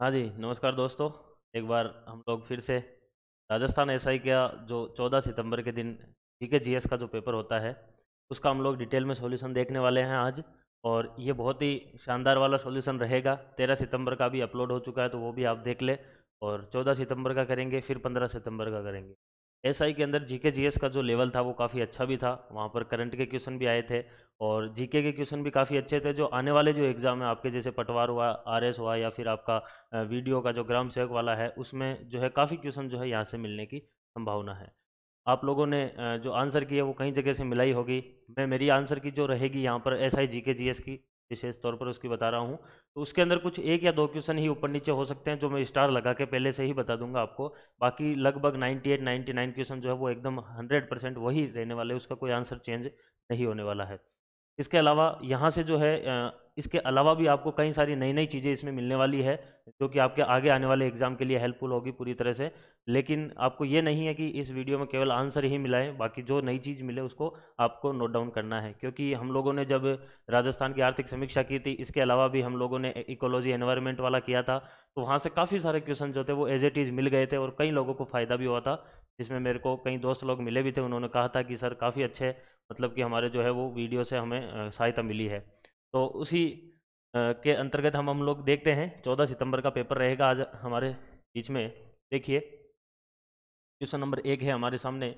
हाँ जी, नमस्कार दोस्तों। एक बार हम लोग फिर से राजस्थान एसआई का जो 14 सितंबर के दिन जीके जीएस का जो पेपर होता है, उसका हम लोग डिटेल में सॉल्यूशन देखने वाले हैं आज। और ये बहुत ही शानदार वाला सॉल्यूशन रहेगा। 13 सितंबर का भी अपलोड हो चुका है, तो वो भी आप देख ले। और 14 सितंबर का करेंगे, फिर 15 सितंबर का करेंगे। एसआई के अंदर जीके जीएस का जो लेवल था वो काफ़ी अच्छा भी था। वहाँ पर करंट के क्वेश्चन भी आए थे और जीके के क्वेश्चन भी काफ़ी अच्छे थे। जो आने वाले जो एग्ज़ाम है आपके, जैसे पटवार हुआ, आरएस हुआ, या फिर आपका वीडियो का जो ग्राम सेवक वाला है, उसमें जो है काफ़ी क्वेश्चन जो है यहाँ से मिलने की संभावना है। आप लोगों ने जो आंसर की है वो कई जगह से मिलाई होगी। मैं मेरी आंसर की जो रहेगी यहाँ पर एसआई जीके जीएस की विशेष तौर पर उसकी बता रहा हूँ। तो उसके अंदर कुछ एक या दो क्वेश्चन ही ऊपर नीचे हो सकते हैं, जो मैं स्टार लगा के पहले से ही बता दूंगा आपको। बाकी लगभग 98 99 क्वेश्चन जो है वो एकदम 100% वही रहने वाले, उसका कोई आंसर चेंज नहीं होने वाला है। इसके अलावा यहाँ से जो है इसके अलावा भी आपको कई सारी नई नई चीज़ें इसमें मिलने वाली है, जो कि आपके आगे आने वाले एग्जाम के लिए हेल्पफुल होगी पूरी तरह से। लेकिन आपको ये नहीं है कि इस वीडियो में केवल आंसर ही मिला है, बाकी जो नई चीज़ मिले उसको आपको नोट डाउन करना है। क्योंकि हम लोगों ने जब राजस्थान की आर्थिक समीक्षा की थी, इसके अलावा भी हम लोगों ने इकोलॉजी एनवायरनमेंट वाला किया था, तो वहाँ से काफ़ी सारे क्वेश्चन जो थे वो एज इट इज़ मिल गए थे और कई लोगों को फ़ायदा भी हुआ था। जिसमें मेरे को कई दोस्त लोग मिले भी थे, उन्होंने कहा था कि सर काफ़ी अच्छे, मतलब कि हमारे जो है वो वीडियो से हमें सहायता मिली है। तो उसी के अंतर्गत हम लोग देखते हैं। 14 सितंबर का पेपर रहेगा आज हमारे बीच में। देखिए, क्वेश्चन नंबर 1 है हमारे सामने।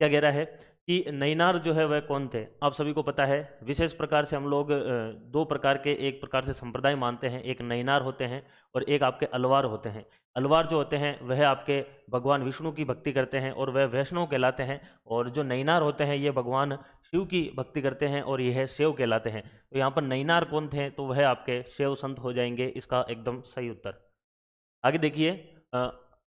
क्या कह रहा है कि नैनार जो है वह कौन थे। आप सभी को पता है, विशेष प्रकार से हम लोग दो प्रकार के, एक प्रकार से संप्रदाय मानते हैं। एक नैनार होते हैं और एक आपके अलवार होते हैं। अलवार जो होते हैं वह आपके भगवान विष्णु की भक्ति करते हैं और वह वैष्णव कहलाते हैं। और जो नैनार होते हैं ये भगवान शिव की भक्ति करते हैं और यह शिव कहलाते हैं। तो यहाँ पर नैनार कौन थे, तो वह आपके शिव संत हो जाएंगे, इसका एकदम सही उत्तर। आगे देखिए,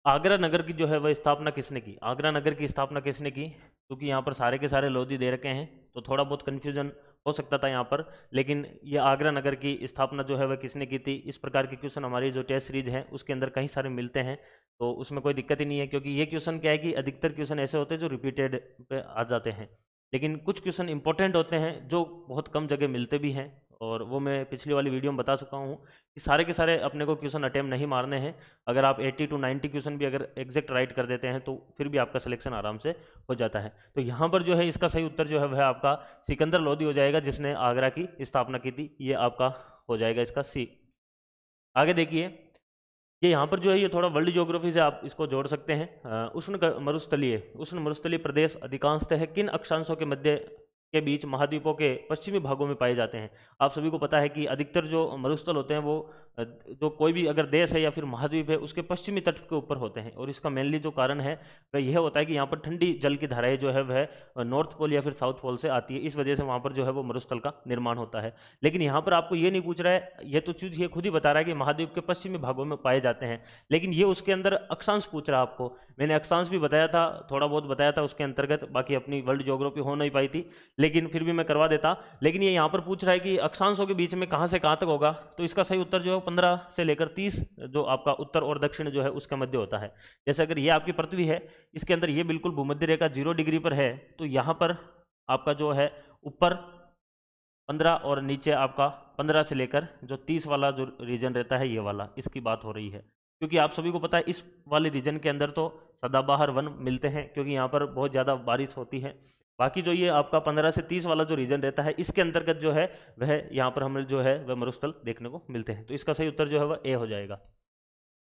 आगरा नगर की जो है वह स्थापना किसने की। आगरा नगर की स्थापना किसने की, क्योंकि यहाँ पर सारे के सारे लोधी दे रखे हैं, तो थोड़ा बहुत कन्फ्यूजन हो सकता था यहाँ पर। लेकिन ये आगरा नगर की स्थापना जो है वह किसने की थी। इस प्रकार के क्वेश्चन हमारी जो टेस्ट सीरीज है उसके अंदर कई सारे मिलते हैं, तो उसमें कोई दिक्कत ही नहीं है। क्योंकि ये क्वेश्चन क्या है कि अधिकतर क्वेश्चन ऐसे होते हैं जो रिपीटेड पे आ जाते हैं, लेकिन कुछ क्वेश्चन इंपॉर्टेंट होते हैं जो बहुत कम जगह मिलते भी हैं। और वो मैं पिछली वाली वीडियो में बता चुका हूँ कि सारे के सारे अपने को क्वेश्चन अटेम्प्ट नहीं मारने हैं। अगर आप 80 to 90 क्वेश्चन भी अगर एग्जैक्ट राइट कर देते हैं तो फिर भी आपका सिलेक्शन आराम से हो जाता है। तो यहाँ पर जो है इसका सही उत्तर जो है वह आपका सिकंदर लोधी हो जाएगा, जिसने आगरा की स्थापना की थी। ये आपका हो जाएगा इसका सी। आगे देखिए, ये यहाँ पर जो है ये थोड़ा वर्ल्ड ज्योग्राफी से आप इसको जोड़ सकते हैं। उष्ण मरुस्थलीय प्रदेश अधिकांशतः किन अक्षांशों के मध्य के बीच महाद्वीपों के पश्चिमी भागों में पाए जाते हैं। आप सभी को पता है कि अधिकतर जो मरुस्थल होते हैं वो जो कोई भी अगर देश है या फिर महाद्वीप है उसके पश्चिमी तट के ऊपर होते हैं। और इसका मेनली जो कारण है वह यह होता है कि यहाँ पर ठंडी जल की धाराएं जो है वह नॉर्थ पोल या फिर साउथ पोल से आती है, इस वजह से वहाँ पर जो है वो मरुस्थल का निर्माण होता है। लेकिन यहाँ पर आपको ये नहीं पूछ रहा है, ये तो चीज़ ये खुद ही बता रहा है कि महाद्वीप के पश्चिमी भागों में पाए जाते हैं। लेकिन ये उसके अंदर अक्षांश पूछ रहा है आपको। मैंने अक्षांश भी बताया था, थोड़ा बहुत बताया था उसके अंतर्गत, बाकी अपनी वर्ल्ड ज्योग्राफी हो नहीं पाई थी, लेकिन फिर भी मैं करवा देता। लेकिन ये यहाँ पर पूछ रहा है कि अक्षांशों के बीच में कहाँ से कहाँ तक होगा, तो इसका सही उत्तर जो है 15 से लेकर 30 जो आपका उत्तर और दक्षिण जो है उसके मध्य होता है। जैसे अगर ये आपकी पृथ्वी है, इसके अंदर ये बिल्कुल भूमध्य रेखा 0 डिग्री पर है, तो यहाँ पर आपका जो है ऊपर 15 और नीचे आपका 15 से लेकर जो 30 वाला जो रीजन रहता है, ये वाला, इसकी बात हो रही है। क्योंकि आप सभी को पता है इस वाले रीजन के अंदर तो सदाबहार वन मिलते हैं, क्योंकि यहाँ पर बहुत ज़्यादा बारिश होती है। बाकी जो ये आपका 15 से 30 वाला जो रीजन रहता है, इसके अंतर्गत जो है वह यहाँ पर हमें जो है वह मरुस्थल देखने को मिलते हैं। तो इसका सही उत्तर जो है वह ए हो जाएगा।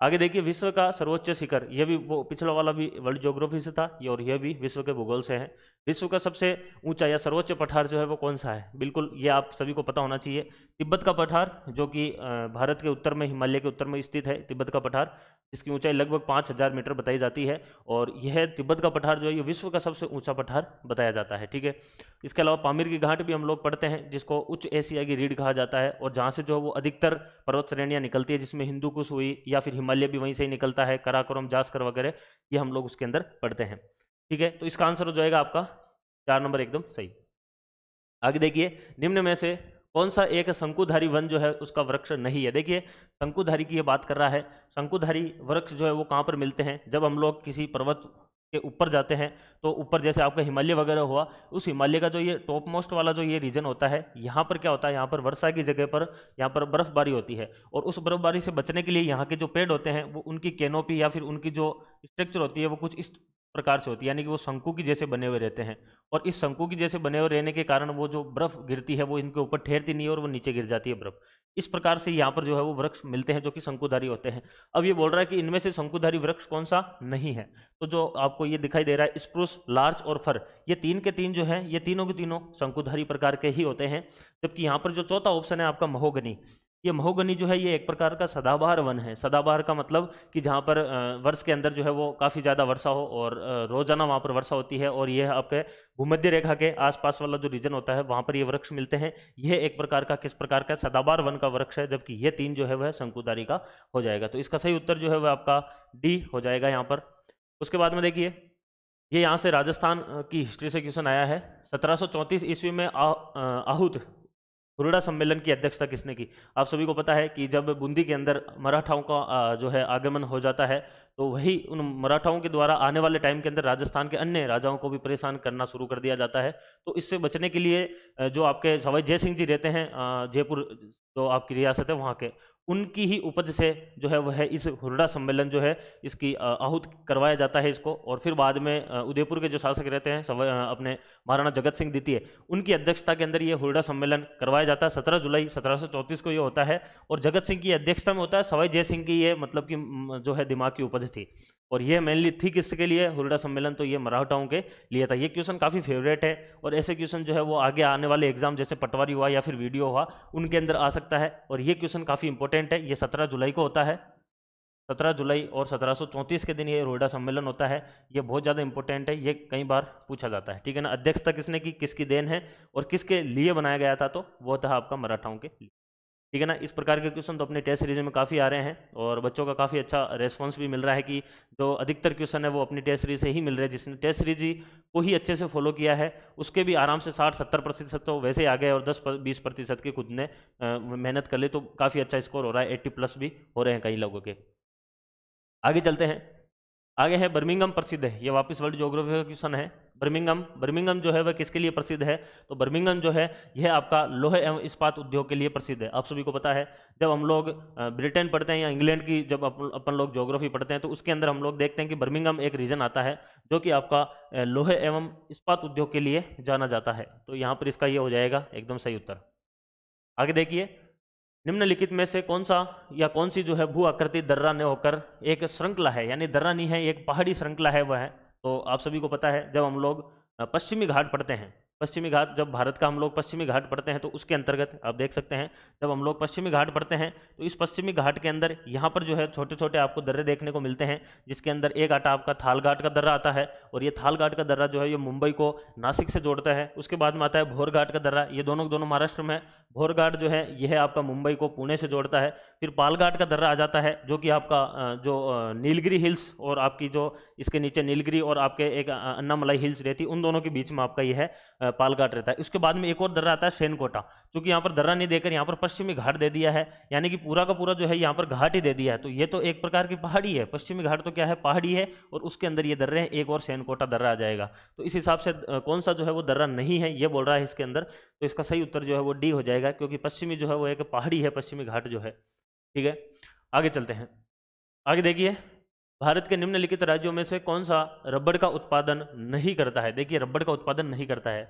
आगे देखिए, विश्व का सर्वोच्च शिखर, यह भी वो पिछला वाला भी वर्ल्ड ज्योग्राफी से था ये, और यह भी विश्व के भूगोल से है। विश्व का सबसे ऊंचा या सर्वोच्च पठार जो है वो कौन सा है, बिल्कुल ये आप सभी को पता होना चाहिए। तिब्बत का पठार, जो कि भारत के उत्तर में, हिमालय के उत्तर में स्थित है तिब्बत का पठार, इसकी ऊंचाई लगभग 5000 मीटर बताई जाती है। और यह तिब्बत का पठार जो है ये विश्व का सबसे ऊंचा पठार बताया जाता है। ठीक है, इसके अलावा पामीर की घाट भी हम लोग पढ़ते हैं, जिसको उच्च एशिया की रीढ़ कहा जाता है, और जहाँ से जो वो अधिकतर पर्वत श्रेणियाँ निकलती है, जिसमें हिंदू कुश हुई या फिर हिमालय भी वहीं से ही निकलता है, कराकोरम, जास्कर वगैरह, ये हम लोग उसके अंदर पढ़ते हैं। ठीक है, तो इसका आंसर हो जाएगा आपका 4 नंबर एकदम सही। आगे देखिए, निम्न में से कौन सा एक शंकुधारी वन जो है उसका वृक्ष नहीं है। देखिए, शंकुधारी की ये बात कर रहा है। शंकुधारी वृक्ष जो है वो कहाँ पर मिलते हैं, जब हम लोग किसी पर्वत के ऊपर जाते हैं तो ऊपर जैसे आपका हिमालय वगैरह हुआ, उस हिमालय का जो ये टॉप मोस्ट वाला जो ये रीजन होता है, यहाँ पर क्या होता है, यहाँ पर वर्षा की जगह पर यहाँ पर बर्फबारी होती है। और उस बर्फबारी से बचने के लिए यहाँ के जो पेड़ होते हैं वो उनकी कैनोपी या फिर उनकी जो स्ट्रक्चर होती है वो कुछ इस प्रकार से होती है, यानी कि वो शंकु की जैसे बने हुए रहते हैं। और इस शंकु की जैसे बने हुए रहने के कारण वो जो बर्फ गिरती है वो इनके ऊपर ठहरती नहीं है और वो नीचे गिर जाती है बर्फ। इस प्रकार से यहाँ पर जो है वो वृक्ष मिलते हैं जो कि शंकुधारी होते हैं। अब ये बोल रहा है कि इनमें से शंकुधारी वृक्ष कौन सा नहीं है, तो जो आपको ये दिखाई दे रहा है स्प्रूस, लार्च और फर, ये तीन के तीन जो है ये तीनों के तीनों शंकुधारी प्रकार के ही होते हैं। जबकि यहाँ पर जो चौथा ऑप्शन है आपका महोगनी, ये महोगनी जो है ये एक प्रकार का सदाबहार वन है। सदाबहार का मतलब कि जहाँ पर वर्ष के अंदर जो है वो काफ़ी ज़्यादा वर्षा हो और रोजाना वहाँ पर वर्षा होती है, और यह आपके भूमध्य रेखा के आसपास वाला जो रीजन होता है वहाँ पर ये वृक्ष मिलते हैं। यह एक प्रकार का किस प्रकार का सदाबहार वन का वृक्ष है, जबकि ये तीन जो है वह शंकुधारी का हो जाएगा। तो इसका सही उत्तर जो है वह आपका डी हो जाएगा यहाँ पर। उसके बाद में देखिए, ये यहाँ से राजस्थान की हिस्ट्री से क्वेश्चन आया है। 1734 ईस्वी में आहूत हुरडा सम्मेलन की अध्यक्षता किसने की? आप सभी को पता है कि जब बूंदी के अंदर मराठाओं का जो है आगमन हो जाता है, तो वही उन मराठाओं के द्वारा आने वाले टाइम के अंदर राजस्थान के अन्य राजाओं को भी परेशान करना शुरू कर दिया जाता है। तो इससे बचने के लिए जो आपके सवाई जय सिंह जी रहते हैं जयपुर जो आपकी रियासत है वहाँ के, उनकी ही उपज से जो है वह इस हुरडा सम्मेलन जो है इसकी आहूत करवाया जाता है इसको। और फिर बाद में उदयपुर के जो शासक रहते हैं अपने महाराणा जगत सिंह द्वितीय, उनकी अध्यक्षता के अंदर ये हुरडा सम्मेलन करवाया जाता है। 17 जुलाई 1734 को ये होता है, और जगत सिंह की अध्यक्षता में होता है। सवाई जय सिंह की ये मतलब कि जो है दिमाग की उपज थी, और ये मेनली थी किसके लिए हुरडा सम्मेलन, तो ये मराठाओं के लिए था। ये क्वेश्चन काफ़ी फेवरेट है, और ऐसे क्वेश्चन जो है वो आगे आने वाले एग्जाम जैसे पटवारी हुआ या फिर वीडियो हुआ उनके अंदर आ सकता है। और ये क्वेश्चन काफ़ी इंपॉर्टेंट है। ये 17 जुलाई को होता है, 17 जुलाई और 1734 के दिन ये हुरडा सम्मेलन होता है। ये बहुत ज़्यादा इंपॉर्टेंट है, ये कई बार पूछा जाता है, ठीक है ना। अध्यक्षता किसने की, किसकी देन है और किसके लिए बनाया गया था, तो वो था आपका मराठाओं के लिए, ठीक है ना। इस प्रकार के क्वेश्चन तो अपने टेस्ट सीरीज में काफ़ी आ रहे हैं, और बच्चों का काफ़ी अच्छा रेस्पॉन्स भी मिल रहा है कि जो अधिकतर क्वेश्चन है वो अपनी टेस्ट सीरीज से ही मिल रहे हैं। जिसने टेस्ट सीरीज को ही अच्छे से फॉलो किया है उसके भी आराम से 60-70% तो वैसे ही आ गए, और 10-20% की खुद ने मेहनत कर ली, तो काफ़ी अच्छा स्कोर हो रहा है। 80+ भी हो रहे हैं कई लोगों के। आगे चलते हैं। आगे है बर्मिंघम प्रसिद्ध है, ये वापस वर्ल्ड ज्योग्राफी का क्वेश्चन है। बर्मिंघम जो है वह किसके लिए प्रसिद्ध है, तो बर्मिंघम जो है यह आपका लोहे एवं इस्पात उद्योग के लिए प्रसिद्ध है। आप सभी को पता है जब हम लोग ब्रिटेन पढ़ते हैं या इंग्लैंड की जब अपन लोग ज्योग्राफी पढ़ते हैं, तो उसके अंदर हम लोग देखते हैं कि बर्मिंघम एक रीजन आता है जो कि आपका लोहे एवं इस्पात उद्योग के लिए जाना जाता है। तो यहाँ पर इसका ये हो जाएगा एकदम सही उत्तर। आगे देखिए, निम्नलिखित में से कौन सा या कौन सी जो है भू आकृति दर्रा ने होकर एक श्रृंखला है, यानी दर्रा नहीं है, एक पहाड़ी श्रृंखला है वह है। तो आप सभी को पता है जब हम लोग पश्चिमी घाट पढ़ते हैं, पश्चिमी घाट जब भारत का हम लोग पश्चिमी घाट पढ़ते हैं, तो उसके अंतर्गत आप देख सकते हैं जब हम लोग पश्चिमी घाट पढ़ते हैं तो इस पश्चिमी घाट के अंदर यहाँ पर जो है छोटे छोटे आपको दर्रे देखने को मिलते हैं, जिसके अंदर एक आता आपका थाल घाट का दर्रा आता है, और ये थाल घाट का दर्रा जो है ये मुंबई को नासिक से जोड़ता है। उसके बाद में आता है भोर घाट का दर्रा, ये दोनों महाराष्ट्र में। भोर घाट जो है यह आपका मुंबई को पुणे से जोड़ता है। फिर पाल घाट का दर्रा आ जाता है जो कि आपका जो नीलगिरी हिल्स और आपकी जो इसके नीचे नीलगिरी और आपके एक अन्नामलाई हिल्स रहती है, उन दोनों के बीच में आपका यह पाल घाट रहता है। उसके बाद में एक और दर्रा आता है सेनकोटा, क्योंकि यहाँ पर दर्रा नहीं देकर यहाँ पर पश्चिमी घाट दे दिया है, यानी कि पूरा का पूरा जो है यहाँ पर घाट ही दे दिया है। तो ये तो एक प्रकार की पहाड़ी है, पश्चिमी घाट तो क्या है, पहाड़ी है, और उसके अंदर ये दर्रे हैं, एक और सेनकोटा दर्रा आ जाएगा। तो इस हिसाब से कौन सा जो है वो दर्रा नहीं है ये बोल रहा है इसके अंदर, तो इसका सही उत्तर जो है वो डी हो जाएगा, क्योंकि पश्चिमी जो है वो एक पहाड़ी है, पश्चिमी घाट जो है, ठीक है। आगे चलते हैं। आगे देखिए, भारत के निम्नलिखित राज्यों में से कौन सा रबड़ का उत्पादन नहीं करता है। देखिए, रबड़ का उत्पादन नहीं करता है।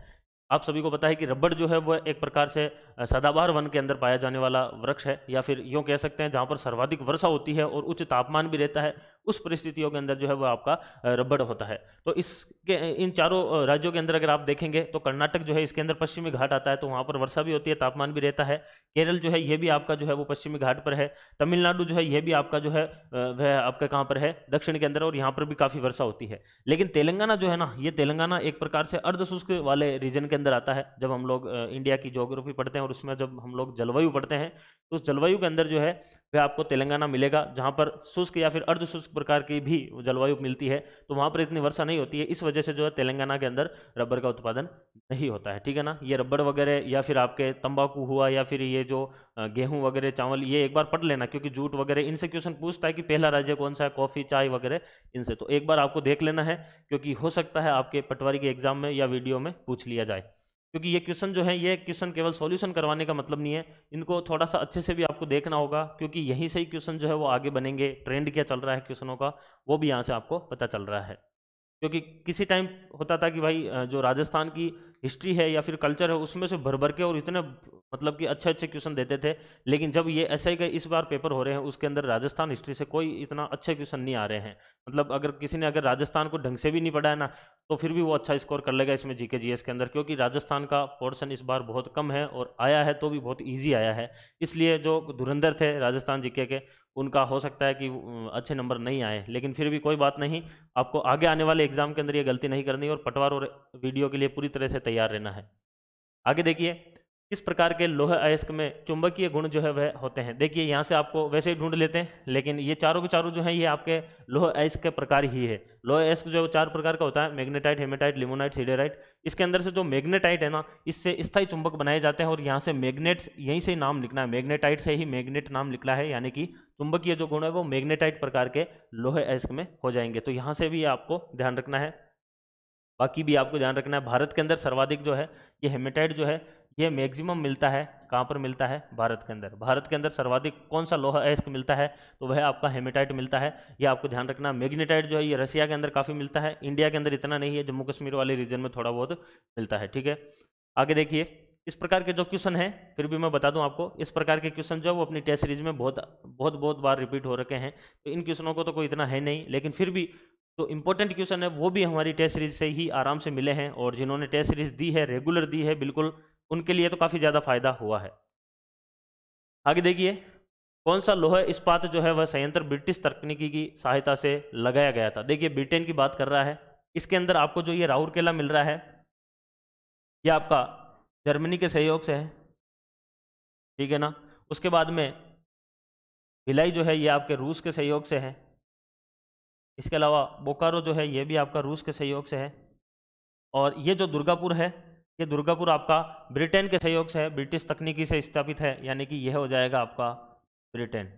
आप सभी को पता है कि रबड़ जो है वह एक प्रकार से सदाबहार वन के अंदर पाया जाने वाला वृक्ष है, या फिर यूँ कह सकते हैं जहाँ पर सर्वाधिक वर्षा होती है और उच्च तापमान भी रहता है, उस परिस्थितियों के अंदर जो है वह आपका रबड़ होता है। तो इसके इन चारों राज्यों के अंदर अगर आप देखेंगे तो कर्नाटक जो है इसके अंदर पश्चिमी घाट आता है, तो वहाँ पर वर्षा भी होती है, तापमान भी रहता है। केरल जो है ये भी आपका जो है वो पश्चिमी घाट पर है। तमिलनाडु जो है ये भी आपका जो है वह आपका कहाँ पर है, दक्षिण के अंदर, और यहाँ पर भी काफ़ी वर्षा होती है। लेकिन तेलंगाना जो है ना, ये तेलंगाना एक प्रकार से अर्धशुष्क वाले रीजन के अंदर आता है। जब हम लोग इंडिया की ज्योग्राफी पढ़ते हैं और उसमें जब हम लोग जलवायु पढ़ते हैं, तो उस जलवायु के अंदर जो है वह आपको तेलंगाना मिलेगा, जहाँ पर शुष्क या फिर अर्ध शुष्क प्रकार की भी जलवायु मिलती है, तो वहाँ पर इतनी वर्षा नहीं होती है। इस वजह से जो है तेलंगाना के अंदर रबर का उत्पादन नहीं होता है, ठीक है ना। ये रबर वगैरह या फिर आपके तंबाकू हुआ या फिर ये जो गेहूं वगैरह, चावल, ये एक बार पढ़ लेना, क्योंकि जूट वगैरह इनसे क्वेश्चन पूछता है कि पहला राज्य कौन सा है, कॉफ़ी, चाय वगैरह इनसे। तो एक बार आपको देख लेना है, क्योंकि हो सकता है आपके पटवारी के एग्जाम में या वीडियो में पूछ लिया जाए। क्योंकि ये क्वेश्चन जो है, ये क्वेश्चन केवल सॉल्यूशन करवाने का मतलब नहीं है, इनको थोड़ा सा अच्छे से भी आपको देखना होगा, क्योंकि यहीं से ही क्वेश्चन जो है वो आगे बनेंगे। ट्रेंड क्या चल रहा है क्वेश्चनों का, वो भी यहाँ से आपको पता चल रहा है। क्योंकि किसी टाइम होता था कि भाई जो राजस्थान की हिस्ट्री है या फिर कल्चर है, उसमें से भर भर के और इतने मतलब कि अच्छे अच्छे क्वेश्चन देते थे, लेकिन जब ये ऐसे ही इस बार पेपर हो रहे हैं, उसके अंदर राजस्थान हिस्ट्री से कोई इतना अच्छे क्वेश्चन नहीं आ रहे हैं। मतलब अगर किसी ने अगर राजस्थान को ढंग से भी नहीं पढ़ा है ना, तो फिर भी वो अच्छा स्कोर कर लेगा इसमें जीके जीएस के अंदर, क्योंकि राजस्थान का पोर्शन इस बार बहुत कम है और आया है तो भी बहुत ईजी आया है। इसलिए जो धुरंधर थे राजस्थान जीके के, उनका हो सकता है कि अच्छे नंबर नहीं आए, लेकिन फिर भी कोई बात नहीं, आपको आगे आने वाले एग्जाम के अंदर ये गलती नहीं करनी और पटवार और वीडियो के लिए पूरी तरह से तैयार रहना है। आगे देखिए, किस प्रकार के लोहे अयस्क में चुंबकीय गुण जो है वह होते हैं। देखिए यहाँ से आपको वैसे ही ढूंढ लेते हैं, लेकिन ये चारों के चारों जो है ये आपके लोहे अयस्क के प्रकार ही है। लोहे अयस्क जो 4 प्रकार का होता है, मैग्नेटाइट, हेमेटाइट, लिमोनाइट, सिडेराइट। इसके अंदर से जो मैग्नेटाइट है ना, इससे स्थायी चुंबक बनाए जाते हैं, और यहाँ से मैग्नेट यहीं से नाम लिखना है, मैग्नेटाइट से ही मैग्नेट नाम लिखना है, यानी कि चुंबकीय जो गुण है वो मैग्नेटाइट प्रकार के लोहे अयस्क में हो जाएंगे। तो यहाँ से भी आपको ध्यान रखना है। बाकी भी आपको ध्यान रखना है, भारत के अंदर सर्वाधिक जो है ये हेमेटाइट जो है ये मैक्सिमम मिलता है। कहाँ पर मिलता है? भारत के अंदर। भारत के अंदर सर्वाधिक कौन सा लोहा अयस्क मिलता है? तो वह आपका हेमेटाइट मिलता है, ये आपको ध्यान रखना। मैग्नेटाइट जो है ये रसिया के अंदर काफ़ी मिलता है, इंडिया के अंदर इतना नहीं है, जम्मू कश्मीर वाले रीजन में थोड़ा बहुत मिलता है, ठीक है। आगे देखिए, इस प्रकार के जो क्वेश्चन है, फिर भी मैं बता दूं आपको, इस प्रकार के क्वेश्चन जो है वो अपनी टेस्ट सीरीज में बहुत बार रिपीट हो रखे हैं, तो इन क्वेश्चनों को तो कोई इतना है नहीं, लेकिन फिर भी तो इंपॉर्टेंट क्वेश्चन है वो भी हमारी टेस्ट सीरीज से ही आराम से मिले हैं, और जिन्होंने टेस्ट सीरीज दी है, रेगुलर दी है बिल्कुल, उनके लिए तो काफ़ी ज़्यादा फायदा हुआ है। आगे देखिए, कौन सा लोहा इस्पात जो है वह संयंत्र ब्रिटिश तकनीकी की सहायता से लगाया गया था। देखिए ब्रिटेन की बात कर रहा है, इसके अंदर आपको जो ये राउरकेला मिल रहा है, ये आपका जर्मनी के सहयोग से है, ठीक है ना। उसके बाद में भिलाई जो है ये आपके रूस के सहयोग से है। इसके अलावा बोकारो जो है ये भी आपका रूस के सहयोग से है। और ये जो दुर्गापुर है, ये दुर्गापुर आपका ब्रिटेन के सहयोग से है, ब्रिटिश तकनीकी से स्थापित है, यानी कि यह हो जाएगा आपका ब्रिटेन।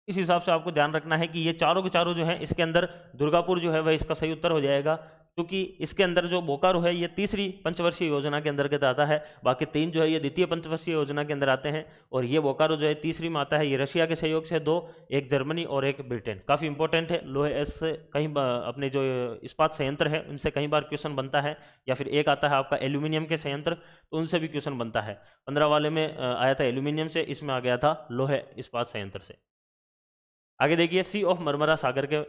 इस हिसाब से आपको ध्यान रखना है कि ये चारों के चारों जो है, इसके अंदर दुर्गापुर जो है वह इसका सही उत्तर हो जाएगा, क्योंकि इसके अंदर जो बोकारो है ये तीसरी पंचवर्षीय योजना के अंतर्गत आता है, बाकी 3 जो है ये द्वितीय पंचवर्षीय योजना के अंदर आते हैं, और ये बोकारो जो है तीसरी में आता है। ये रशिया के सहयोग से 2, एक जर्मनी और एक ब्रिटेन। काफ़ी इंपॉर्टेंट है, लोहे ऐसे कहीं अपने जो इस्पात संयंत्र है उनसे कई बार क्वेश्चन बनता है, या फिर एक आता है आपका एल्यूमिनियम के संयंत्र, तो उनसे भी क्वेश्चन बनता है। 15 वाले में आया था एल्यूमिनियम से, इसमें आ गया था लोहे इस्पात संयंत्र से। आगे देखिए, सी ऑफ मरमरा सागर के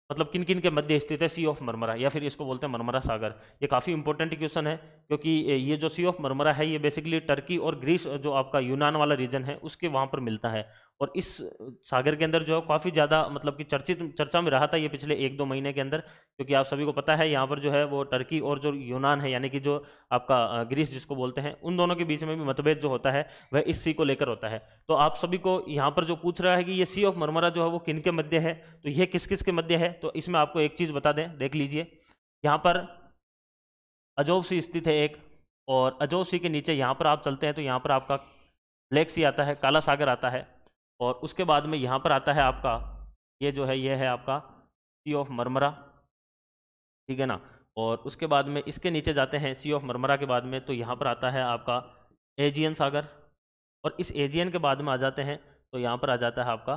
मतलब किन किन के मध्य स्थित है सी ऑफ मरमरा, या फिर इसको बोलते हैं मरमरा सागर। ये काफ़ी इंपॉर्टेंट क्वेश्चन है, क्योंकि ये जो सी ऑफ मरमरा है ये बेसिकली टर्की और ग्रीस जो आपका यूनान वाला रीजन है उसके वहाँ पर मिलता है। और इस सागर के अंदर जो है काफ़ी ज़्यादा मतलब कि चर्चा में रहा था ये पिछले 1-2 महीने के अंदर, क्योंकि आप सभी को पता है यहाँ पर जो है वो टर्की और जो यूनान है, यानी कि जो आपका ग्रीस जिसको बोलते हैं, उन दोनों के बीच में भी मतभेद जो होता है वह इस सी को लेकर होता है। तो आप सभी को यहाँ पर जो पूछ रहा है कि ये सी ऑफ मरमरा जो है वो किन के मध्य है, तो ये किस किस के मध्य है, तो इसमें आपको एक चीज़ बता दें, देख लीजिए। यहाँ पर अजोव सी स्थित है एक, और अजोव सी के नीचे यहाँ पर आप चलते हैं तो यहाँ पर आपका ब्लैक सी आता है, काला सागर आता है, और उसके बाद में यहाँ पर आता है आपका ये जो है, ये है आपका सी ऑफ मरमरा, ठीक है ना। और उसके बाद में इसके नीचे जाते हैं सी ऑफ मरमरा के बाद में, तो यहाँ पर आता है आपका एजियन सागर, और इस एजियन के बाद में आ जाते हैं तो यहाँ पर आ जाता है आपका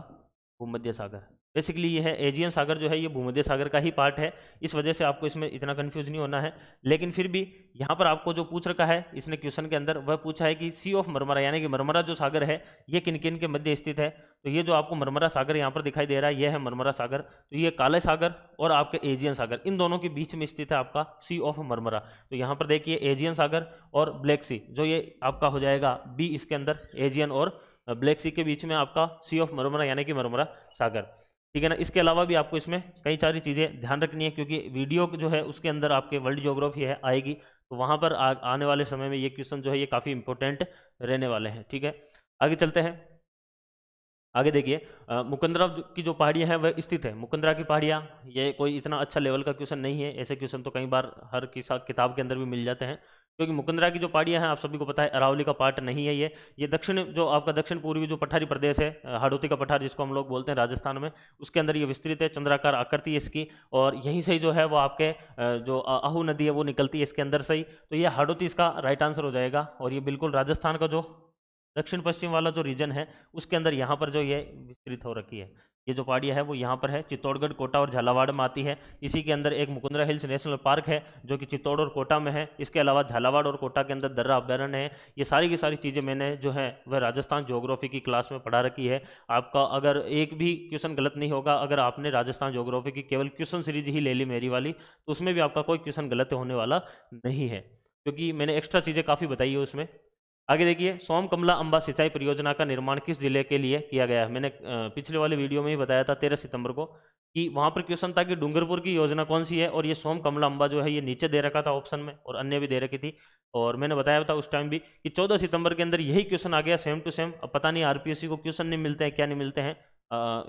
भूमध्य सागर। बेसिकली ये है एजियन सागर जो है ये भूमध्य सागर का ही पार्ट है, इस वजह से आपको इसमें इतना कंफ्यूज नहीं होना है। लेकिन फिर भी यहाँ पर आपको जो पूछ रखा है इसने क्वेश्चन के अंदर, वह पूछा है कि सी ऑफ मरमरा, यानी कि मरमरा जो सागर है ये किन किन के मध्य स्थित है। तो ये जो आपको मरमरा सागर यहाँ पर दिखाई दे रहा है, ये है मरमरा सागर। तो ये काले सागर और आपके एजियन सागर, इन दोनों के बीच में स्थित है आपका सी ऑफ मरमरा। तो यहाँ पर देखिए एजियन सागर और ब्लैक सी, जो ये आपका हो जाएगा बी, इसके अंदर एजियन और ब्लैक सी के बीच में आपका सी ऑफ मरमरा, यानी कि मरमरा सागर, ठीक है ना। इसके अलावा भी आपको इसमें कई सारी चीज़ें ध्यान रखनी है, क्योंकि वीडियो जो है उसके अंदर आपके वर्ल्ड ज्योग्राफी है आएगी, तो वहाँ पर आने वाले समय में ये क्वेश्चन जो है ये काफ़ी इंपॉर्टेंट रहने वाले हैं, ठीक है। आगे चलते हैं। आगे देखिए, मुकंदरा की जो पहाड़ियाँ हैं वह स्थित है। मुकंदरा की पहाड़ियाँ, ये कोई इतना अच्छा लेवल का क्वेश्चन नहीं है। ऐसे क्वेश्चन तो कई बार हर किताब के अंदर भी मिल जाते हैं, क्योंकि मुकंदरा की जो पहाड़ियाँ हैं आप सभी को पता है अरावली का पार्ट नहीं है ये दक्षिण, जो आपका दक्षिण पूर्वी जो पठारी प्रदेश है, हाड़ौती का पठार जिसको हम लोग बोलते हैं राजस्थान में, उसके अंदर ये विस्तृत है। चंद्राकार आकृति है इसकी, और यहीं से ही जो है वो आपके जो आहू नदी है वो निकलती है इसके अंदर से ही। तो ये हाड़ौती इसका राइट आंसर हो जाएगा, और ये बिल्कुल राजस्थान का जो दक्षिण पश्चिम वाला जो रीजन है उसके अंदर यहाँ पर जो ये विस्तृत हो रखी है। ये जो पहाड़ियाँ है वो यहाँ पर है, चित्तौड़गढ़, कोटा और झालावाड़ में आती है। इसी के अंदर एक मुकुंदरा हिल्स नेशनल पार्क है जो कि चित्तौड़ और कोटा में है। इसके अलावा झालावाड़ और कोटा के अंदर दर्रा अभ्यारण्य है। ये सारी की सारी चीज़ें मैंने जो है वह राजस्थान ज्योग्राफी की क्लास में पढ़ा रखी है। आपका अगर एक भी क्वेश्चन गलत नहीं होगा, अगर आपने राजस्थान ज्योग्राफी की केवल क्वेश्चन सीरीज ही ले ली मेरी वाली, तो उसमें भी आपका कोई क्वेश्चन गलत होने वाला नहीं है, क्योंकि मैंने एक्स्ट्रा चीज़ें काफ़ी बताई है उसमें। आगे देखिए, सोम कमला अंबा सिंचाई परियोजना का निर्माण किस जिले के लिए किया गया है। मैंने पिछले वाले वीडियो में ही बताया था 13 सितंबर को, कि वहां पर क्वेश्चन था कि डूंगरपुर की योजना कौन सी है, और ये सोम कमला अंबा जो है ये नीचे दे रखा था ऑप्शन में, और अन्य भी दे रखी थी। और मैंने बताया था उस टाइम भी कि 14 सितंबर के अंदर यही क्वेश्चन आ गया सेम टू सेम। अब पता नहीं आरपीएससी को क्वेश्चन नहीं मिलते हैं क्या नहीं मिलते हैं।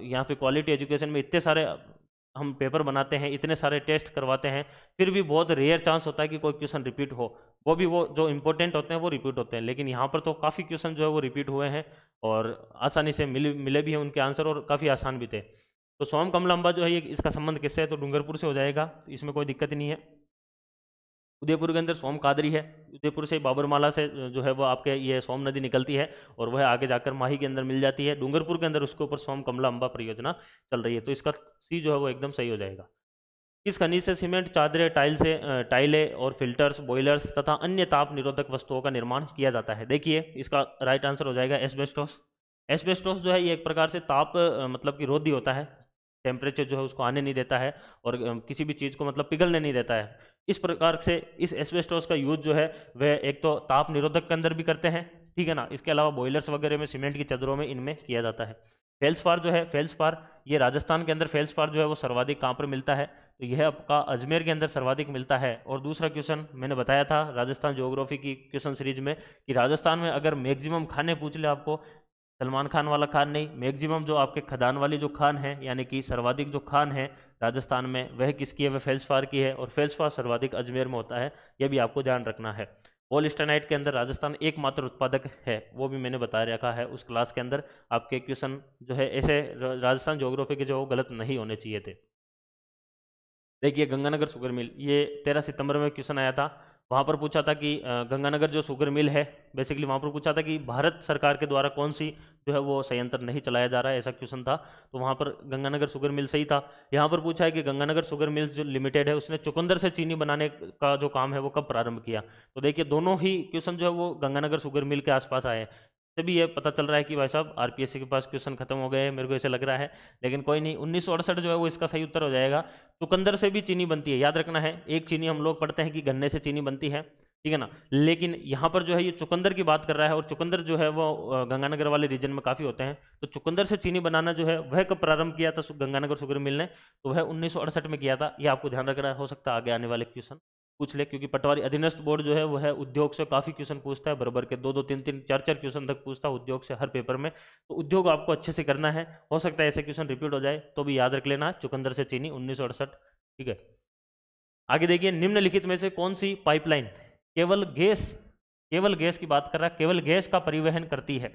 यहाँ पे क्वालिटी एजुकेशन में इतने सारे हम पेपर बनाते हैं, इतने सारे टेस्ट करवाते हैं, फिर भी बहुत रेयर चांस होता है कि कोई क्वेश्चन रिपीट हो, वो भी वो जो इंपॉर्टेंट होते हैं वो रिपीट होते हैं। लेकिन यहाँ पर तो काफ़ी क्वेश्चन जो है वो रिपीट हुए हैं, और आसानी से मिले भी हैं उनके आंसर, और काफ़ी आसान भी थे। तो सोम कमला अंबा जो है ये इसका संबंध किससे है, तो डूंगरपुर से हो जाएगा, तो इसमें कोई दिक्कत नहीं है। उदयपुर के अंदर सोम कादरी है। उदयपुर से बाबरमाला से जो है वो आपके ये सोम नदी निकलती है, और वह आगे जाकर माही के अंदर मिल जाती है। डूंगरपुर के अंदर उसके ऊपर सोम कमला अंबा परियोजना चल रही है, तो इसका सी जो है वो एकदम सही हो जाएगा। किस खनिज से सीमेंट, चादरें, टाइलें और फिल्टर्स, बॉयलर्स तथा अन्य ताप निरोधक वस्तुओं का निर्माण किया जाता है। देखिए इसका राइट आंसर हो जाएगा एस्बेस्टोस। एस्बेस्टोस जो है ये एक प्रकार से ताप मतलब कि रोधी होता है, टेम्परेचर जो है उसको आने नहीं देता है, और किसी भी चीज़ को मतलब पिघलने नहीं देता है। इस प्रकार से इस एस्बेस्टोस का यूज जो है वह एक तो ताप निरोधक के अंदर भी करते हैं, ठीक है ना। इसके अलावा बॉयलर्स वगैरह में, सीमेंट की चदरों में, इनमें किया जाता है। फेल्सपार जो है, फेल्सपार ये राजस्थान के अंदर फेल्सपार जो है वो सर्वाधिक कहाँ पर मिलता है, तो यह आपका अजमेर के अंदर सर्वाधिक मिलता है। और दूसरा क्वेश्चन मैंने बताया था राजस्थान ज्योग्राफी की क्वेश्चन सीरीज में कि राजस्थान में अगर मैक्सिमम खाने पूछ ले आपको, सलमान खान वाला खान नहीं, मैक्सिमम जो आपके खदान वाली जो खान है, यानी कि सर्वाधिक जो खान है राजस्थान में वह किसकी है, वह फेल्सपार की है, और फेल्सपार सर्वाधिक अजमेर में होता है। यह भी आपको ध्यान रखना है। पॉलिस्टेनाइट के अंदर राजस्थान एकमात्र उत्पादक है, वो भी मैंने बता रखा है उस क्लास के अंदर। आपके क्वेश्चन जो है ऐसे राजस्थान ज्योग्राफी के जो गलत नहीं होने चाहिए थे। देखिए गंगानगर शुगर मिल, ये 13 सितंबर में क्वेश्चन आया था। वहाँ पर पूछा था कि गंगानगर जो शुगर मिल है, बेसिकली वहाँ पर पूछा था कि भारत सरकार के द्वारा कौन सी जो है वो संयंत्र नहीं चलाया जा रहा है, ऐसा क्वेश्चन था। तो वहाँ पर गंगानगर शुगर मिल सही था। यहाँ पर पूछा है कि गंगानगर शुगर मिल जो लिमिटेड है उसने चुकंदर से चीनी बनाने का जो काम है वो कब प्रारंभ किया। तो देखिए दोनों ही क्वेश्चन जो है वो गंगानगर शुगर मिल के आसपास आए हैं। से भी ये पता चल रहा है कि भाई साहब आरपीएससी के पास क्वेश्चन खत्म हो गए हैं, मेरे को ऐसे लग रहा है। लेकिन कोई नहीं, 1968 जो है वो इसका सही उत्तर हो जाएगा। चुकंदर से भी चीनी बनती है, याद रखना है। एक चीनी हम लोग पढ़ते हैं कि गन्ने से चीनी बनती है, ठीक है ना, लेकिन यहाँ पर जो है ये चुकंदर की बात कर रहा है, और चुकंदर जो है वो गंगानगर वाले रीजन में काफ़ी होते हैं। तो चुकंदर से चीनी बनाना जो है वह कब प्रारंभ किया था गंगानगर शुगर मिल ने, तो वह 1968 में किया था। ये आपको ध्यान रखना है, हो सकता है आगे आने वाले क्वेश्चन पूछ ले, क्योंकि पटवारी अधीनस्थ बोर्ड जो है वो है उद्योग से काफ़ी क्वेश्चन पूछता है, बराबर के 2-2, 3-3, 4-4 क्वेश्चन तक पूछता है उद्योग से हर पेपर में। तो उद्योग आपको अच्छे से करना है, हो सकता है ऐसे क्वेश्चन रिपीट हो जाए, तो भी याद रख लेना चुकंदर से चीनी 1968, ठीक है। आगे देखिए, निम्नलिखित में से कौन सी पाइपलाइन केवल गैस की बात कर रहा है, केवल गैस का परिवहन करती है।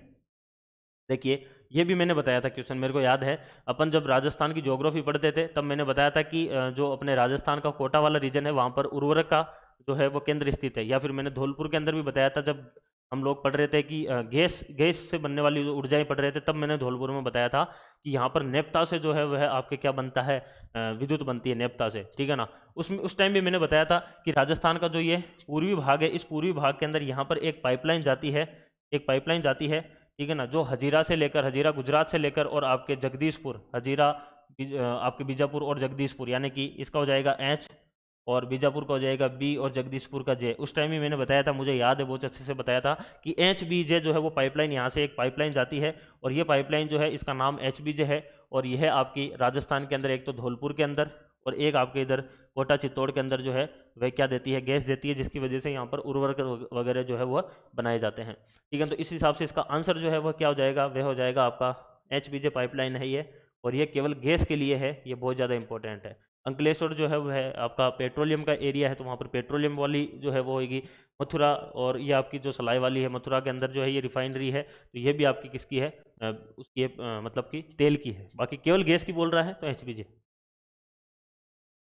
देखिए ये भी मैंने बताया था क्वेश्चन, मेरे को याद है अपन जब राजस्थान की ज्योग्राफी पढ़ते थे तब मैंने बताया था कि जो अपने राजस्थान का कोटा वाला रीजन है वहाँ पर उर्वरक का जो है वो केंद्र स्थित है। या फिर मैंने धौलपुर के अंदर भी बताया था जब हम लोग पढ़ रहे थे कि गैस से बनने वाली जो ऊर्जाएं पढ़ रहे थे, तब मैंने धौलपुर में बताया था कि यहाँ पर नेप्ता से जो है वह आपके क्या बनता है, विद्युत बनती है नेप्ता से, ठीक है ना। उस टाइम भी मैंने बताया था कि राजस्थान का जो ये पूर्वी भाग है, इस पूर्वी भाग के अंदर यहाँ पर एक पाइपलाइन जाती है, ठीक है ना, जो हजीरा गुजरात से लेकर और आपके जगदीशपुर, आपके बीजापुर और जगदीशपुर, यानी कि इसका हो जाएगा एच, और बीजापुर का हो जाएगा बी, और जगदीशपुर का जे। उस टाइम ही मैंने बताया था, मुझे याद है बहुत अच्छे से बताया था कि HBJ जो है वो पाइपलाइन, यहाँ से एक पाइपलाइन जाती है, और ये पाइपलाइन जो है इसका नाम HBJ है। और यह आपकी राजस्थान के अंदर एक तो धौलपुर के अंदर और एक आपके इधर कोटा चित्तौड़ के अंदर जो है वह क्या देती है, गैस देती है, जिसकी वजह से यहाँ पर उर्वरक वगैरह जो है वह बनाए जाते हैं, ठीक है। तो इस हिसाब से इसका आंसर जो है वह क्या हो जाएगा, वह हो जाएगा आपका HPJ पाइपलाइन है ये, और ये केवल गैस के लिए है, ये बहुत ज़्यादा इंपॉर्टेंट है। अंकलेश्वर जो है वो है आपका पेट्रोलियम का एरिया है, तो वहाँ पर पेट्रोलियम वाली जो है वो होगी। मथुरा और ये आपकी जो सलाई वाली है, मथुरा के अंदर जो है ये रिफाइनरी है, तो ये भी आपकी किसकी है, उसकी मतलब कि तेल की है। बाकी केवल गैस की बोल रहा है तो HPJ।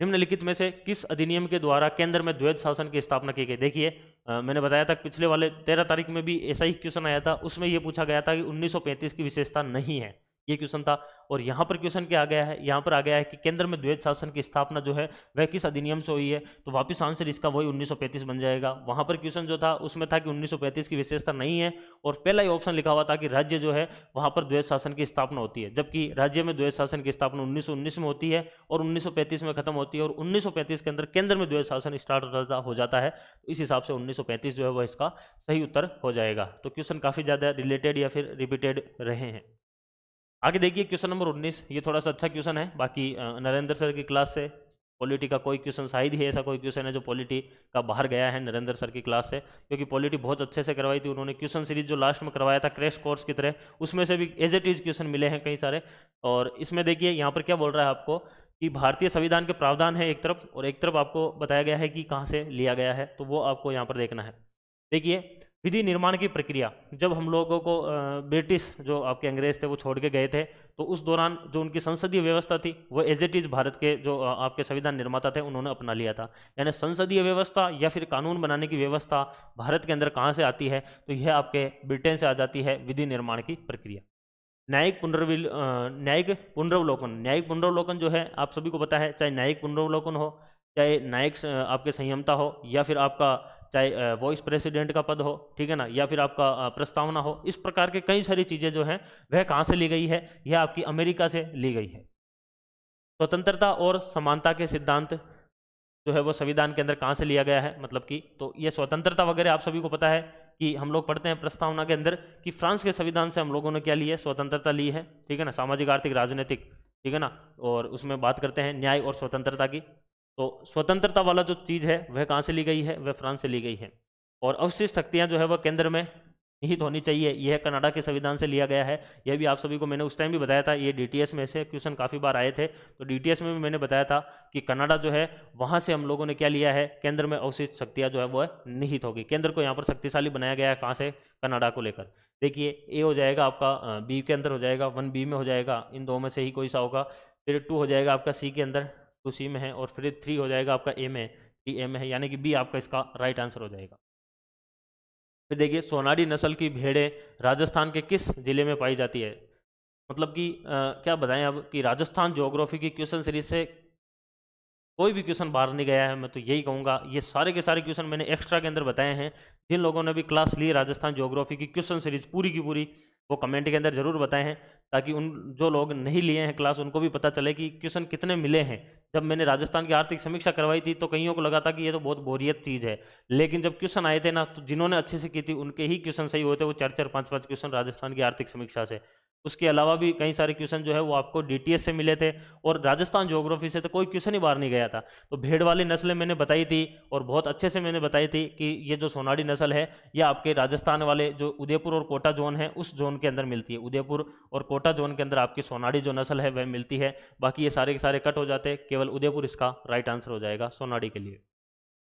निम्नलिखित में से किस अधिनियम के द्वारा केंद्र में द्वैध शासन की स्थापना की गई? देखिए मैंने बताया था पिछले वाले 13 तारीख में भी ऐसा ही क्वेश्चन आया था, उसमें यह पूछा गया था कि 1935 की विशेषता नहीं है, ये क्वेश्चन था। और यहाँ पर क्वेश्चन क्या आ गया है, यहाँ पर आ गया है कि केंद्र में द्वैध शासन की स्थापना जो है वह किस अधिनियम से हुई है, तो वापिस आंसर इसका वही 1935 बन जाएगा। वहाँ पर क्वेश्चन जो था उसमें था कि 1935 की विशेषता नहीं है, और पहला ही ऑप्शन लिखा हुआ था कि राज्य जो है वहाँ पर द्वैध शासन की स्थापना होती है, जबकि राज्य में द्वैध शासन की स्थापना 1919 में होती है और 1935 में खत्म होती है, और 1935 के अंदर केंद्र में द्वैध शासन स्टार्ट हो जाता है। तो इस हिसाब से 1935 जो है वह इसका सही उत्तर हो जाएगा। तो क्वेश्चन काफ़ी ज़्यादा रिलेटेड या फिर रिपीटेड रहे हैं। आगे देखिए क्वेश्चन नंबर 19, ये थोड़ा सा अच्छा क्वेश्चन है। बाकी नरेंद्र सर की क्लास से पॉलिटी का कोई क्वेश्चन शायद ही ऐसा कोई क्वेश्चन है जो पॉलिटी का बाहर गया है नरेंद्र सर की क्लास से, क्योंकि पॉलिटी बहुत अच्छे से करवाई थी उन्होंने। क्वेश्चन सीरीज जो लास्ट में करवाया था क्रैश कोर्स की तरह, उसमें से भी एज इट इज क्वेश्चन मिले हैं कई सारे। और इसमें देखिए यहाँ पर क्या बोल रहा है आपको कि भारतीय संविधान के प्रावधान है एक तरफ, और एक तरफ आपको बताया गया है कि कहाँ से लिया गया है, तो वो आपको यहाँ पर देखना है। देखिए विधि निर्माण की प्रक्रिया, जब हम लोगों को ब्रिटिश जो आपके अंग्रेज थे वो छोड़ के गए थे, तो उस दौरान जो उनकी संसदीय व्यवस्था थी वो एज इट इज भारत के जो आपके संविधान निर्माता थे उन्होंने अपना लिया था। यानी संसदीय व्यवस्था या फिर कानून बनाने की व्यवस्था भारत के अंदर कहाँ से आती है, तो यह आपके ब्रिटेन से आ जाती है विधि निर्माण की प्रक्रिया। न्यायिक पुनरावलोकन जो है आप सभी को पता है, चाहे न्यायिक पुनरावलोकन हो, चाहे न्यायिक आपके संयमता हो, या फिर आपका चाहे वॉइस प्रेसिडेंट का पद हो, ठीक है ना, या फिर आपका प्रस्तावना हो, इस प्रकार के कई सारी चीज़ें जो हैं वह कहाँ से ली गई है, यह आपकी अमेरिका से ली गई है। स्वतंत्रता और समानता के सिद्धांत जो है वो संविधान के अंदर कहाँ से लिया गया है, मतलब कि तो ये स्वतंत्रता वगैरह आप सभी को पता है कि हम लोग पढ़ते हैं प्रस्तावना के अंदर कि फ्रांस के संविधान से हम लोगों ने क्या ली है, स्वतंत्रता ली है, ठीक है ना, सामाजिक आर्थिक राजनीतिक, ठीक है ना। और उसमें बात करते हैं न्याय और स्वतंत्रता की, तो स्वतंत्रता वाला जो चीज़ है वह कहाँ से ली गई है, वह फ्रांस से ली गई है। और अवशिष्ट शक्तियाँ जो है वह केंद्र में निहित होनी चाहिए, यह कनाडा के संविधान से लिया गया है। यह भी आप सभी को मैंने उस टाइम भी बताया था, ये DTS में से क्वेश्चन काफ़ी बार आए थे, तो DTS में भी मैंने बताया था कि कनाडा जो है वहाँ से हम लोगों ने क्या लिया है, केंद्र में अवशिष्ट शक्तियाँ जो है वह निहित होगी। केंद्र को यहाँ पर शक्तिशाली बनाया गया है, कहाँ से, कनाडा को लेकर। देखिए ए हो जाएगा आपका बी के अंदर हो जाएगा, 1B में हो जाएगा, इन दो में से ही कोई सा होगा। फिर 2 हो जाएगा आपका सी के अंदर, 2C में है, और फिर 3 हो जाएगा आपका ए में, 3A में है, यानी कि बी आपका इसका राइट आंसर हो जाएगा। फिर देखिए सोनारी नस्ल की भेड़ें राजस्थान के किस जिले में पाई जाती है, मतलब कि क्या बताएं अब कि राजस्थान ज्योग्राफी की क्वेश्चन सीरीज से कोई भी क्वेश्चन बाहर नहीं गया है। मैं तो यही कहूँगा, ये सारे के सारे क्वेश्चन मैंने एक्स्ट्रा के अंदर बताए हैं। जिन लोगों ने भी क्लास ली राजस्थान ज्योग्राफी की क्वेश्चन सीरीज पूरी की पूरी, वो कमेंट के अंदर जरूर बताए हैं, ताकि उन जो लोग नहीं लिए हैं क्लास उनको भी पता चले कि क्वेश्चन कितने मिले हैं। जब मैंने राजस्थान की आर्थिक समीक्षा करवाई थी तो कईयों को लगा था कि ये तो बहुत बोरियत चीज़ है, लेकिन जब क्वेश्चन आए थे ना, तो जिन्होंने अच्छे से की थी उनके ही क्वेश्चन सही हुए थे, वो 4-4, 5-5 क्वेश्चन राजस्थान की आर्थिक समीक्षा से। उसके अलावा भी कई सारे क्वेश्चन जो है वो आपको DTS से मिले थे, और राजस्थान ज्योग्राफी से तो कोई क्वेश्चन ही बाहर नहीं गया था। तो भेड़ वाली नस्लें मैंने बताई थी, और बहुत अच्छे से मैंने बताई थी कि ये जो सोनारी नस्ल है ये आपके राजस्थान वाले जो उदयपुर और कोटा जोन है उस जोन के अंदर मिलती है। उदयपुर और कोटा जोन के अंदर आपकी सोनारी जो नस्ल है वह मिलती है। बाकी ये सारे के सारे कट हो जाते हैं, केवल उदयपुर इसका राइट आंसर हो जाएगा सोनारी के लिए।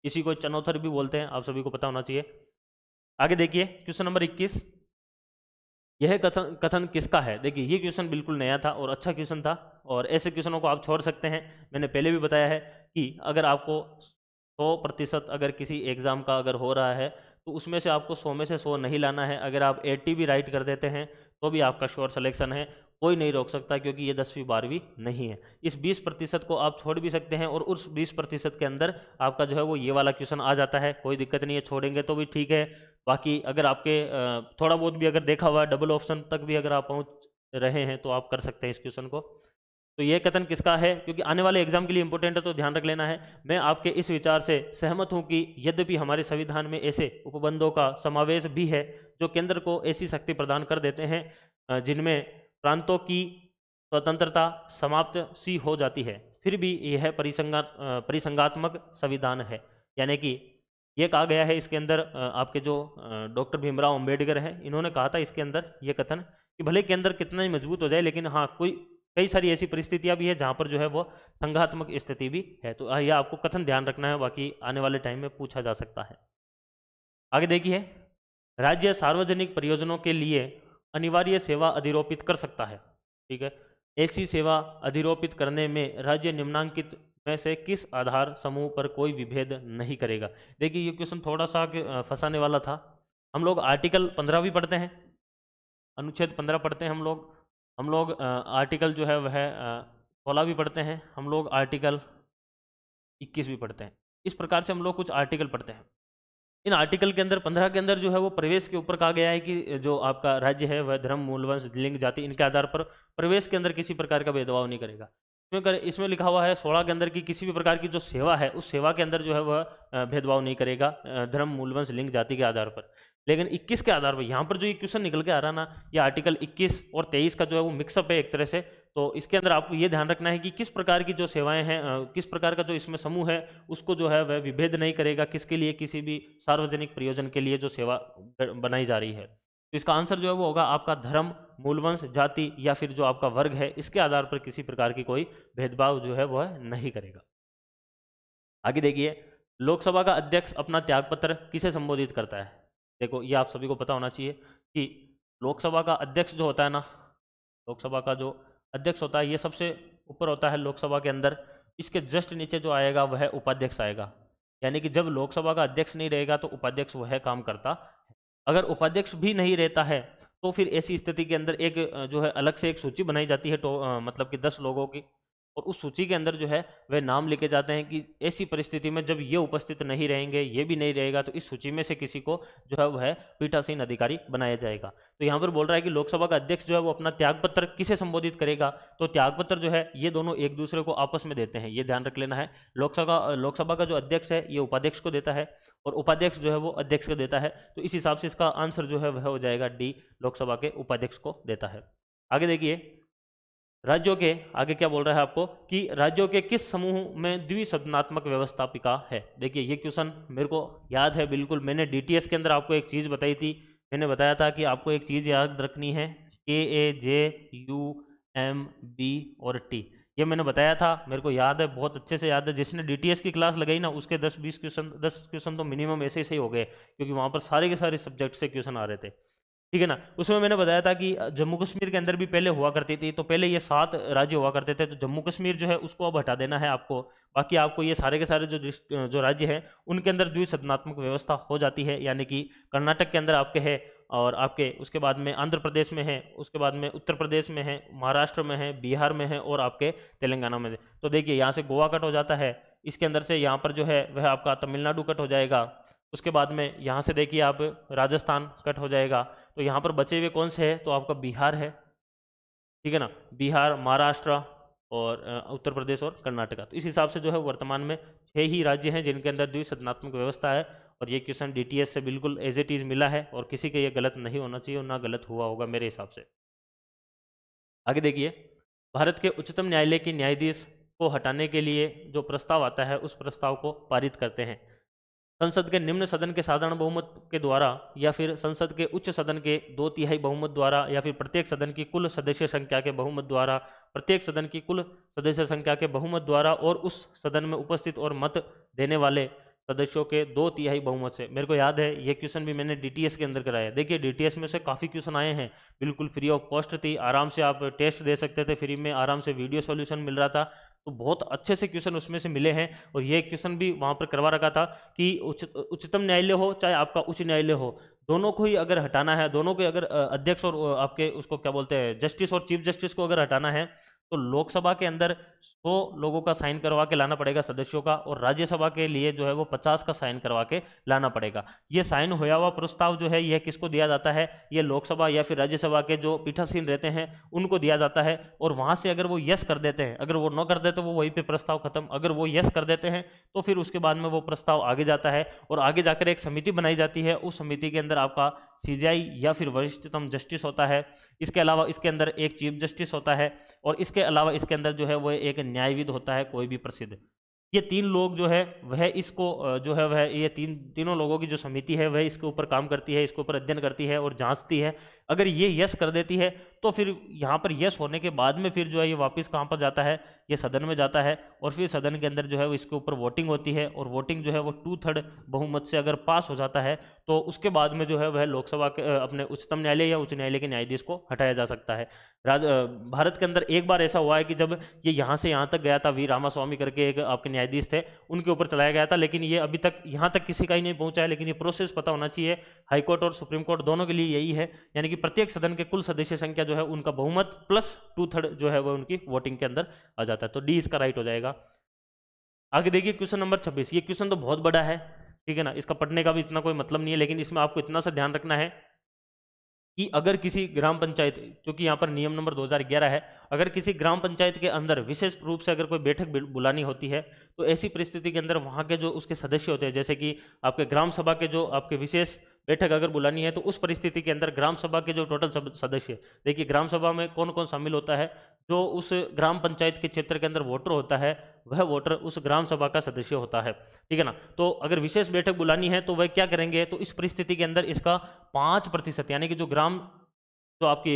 इसी को चनौथर भी बोलते हैं, आप सभी को पता होना चाहिए। आगे देखिए क्वेश्चन नंबर 21, यह कथन किसका है। देखिए ये क्वेश्चन बिल्कुल नया था और अच्छा क्वेश्चन था, और ऐसे क्वेश्चनों को आप छोड़ सकते हैं। मैंने पहले भी बताया है कि अगर आपको 100% अगर किसी एग्ज़ाम का अगर हो रहा है तो उसमें से आपको 100 में से 100 नहीं लाना है। अगर आप 80 भी राइट कर देते हैं तो भी आपका श्योर सिलेक्शन है, कोई नहीं रोक सकता, क्योंकि ये 10वीं 12वीं नहीं है। इस 20% को आप छोड़ भी सकते हैं, और उस 20% के अंदर आपका जो है वो ये वाला क्वेश्चन आ जाता है, कोई दिक्कत नहीं है, छोड़ेंगे तो भी ठीक है। बाकी अगर आपके थोड़ा बहुत भी अगर देखा हुआ है, डबल ऑप्शन तक भी अगर आप पहुंच रहे हैं तो आप कर सकते हैं इस क्वेश्चन को। तो ये कथन किसका है, क्योंकि आने वाले एग्जाम के लिए इंपॉर्टेंट है तो ध्यान रख लेना है। मैं आपके इस विचार से सहमत हूं कि यद्यपि हमारे संविधान में ऐसे उपबंधों का समावेश भी है जो केंद्र को ऐसी शक्ति प्रदान कर देते हैं जिनमें प्रांतों की स्वतंत्रता समाप्त सी हो जाती है, फिर भी यह परिसंघात्मक संविधान है। यानी कि ये कहा गया है इसके अंदर, आपके जो डॉक्टर भीमराव अंबेडकर हैं इन्होंने कहा था इसके अंदर ये कथन कि भले केंद्र कितना ही मजबूत हो जाए, लेकिन हाँ कई सारी ऐसी परिस्थितियां भी है जहां पर जो है वो संघात्मक स्थिति भी है। तो यह आपको कथन ध्यान रखना है, बाकी आने वाले टाइम में पूछा जा सकता है। आगे देखिए, राज्य सार्वजनिक प्रयोजनों के लिए अनिवार्य सेवा अधिरोपित कर सकता है। ठीक है, ऐसी सेवा अधिरोपित करने में राज्य निम्नांकित में से किस आधार समूह पर कोई विभेद नहीं करेगा। देखिए ये क्वेश्चन थोड़ा सा फंसाने वाला था। हम लोग आर्टिकल 15 भी पढ़ते हैं, अनुच्छेद 15 पढ़ते हैं हम लोग आर्टिकल जो है वह 16 भी पढ़ते हैं, हम लोग आर्टिकल 21 भी पढ़ते हैं। इस प्रकार से हम लोग कुछ आर्टिकल पढ़ते हैं। इन आर्टिकल के अंदर 15 के अंदर जो है वो प्रवेश के ऊपर कहा गया है कि जो आपका राज्य है वह धर्म, मूल, वंश, लिंग, जाति इनके आधार पर प्रवेश के अंदर किसी प्रकार का भेदभाव नहीं करेगा। इसमें लिखा हुआ है 16 के अंदर की किसी भी प्रकार की जो सेवा है उस सेवा के अंदर जो है वह भेदभाव नहीं करेगा धर्म, मूल, वंश, लिंग, जाति के आधार पर। लेकिन 21 के आधार पर यहाँ पर जो ये क्वेश्चन निकल के आ रहा ना, ये आर्टिकल 21 और 23 का जो है वो मिक्सअप है एक तरह से। तो इसके अंदर आपको ये ध्यान रखना है कि किस प्रकार की जो सेवाएं हैं, किस प्रकार का जो इसमें समूह है उसको जो है वह विभेद नहीं करेगा किसके लिए, किसी भी सार्वजनिक प्रयोजन के लिए जो सेवा बनाई जा रही है। तो इसका आंसर जो है वो होगा आपका धर्म, मूलवंश, जाति या फिर जो आपका वर्ग है इसके आधार पर किसी प्रकार की कोई भेदभाव जो है वह नहीं करेगा। आगे देखिए, लोकसभा का अध्यक्ष अपना त्यागपत्र किसे संबोधित करता है। देखो ये आप सभी को पता होना चाहिए कि लोकसभा का अध्यक्ष जो होता है ना, लोकसभा का जो अध्यक्ष होता है ये सबसे ऊपर होता है लोकसभा के अंदर। इसके जस्ट नीचे जो आएगा वह उपाध्यक्ष आएगा, यानी कि जब लोकसभा का अध्यक्ष नहीं रहेगा तो उपाध्यक्ष वह काम करता है। अगर उपाध्यक्ष भी नहीं रहता है तो फिर ऐसी स्थिति के अंदर एक जो है अलग से एक सूची बनाई जाती है, तो मतलब कि 10 लोगों की, और उस सूची के अंदर जो है वह नाम लिखे जाते हैं कि ऐसी परिस्थिति में जब ये उपस्थित नहीं रहेंगे, ये भी नहीं रहेगा, तो इस सूची में से किसी को जो है वह पीठासीन अधिकारी बनाया जाएगा। तो यहाँ पर बोल रहा है कि लोकसभा का अध्यक्ष जो है वो अपना त्यागपत्र किसे संबोधित करेगा, तो त्यागपत्र जो है ये दोनों एक दूसरे को आपस में देते हैं, ये ध्यान रख लेना है। लोकसभा का जो अध्यक्ष है ये उपाध्यक्ष को देता है और उपाध्यक्ष जो है वो अध्यक्ष को देता है। तो इस हिसाब से इसका आंसर जो है वह हो जाएगा डी, लोकसभा के उपाध्यक्ष को देता है। आगे देखिए, राज्यों के आगे क्या बोल रहा है आपको कि राज्यों के किस समूह में द्विसदनात्मक व्यवस्थापिका है। देखिए ये क्वेश्चन मेरे को याद है बिल्कुल, मैंने डीटीएस के अंदर आपको एक चीज़ बताई थी। मैंने बताया था कि आपको एक चीज़ याद रखनी है, KAJUMB और T, ये मैंने बताया था, मेरे को याद है, बहुत अच्छे से याद है। जिसने डीटीएस की क्लास लगाई ना उसके 10 क्वेश्चन तो मिनिमम ऐसे ही हो गए, क्योंकि वहाँ पर सारे के सारे सब्जेक्ट से क्वेश्चन आ रहे थे। ठीक है ना। उसमें मैंने बताया था कि जम्मू कश्मीर के अंदर भी पहले हुआ करती थी, तो पहले ये 7 राज्य हुआ करते थे, तो जम्मू कश्मीर जो है उसको अब हटा देना है आपको। बाकी आपको ये सारे के सारे जो राज्य हैं उनके अंदर द्विसदनात्मक व्यवस्था हो जाती है, यानी कि कर्नाटक के अंदर आपके है, और आपके उसके बाद में आंध्र प्रदेश में है, उसके बाद में उत्तर प्रदेश में है, महाराष्ट्र में है, बिहार में है और आपके तेलंगाना में है। तो देखिए यहाँ से गोवा कट हो जाता है, इसके अंदर से यहाँ पर जो है वह आपका तमिलनाडु कट हो जाएगा, उसके बाद में यहाँ से देखिए आप राजस्थान कट हो जाएगा। तो यहाँ पर बचे हुए कौन से हैं, तो आपका बिहार है, ठीक है ना, बिहार, महाराष्ट्र और उत्तर प्रदेश और कर्नाटका। तो इस हिसाब से जो है वर्तमान में 6 ही राज्य हैं जिनके अंदर द्विसदनात्मक व्यवस्था है, और ये क्वेश्चन डीटीएस से बिल्कुल एज इट इज़ मिला है और किसी का ये गलत नहीं होना चाहिए और ना गलत हुआ होगा मेरे हिसाब से। आगे देखिए, भारत के उच्चतम न्यायालय के न्यायाधीश को हटाने के लिए जो प्रस्ताव आता है उस प्रस्ताव को पारित करते हैं संसद के निम्न सदन के साधारण बहुमत के द्वारा, या फिर संसद के उच्च सदन के 2/3 बहुमत द्वारा, या फिर प्रत्येक सदन की कुल सदस्य संख्या के बहुमत द्वारा, प्रत्येक सदन की कुल सदस्य संख्या के बहुमत द्वारा, और उस सदन में उपस्थित और मत देने वाले सदस्यों के 2/3 बहुमत से। मेरे को याद है ये क्वेश्चन भी मैंने डीटीएस के अंदर कराया। देखिए डीटीएस में से काफ़ी क्वेश्चन आए हैं, बिल्कुल फ्री ऑफ कॉस्ट थी, आराम से आप टेस्ट दे सकते थे फ्री में, आराम से वीडियो सॉल्यूशन मिल रहा था, तो बहुत अच्छे से क्वेश्चन उसमें से मिले हैं। और ये क्वेश्चन भी वहाँ पर करवा रखा था कि उच्चतम न्यायालय हो चाहे आपका उच्च न्यायालय हो, दोनों को ही अगर हटाना है, दोनों को अगर अध्यक्ष और आपके उसको क्या बोलते हैं जस्टिस और चीफ जस्टिस को अगर हटाना है, तो लोकसभा के अंदर 100 लोगों का साइन करवा के लाना पड़ेगा सदस्यों का, और राज्यसभा के लिए जो है वो 50 का साइन करवा के लाना पड़ेगा। ये साइन होया हुआ प्रस्ताव जो है यह किसको दिया जाता है, ये लोकसभा या फिर राज्यसभा के जो पीठासीन रहते हैं उनको दिया जाता है। और वहाँ से अगर वो यस कर देते हैं, अगर वो नो कर देते तो वो वहीं पे प्रस्ताव खत्म, अगर वो यस कर देते हैं तो फिर उसके बाद में वो प्रस्ताव आगे जाता है, और आगे जाकर एक समिति बनाई जाती है। उस समिति के अंदर आपका सीजेआई या फिर वरिष्ठतम जस्टिस होता है। इसके अलावा इसके अंदर एक चीफ जस्टिस होता है, और इसके अलावा इसके अंदर जो है वो एक न्यायविद होता है, कोई भी प्रसिद्ध। ये 3 लोग जो है वह इसको जो है वह ये तीनों लोगों की जो समिति है वह इसके ऊपर काम करती है, इसके ऊपर अध्ययन करती है और जांचती है। अगर ये यस कर देती है तो फिर यहाँ पर यस होने के बाद में फिर जो है ये वापस कहाँ पर जाता है, ये सदन में जाता है और फिर सदन के अंदर जो है वो इसके ऊपर वोटिंग होती है और वोटिंग जो है वो 2/3 बहुमत से अगर पास हो जाता है तो उसके बाद में जो है वह लोकसभा के अपने उच्चतम न्यायालय या उच्च न्यायालय के न्यायाधीश को हटाया जा सकता है। भारत के अंदर एक बार ऐसा हुआ है कि जब ये यहाँ से यहाँ तक गया था, वी रामास्वामी करके एक आपके न्यायाधीश थे, उनके ऊपर चलाया गया था, लेकिन ये अभी तक यहाँ तक किसी का ही नहीं पहुँचा है। लेकिन ये प्रोसेस पता होना चाहिए, हाईकोर्ट और सुप्रीम कोर्ट दोनों के लिए यही है, यानी कि प्रत्येक सदन के कुल सदस्य संख्या जो है उनका बहुमत प्लस 2/3 जो है वो उनकी वोटिंग के अंदर आ जाता है। तो डी इसका राइट हो जाएगा। आगे देखिए क्वेश्चन नंबर 26। ये क्वेश्चन तो बहुत बड़ा है, ठीक है ना, इसका पढ़ने का भी इतना कोई मतलब नहीं है, लेकिन इसमें आपको इतना सा ध्यान रखना है कि अगर किसी ग्राम पंचायत, क्योंकि यहाँ पर नियम नंबर 2011 है, अगर किसी ग्राम पंचायत के अंदर विशेष रूप से अगर कोई बैठक बुलानी होती है तो ऐसी परिस्थिति के अंदर वहाँ के जो उसके सदस्य होते हैं, जैसे कि आपके ग्राम सभा के जो आपके विशेष बैठक अगर बुलानी है तो उस परिस्थिति के अंदर ग्राम सभा के जो टोटल सदस्य, देखिए ग्राम सभा में कौन कौन शामिल होता है, जो उस ग्राम पंचायत के क्षेत्र के अंदर वोटर होता है वह वोटर उस ग्राम सभा का सदस्य होता है, ठीक है ना। तो अगर विशेष बैठक बुलानी है तो वह क्या करेंगे, तो इस परिस्थिति के अंदर इसका 5% यानी कि जो आपकी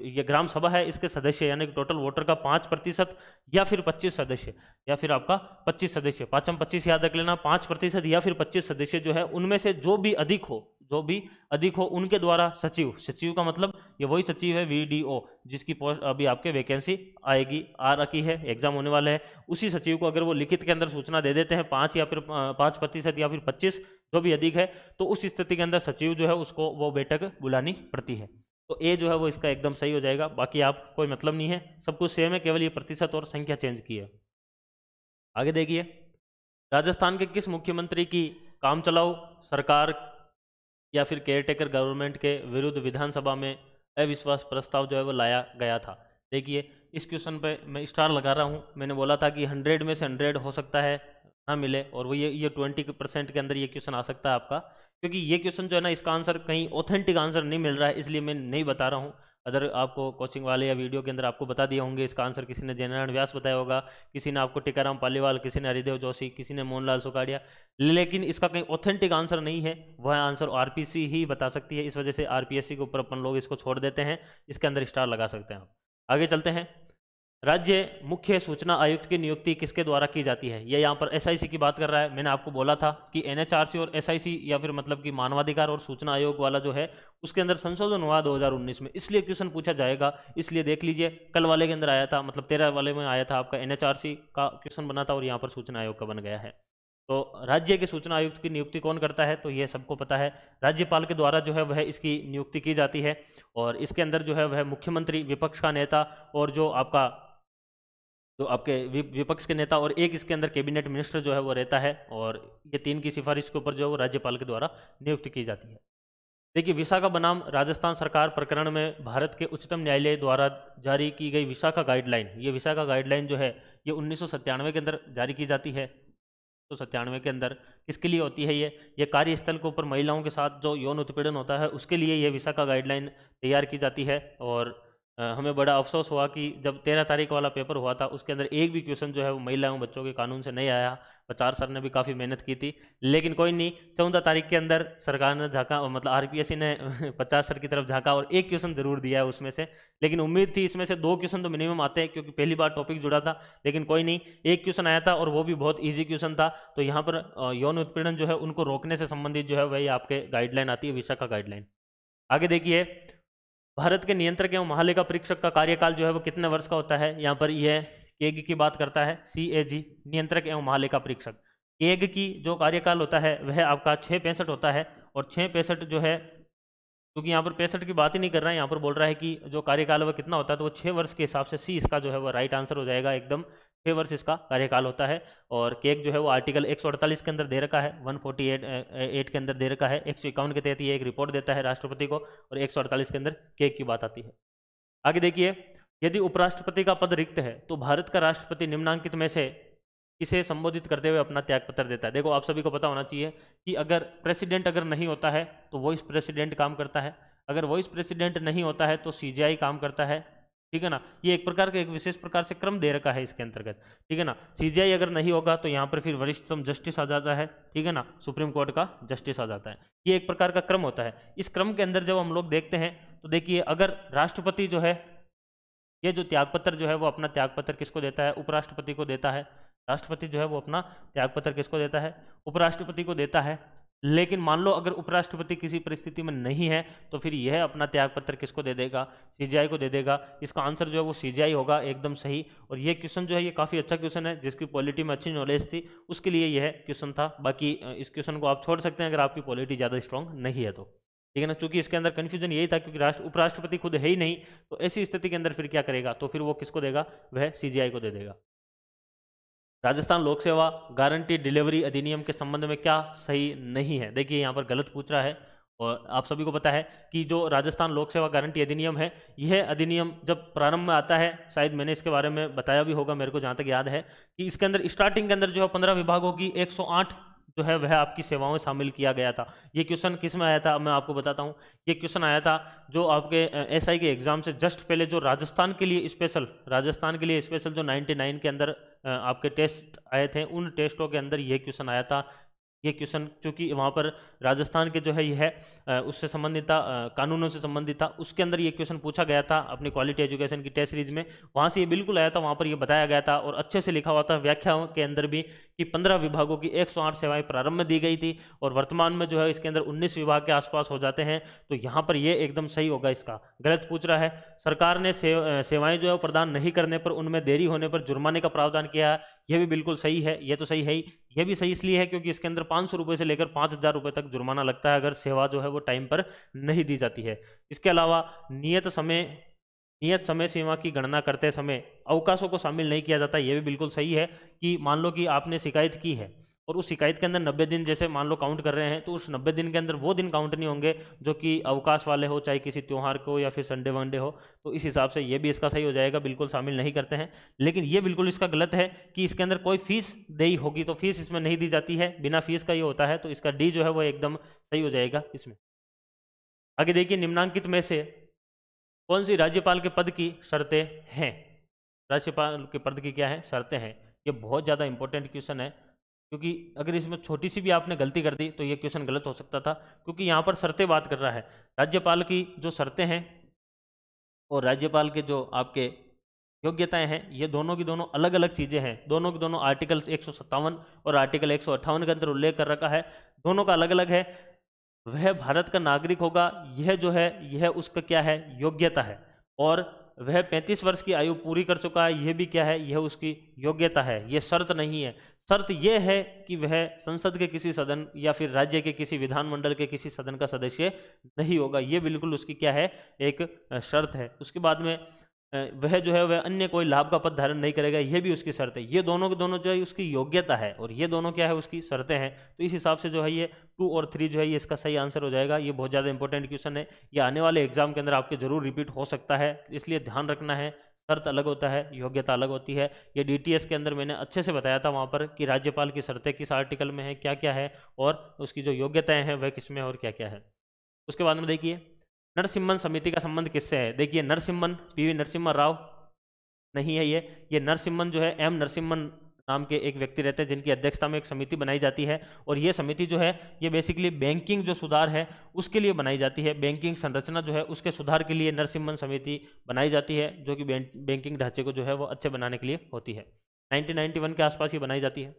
ये ग्राम सभा है इसके सदस्य यानी कि टोटल वोटर का 5% या फिर 25 सदस्य या फिर आपका 25 सदस्य, 5-25 याद रख लेना, 5% या फिर 25 सदस्य जो है उनमें से जो भी अधिक हो उनके द्वारा सचिव का मतलब ये वही सचिव है VDO जिसकी पोस्ट अभी आपके वैकेंसी आ रखी है, एग्जाम होने वाले हैं, उसी सचिव को अगर वो लिखित के अंदर सूचना दे देते हैं 5 या फिर 5% या फिर 25 जो भी अधिक है, तो उस स्थिति के अंदर सचिव जो है उसको वो बैठक बुलानी पड़ती है। तो ए जो है वो इसका एकदम सही हो जाएगा। बाकी आप कोई मतलब नहीं है, सब कुछ सेम है, केवल ये प्रतिशत और संख्या चेंज की है। आगे देखिए, राजस्थान के किस मुख्यमंत्री की काम चलाऊ सरकार या फिर केयरटेकर गवर्नमेंट के विरुद्ध विधानसभा में अविश्वास प्रस्ताव जो है वो लाया गया था। देखिए इस क्वेश्चन पे मैं स्टार लगा रहा हूँ, मैंने बोला था कि 100 में से 100 हो सकता है ना मिले, और वो ये 20% के अंदर ये क्वेश्चन आ सकता है आपका, क्योंकि ये क्वेश्चन जो है ना इसका आंसर कहीं ऑथेंटिक आंसर नहीं मिल रहा है, इसलिए मैं नहीं बता रहा हूँ। अदर आपको कोचिंग वाले या वीडियो के अंदर आपको बता दिए होंगे इसका आंसर, किसी ने जयनारायण व्यास बताया होगा, किसी ने आपको टीकाराम पालीवाल, किसी ने हरिदेव जोशी, किसी ने मोहनलाल सुखाड़िया, लेकिन इसका कहीं ऑथेंटिक आंसर नहीं है, वह आंसर RPC ही बता सकती है। इस वजह से RPSC के ऊपर अपन लोग इसको छोड़ देते हैं, इसके अंदर स्टार लगा सकते हैं आप। आगे चलते हैं, राज्य मुख्य सूचना आयुक्त की नियुक्ति किसके द्वारा की जाती है। ये यहाँ पर SIC की बात कर रहा है। मैंने आपको बोला था कि NHRC और SIC या फिर मतलब कि मानवाधिकार और सूचना आयोग वाला जो है उसके अंदर संशोधन हुआ 2019 में, इसलिए क्वेश्चन पूछा जाएगा, इसलिए देख लीजिए कल वाले के अंदर आया था, मतलब 13 वाले में आया था आपका NHRC का क्वेश्चन बना था और यहाँ पर सूचना आयोग का बन गया है। तो राज्य के सूचना आयुक्त की नियुक्ति कौन करता है, तो ये सबको पता है, राज्यपाल के द्वारा जो है वह इसकी नियुक्ति की जाती है, और इसके अंदर जो है वह मुख्यमंत्री, विपक्ष का नेता और जो आपके विपक्ष के नेता और एक इसके अंदर कैबिनेट मिनिस्टर जो है वो रहता है, और ये 3 की सिफारिश के ऊपर जो है वो राज्यपाल के द्वारा नियुक्ति की जाती है। देखिए विशाखा बनाम राजस्थान सरकार प्रकरण में भारत के उच्चतम न्यायालय द्वारा जारी की गई विशाखा गाइडलाइन, ये विशाखा गाइडलाइन जो है ये 1997 के अंदर जारी की जाती है। तो 97 के अंदर किसके लिए होती है, ये कार्यस्थल के ऊपर महिलाओं के साथ जो यौन उत्पीड़न होता है उसके लिए ये विशाखा गाइडलाइन तैयार की जाती है। और हमें बड़ा अफसोस हुआ कि जब 13 तारीख वाला पेपर हुआ था उसके अंदर एक भी क्वेश्चन जो है वो महिला एवं बच्चों के कानून से नहीं आया। प्रचार सर ने भी काफ़ी मेहनत की थी, लेकिन कोई नहीं, 14 तारीख के अंदर सरकार ने झांका, मतलब RPSC ने 50 सर की तरफ झांका और एक क्वेश्चन जरूर दिया है उसमें से, लेकिन उम्मीद थी इसमें से 2 क्वेश्चन तो मिनिमम आते हैं क्योंकि पहली बार टॉपिक जुड़ा था, लेकिन कोई नहीं, एक क्वेश्चन आया था और वो भी बहुत ईजी क्वेश्चन था। तो यहाँ पर यौन उत्पीड़न जो है उनको रोकने से संबंधित जो है वही आपके गाइडलाइन आती है, विशाखा गाइडलाइन। आगे देखिए, भारत के नियंत्रक एवं महालेखा परीक्षक का कार्यकाल जो है वो कितने वर्ष का होता है। यहाँ पर यह केग की बात करता है, CAG, नियंत्रक एवं महालेखा परीक्षक। केग की जो कार्यकाल होता है वह आपका 665 होता है, और 665 जो है, क्योंकि यहाँ पर 65 की बात ही नहीं कर रहा है, यहाँ पर बोल रहा है कि जो कार्यकाल वह कितना होता है, तो वो 6 वर्ष के हिसाब से C इसका जो है वो राइट आंसर हो जाएगा, एकदम 6 वर्ष इसका कार्यकाल होता है। और केग जो है वो आर्टिकल 148 के अंदर दे रखा है, 148 के अंदर दे रखा है, 151 के तहत ये एक रिपोर्ट देता है राष्ट्रपति को, और 148 के अंदर केग की बात आती है। आगे देखिए, यदि उपराष्ट्रपति का पद रिक्त है तो भारत का राष्ट्रपति निम्नांकित में से किसे संबोधित करते हुए अपना त्यागपत्र देता है। देखो आप सभी को पता होना चाहिए कि अगर प्रेसिडेंट अगर नहीं होता है तो वॉइस प्रेसिडेंट काम करता है, अगर वॉइस प्रेसिडेंट नहीं होता है तो CJI काम करता है, ठीक है ना। ये एक प्रकार का एक विशेष प्रकार से क्रम दे रखा है इसके अंतर्गत, ठीक है ना। सीजीआई अगर नहीं होगा तो यहाँ पर फिर वरिष्ठतम जस्टिस आ जाता है, ठीक है ना, सुप्रीम कोर्ट का जस्टिस आ जाता है। ये एक प्रकार का क्रम होता है। इस क्रम के अंदर जब हम लोग देखते हैं तो देखिए, अगर राष्ट्रपति जो है, ये जो त्यागपत्र जो है वो अपना त्यागपत्र किसको देता है, उपराष्ट्रपति को देता है। राष्ट्रपति जो है वो अपना त्यागपत्र किसको देता है, उपराष्ट्रपति को देता है। लेकिन मान लो अगर उपराष्ट्रपति किसी परिस्थिति में नहीं है तो फिर यह अपना त्यागपत्र किसको दे देगा, सीजीआई को दे देगा। इसका आंसर जो है वो सीजीआई होगा, एकदम सही। और ये क्वेश्चन जो है ये काफ़ी अच्छा क्वेश्चन है, जिसकी पॉलिटी में अच्छी नॉलेज थी उसके लिए यह क्वेश्चन था। बाकी इस क्वेश्चन को आप छोड़ सकते हैं अगर आपकी पॉलिटी ज़्यादा स्ट्रॉन्ग नहीं है तो, ठीक है ना। चूंकि इसके अंदर कंफ्यूजन यही था क्योंकि उपराष्ट्रपति खुद है ही नहीं, तो ऐसी स्थिति के अंदर फिर क्या करेगा, तो फिर वो किसको देगा, वह सीजीआई को दे देगा। राजस्थान लोक सेवा गारंटी डिलीवरी अधिनियम के संबंध में क्या सही नहीं है, देखिए यहाँ पर गलत पूछ रहा है। और आप सभी को पता है कि जो राजस्थान लोक सेवा गारंटी अधिनियम है, यह अधिनियम जब प्रारंभ में आता है, शायद मैंने इसके बारे में बताया भी होगा, मेरे को जहाँ तक याद है कि इसके अंदर स्टार्टिंग के अंदर जो है 15 विभागों की 108 जो है वह आपकी सेवाओं में शामिल किया गया था। ये क्वेश्चन किस में आया था, मैं आपको बताता हूँ। ये क्वेश्चन आया था जो आपके एसआई के एग्जाम से जस्ट पहले, जो राजस्थान के लिए स्पेशल जो 99 के अंदर आपके टेस्ट आए थे, उन टेस्टों के अंदर ये क्वेश्चन आया था। ये क्वेश्चन चूंकि वहाँ पर राजस्थान के जो है यह उससे संबंधित था, कानूनों से संबंधित था, उसके अंदर ये क्वेश्चन पूछा गया था अपनी क्वालिटी एजुकेशन की टेस्ट सीरीज में, वहाँ से ये बिल्कुल आया था। वहाँ पर ये बताया गया था और अच्छे से लिखा हुआ था व्याख्याओं के अंदर भी कि 15 विभागों की 108 सेवाएं प्रारंभ में दी गई थी और वर्तमान में जो है इसके अंदर 19 विभाग के आसपास हो जाते हैं। तो यहाँ पर ये एकदम सही होगा, इसका गलत पूछ रहा है। सरकार ने सेवाएं जो है प्रदान नहीं करने पर, उनमें देरी होने पर जुर्माने का प्रावधान किया है, यह भी बिल्कुल सही है। ये तो सही है ही, यह भी सही इसलिए है क्योंकि इसके अंदर 500 रुपये से लेकर 5000 रुपये तक जुर्माना लगता है अगर सेवा जो है वो टाइम पर नहीं दी जाती है। इसके अलावा नियत समय सीमा की गणना करते समय अवकाशों को शामिल नहीं किया जाता, यह भी बिल्कुल सही है। कि मान लो कि आपने शिकायत की है और उस शिकायत के अंदर 90 दिन जैसे मान लो काउंट कर रहे हैं, तो उस 90 दिन के अंदर वो दिन काउंट नहीं होंगे जो कि अवकाश वाले हो, चाहे किसी त्यौहार को या फिर संडे वनडे हो। तो इस हिसाब से ये भी इसका सही हो जाएगा, बिल्कुल शामिल नहीं करते हैं। लेकिन ये बिल्कुल इसका गलत है कि इसके अंदर कोई फीस देई होगी, तो फीस इसमें नहीं दी जाती है, बिना फीस का ये होता है। तो इसका डी जो है वो एकदम सही हो जाएगा इसमें। आगे देखिए, निम्नांकित में से कौन सी राज्यपाल के पद की शर्तें हैं, राज्यपाल के पद की क्या है, शर्तें हैं। ये बहुत ज़्यादा इंपॉर्टेंट क्वेश्चन है क्योंकि अगर इसमें छोटी सी भी आपने गलती कर दी तो ये क्वेश्चन गलत हो सकता था, क्योंकि यहाँ पर शर्तें बात कर रहा है। राज्यपाल की जो शर्तें हैं और राज्यपाल के जो आपके योग्यताएं हैं, ये दोनों की दोनों अलग अलग चीज़ें हैं। दोनों की दोनों आर्टिकल 157 और आर्टिकल 158 के अंदर उल्लेख कर रखा है, दोनों का अलग अलग है। वह भारत का नागरिक होगा, यह जो है यह उसका क्या है, योग्यता है। और वह 35 वर्ष की आयु पूरी कर चुका है, यह भी क्या है, यह उसकी योग्यता है, यह शर्त नहीं है। शर्त यह है कि वह संसद के किसी सदन या फिर राज्य के किसी विधानमंडल के किसी सदन का सदस्य नहीं होगा, यह बिल्कुल उसकी क्या है, एक शर्त है। उसके बाद में वह जो है वह अन्य कोई लाभ का पद धारण नहीं करेगा, यह भी उसकी शर्त है। ये दोनों के दोनों जो है उसकी योग्यता है और ये दोनों क्या है, उसकी शर्तें हैं। तो इस हिसाब से जो है ये 2 और 3 जो है ये इसका सही आंसर हो जाएगा। ये बहुत ज़्यादा इंपॉर्टेंट क्वेश्चन है, ये आने वाले एग्जाम के अंदर आपके जरूर रिपीट हो सकता है, इसलिए ध्यान रखना है। शर्त अलग होता है, योग्यता अलग होती है। ये डीटीएस के अंदर मैंने अच्छे से बताया था वहाँ पर कि राज्यपाल की शर्तें किस आर्टिकल में है, क्या क्या है, और उसकी जो योग्यताएं हैं वह किस में और क्या क्या है। उसके बाद में देखिए, नरसिम्हन समिति का संबंध किससे है। देखिए, नरसिम्हन पीवी नरसिम्हा राव नहीं है, ये नरसिम्हन जो है एम नरसिम्हन नाम के एक व्यक्ति रहते हैं जिनकी अध्यक्षता में एक समिति बनाई जाती है। और ये समिति जो है ये बेसिकली बैंकिंग जो सुधार है उसके लिए बनाई जाती है, बैंकिंग संरचना जो है उसके सुधार के लिए नरसिम्हन समिति बनाई जाती है, जो कि बैंकिंग ढांचे को जो है वो अच्छे बनाने के लिए होती है। 1991 के आसपास ये बनाई जाती है।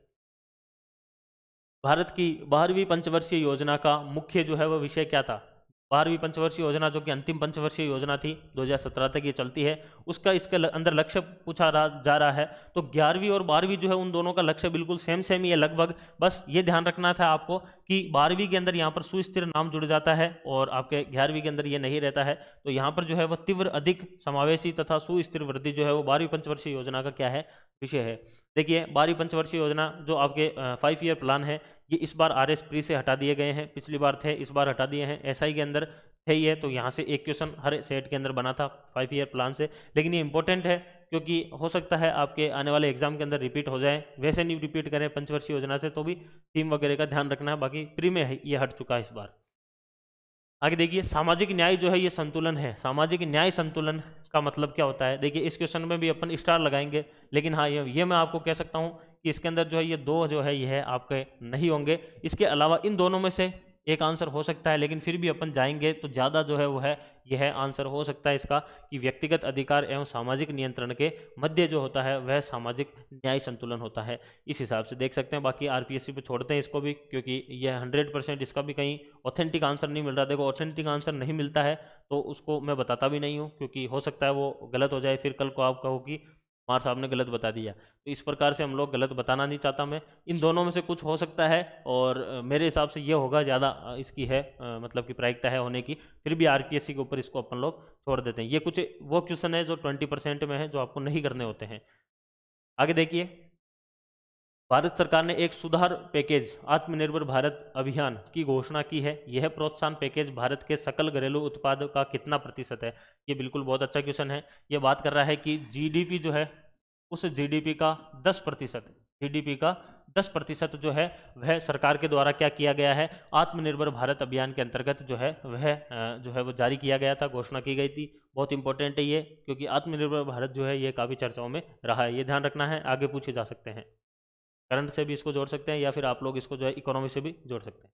भारत की 12वीं पंचवर्षीय योजना का मुख्य जो है वो विषय क्या था। 12वीं पंचवर्षीय योजना जो कि अंतिम पंचवर्षीय योजना थी, 2017 तक ये चलती है, उसका इसके अंदर लक्ष्य पूछा जा रहा है। तो 11वीं और 12वीं जो है उन दोनों का लक्ष्य बिल्कुल सेम ही है लगभग। बस ये ध्यान रखना था आपको कि 12वीं के अंदर यहाँ पर सुस्थिर नाम जुड़ जाता है और आपके 11वीं के अंदर ये नहीं रहता है। तो यहाँ पर जो है वह तीव्र, अधिक, समावेशी तथा सुस्थिर वृद्धि जो है वो 12वीं पंचवर्षीय योजना का क्या है, विषय है। देखिए, 12वीं पंचवर्षीय योजना जो आपके 5 ईयर प्लान है, ये इस बार आरएस प्री से हटा दिए गए हैं, पिछली बार थे, इस बार हटा दिए हैं। एसआई के अंदर है ही है, तो यहाँ से एक क्वेश्चन हर सेट के अंदर बना था 5 ईयर प्लान से। लेकिन ये इंपॉर्टेंट है क्योंकि हो सकता है आपके आने वाले एग्जाम के अंदर रिपीट हो जाए, वैसे नहीं रिपीट करें पंचवर्षीय योजना से, तो भी थीम वगैरह का ध्यान रखना है। बाकी प्री में ये हट चुका है इस बार। आगे देखिए, सामाजिक न्याय जो है ये संतुलन है। सामाजिक न्याय संतुलन का मतलब क्या होता है? देखिए, इस क्वेश्चन में भी अपन स्टार लगाएंगे, लेकिन हाँ, ये मैं आपको कह सकता हूँ कि इसके अंदर जो है ये दो जो है यह आपके नहीं होंगे। इसके अलावा इन दोनों में से एक आंसर हो सकता है, लेकिन फिर भी अपन जाएंगे तो ज़्यादा जो है वो है यह आंसर हो सकता है इसका कि व्यक्तिगत अधिकार एवं सामाजिक नियंत्रण के मध्य जो होता है वह सामाजिक न्याय संतुलन होता है। इस हिसाब से देख सकते हैं। बाकी आरपीएससी पे छोड़ते हैं इसको भी, क्योंकि यह 100% इसका भी कहीं ऑथेंटिक आंसर नहीं मिल रहा। देखो, ऑथेंटिक आंसर नहीं मिलता है तो उसको मैं बताता भी नहीं हूँ, क्योंकि हो सकता है वो गलत हो जाए, फिर कल को आप कहो कि कुमार साहब ने गलत बता दिया। तो इस प्रकार से हम लोग गलत बताना नहीं चाहता मैं। इन दोनों में से कुछ हो सकता है, और मेरे हिसाब से ये होगा ज़्यादा इसकी है मतलब कि प्रायिकता है होने की। फिर भी आरपीएससी के ऊपर इसको अपन लोग छोड़ देते हैं। ये कुछ वो क्वेश्चन है जो 20% में है, जो आपको नहीं करने होते हैं। आगे देखिए, भारत सरकार ने एक सुधार पैकेज आत्मनिर्भर भारत अभियान की घोषणा की है। यह प्रोत्साहन पैकेज भारत के सकल घरेलू उत्पाद का कितना प्रतिशत है? ये बिल्कुल बहुत अच्छा क्वेश्चन है। ये बात कर रहा है कि जीडीपी जो है उस जीडीपी का 10%, जीडीपी का 10% जो है वह सरकार के द्वारा क्या किया गया है, आत्मनिर्भर भारत अभियान के अंतर्गत जो है वह जो है वो जारी किया गया था, घोषणा की गई थी। बहुत इंपॉर्टेंट है ये, क्योंकि आत्मनिर्भर भारत जो है ये काफ़ी चर्चाओं में रहा है। ये ध्यान रखना है, आगे पूछे जा सकते हैं। करंट से भी इसको जोड़ सकते हैं, या फिर आप लोग इसको जो है इकोनॉमी से भी जोड़ सकते हैं।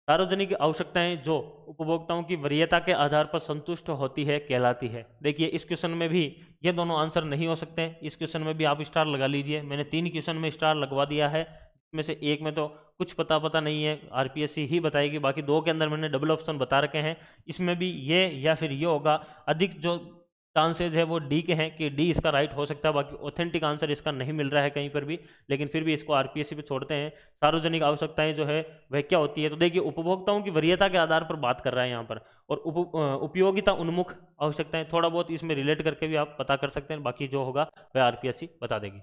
सार्वजनिक आवश्यकताएं जो उपभोक्ताओं की वरीयता के आधार पर संतुष्ट होती है कहलाती है। देखिए, इस क्वेश्चन में भी ये दोनों आंसर नहीं हो सकते हैं। इस क्वेश्चन में भी आप स्टार लगा लीजिए। मैंने 3 क्वेश्चन में स्टार लगवा दिया है, इसमें से एक में तो कुछ पता नहीं है, आरपीएससी ही बताएगी। बाकी 2 के अंदर मैंने डबल ऑप्शन बता रखे हैं। इसमें भी ये या फिर ये होगा। अधिक जो चांसेज है वो डी के हैं कि डी इसका राइट हो सकता है। बाकी ऑथेंटिक आंसर इसका नहीं मिल रहा है कहीं पर भी, लेकिन फिर भी इसको आरपीएससी पे छोड़ते हैं। सार्वजनिक आवश्यकताएं जो है वह क्या होती है? तो देखिए, उपभोक्ताओं की वरीयता के आधार पर बात कर रहा है यहाँ पर, और उपयोगिता उन्मुख आवश्यकताएं थोड़ा बहुत इसमें रिलेट करके भी आप पता कर सकते हैं। बाकी जो होगा वह आरपीएससी बता देगी।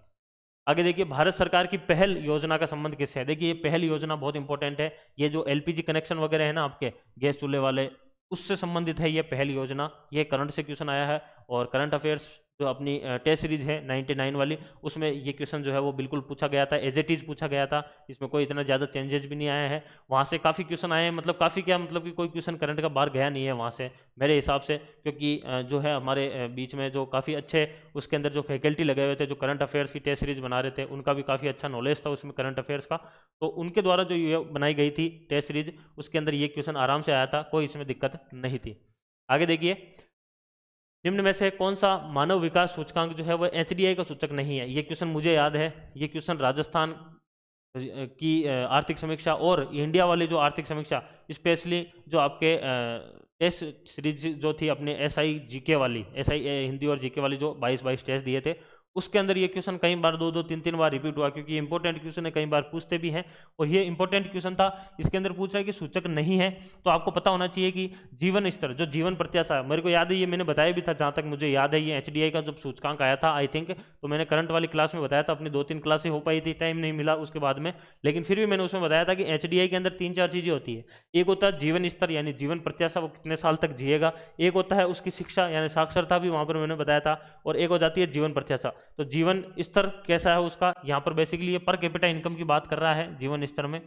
आगे देखिए, भारत सरकार की पहल योजना का संबंध किससे है? देखिए, ये पहल योजना बहुत इंपॉर्टेंट है। ये जो एलपीजी कनेक्शन वगैरह है ना आपके गैस चूल्हे वाले, उससे संबंधित है ये पहल योजना। ये करंट से क्वेश्चन आया है, और करंट अफेयर्स जो अपनी टेस्ट सीरीज है 99 वाली, उसमें ये क्वेश्चन जो है वो बिल्कुल पूछा गया था, एज इट इज पूछा गया था। इसमें कोई इतना ज़्यादा चेंजेस भी नहीं आया है। वहाँ से काफ़ी क्वेश्चन आए हैं, मतलब काफ़ी क्या, मतलब कि कोई क्वेश्चन करंट का बाहर गया नहीं है वहाँ से मेरे हिसाब से, क्योंकि जो है हमारे बीच में जो काफ़ी अच्छे उसके अंदर जो फैकल्टी लगे हुए थे, जो करंट अफेयर्स की टेस्ट सीरीज बना रहे थे, उनका भी काफ़ी अच्छा नॉलेज था उसमें करंट अफेयर्स का। तो उनके द्वारा जो ये बनाई गई थी टेस्ट सीरीज, उसके अंदर ये क्वेश्चन आराम से आया था, कोई इसमें दिक्कत नहीं थी। आगे देखिए, निम्न में से कौन सा मानव विकास सूचकांक जो है वह एचडीआई का सूचक नहीं है? ये क्वेश्चन मुझे याद है। ये क्वेश्चन राजस्थान की आर्थिक समीक्षा और इंडिया वाली जो आर्थिक समीक्षा, स्पेशली जो आपके टेस्ट सीरीज जो थी अपने एसआई जीके वाली, एसआई हिंदी और जीके वाली जो 22 टेस्ट दिए थे, उसके अंदर ये क्वेश्चन कई बार 2-2, 3-3 बार रिपीट हुआ, क्योंकि इंपॉर्टेंट क्वेश्चन है, कई बार पूछते भी हैं। और ये इंपॉर्टेंट क्वेश्चन था। इसके अंदर पूछ रहा है कि सूचक नहीं है, तो आपको पता होना चाहिए कि जीवन स्तर, जो जीवन प्रत्याशा, मेरे को याद है ये मैंने बताया भी था, जहाँ तक मुझे याद है, ये एचडीआई का जब सूचकांक आया था आई थिंक, तो मैंने करंट वाली क्लास में बताया था। अपनी 2-3 क्लासें हो पाई थी, टाइम नहीं मिला उसके बाद में, लेकिन फिर भी मैंने उसमें बताया था कि एचडीआई के अंदर 3-4 चीज़ें होती है। एक होता है जीवन स्तर, यानी जीवन प्रत्याशा, वो कितने साल तक जिएगा। एक होता है उसकी शिक्षा, यानी साक्षरता भी वहाँ पर मैंने बताया था। और एक हो जाती है जीवन प्रत्याशा। तो जीवन स्तर कैसा है उसका, यहाँ पर बेसिकली ये पर कैपिटा इनकम की बात कर रहा है जीवन स्तर में।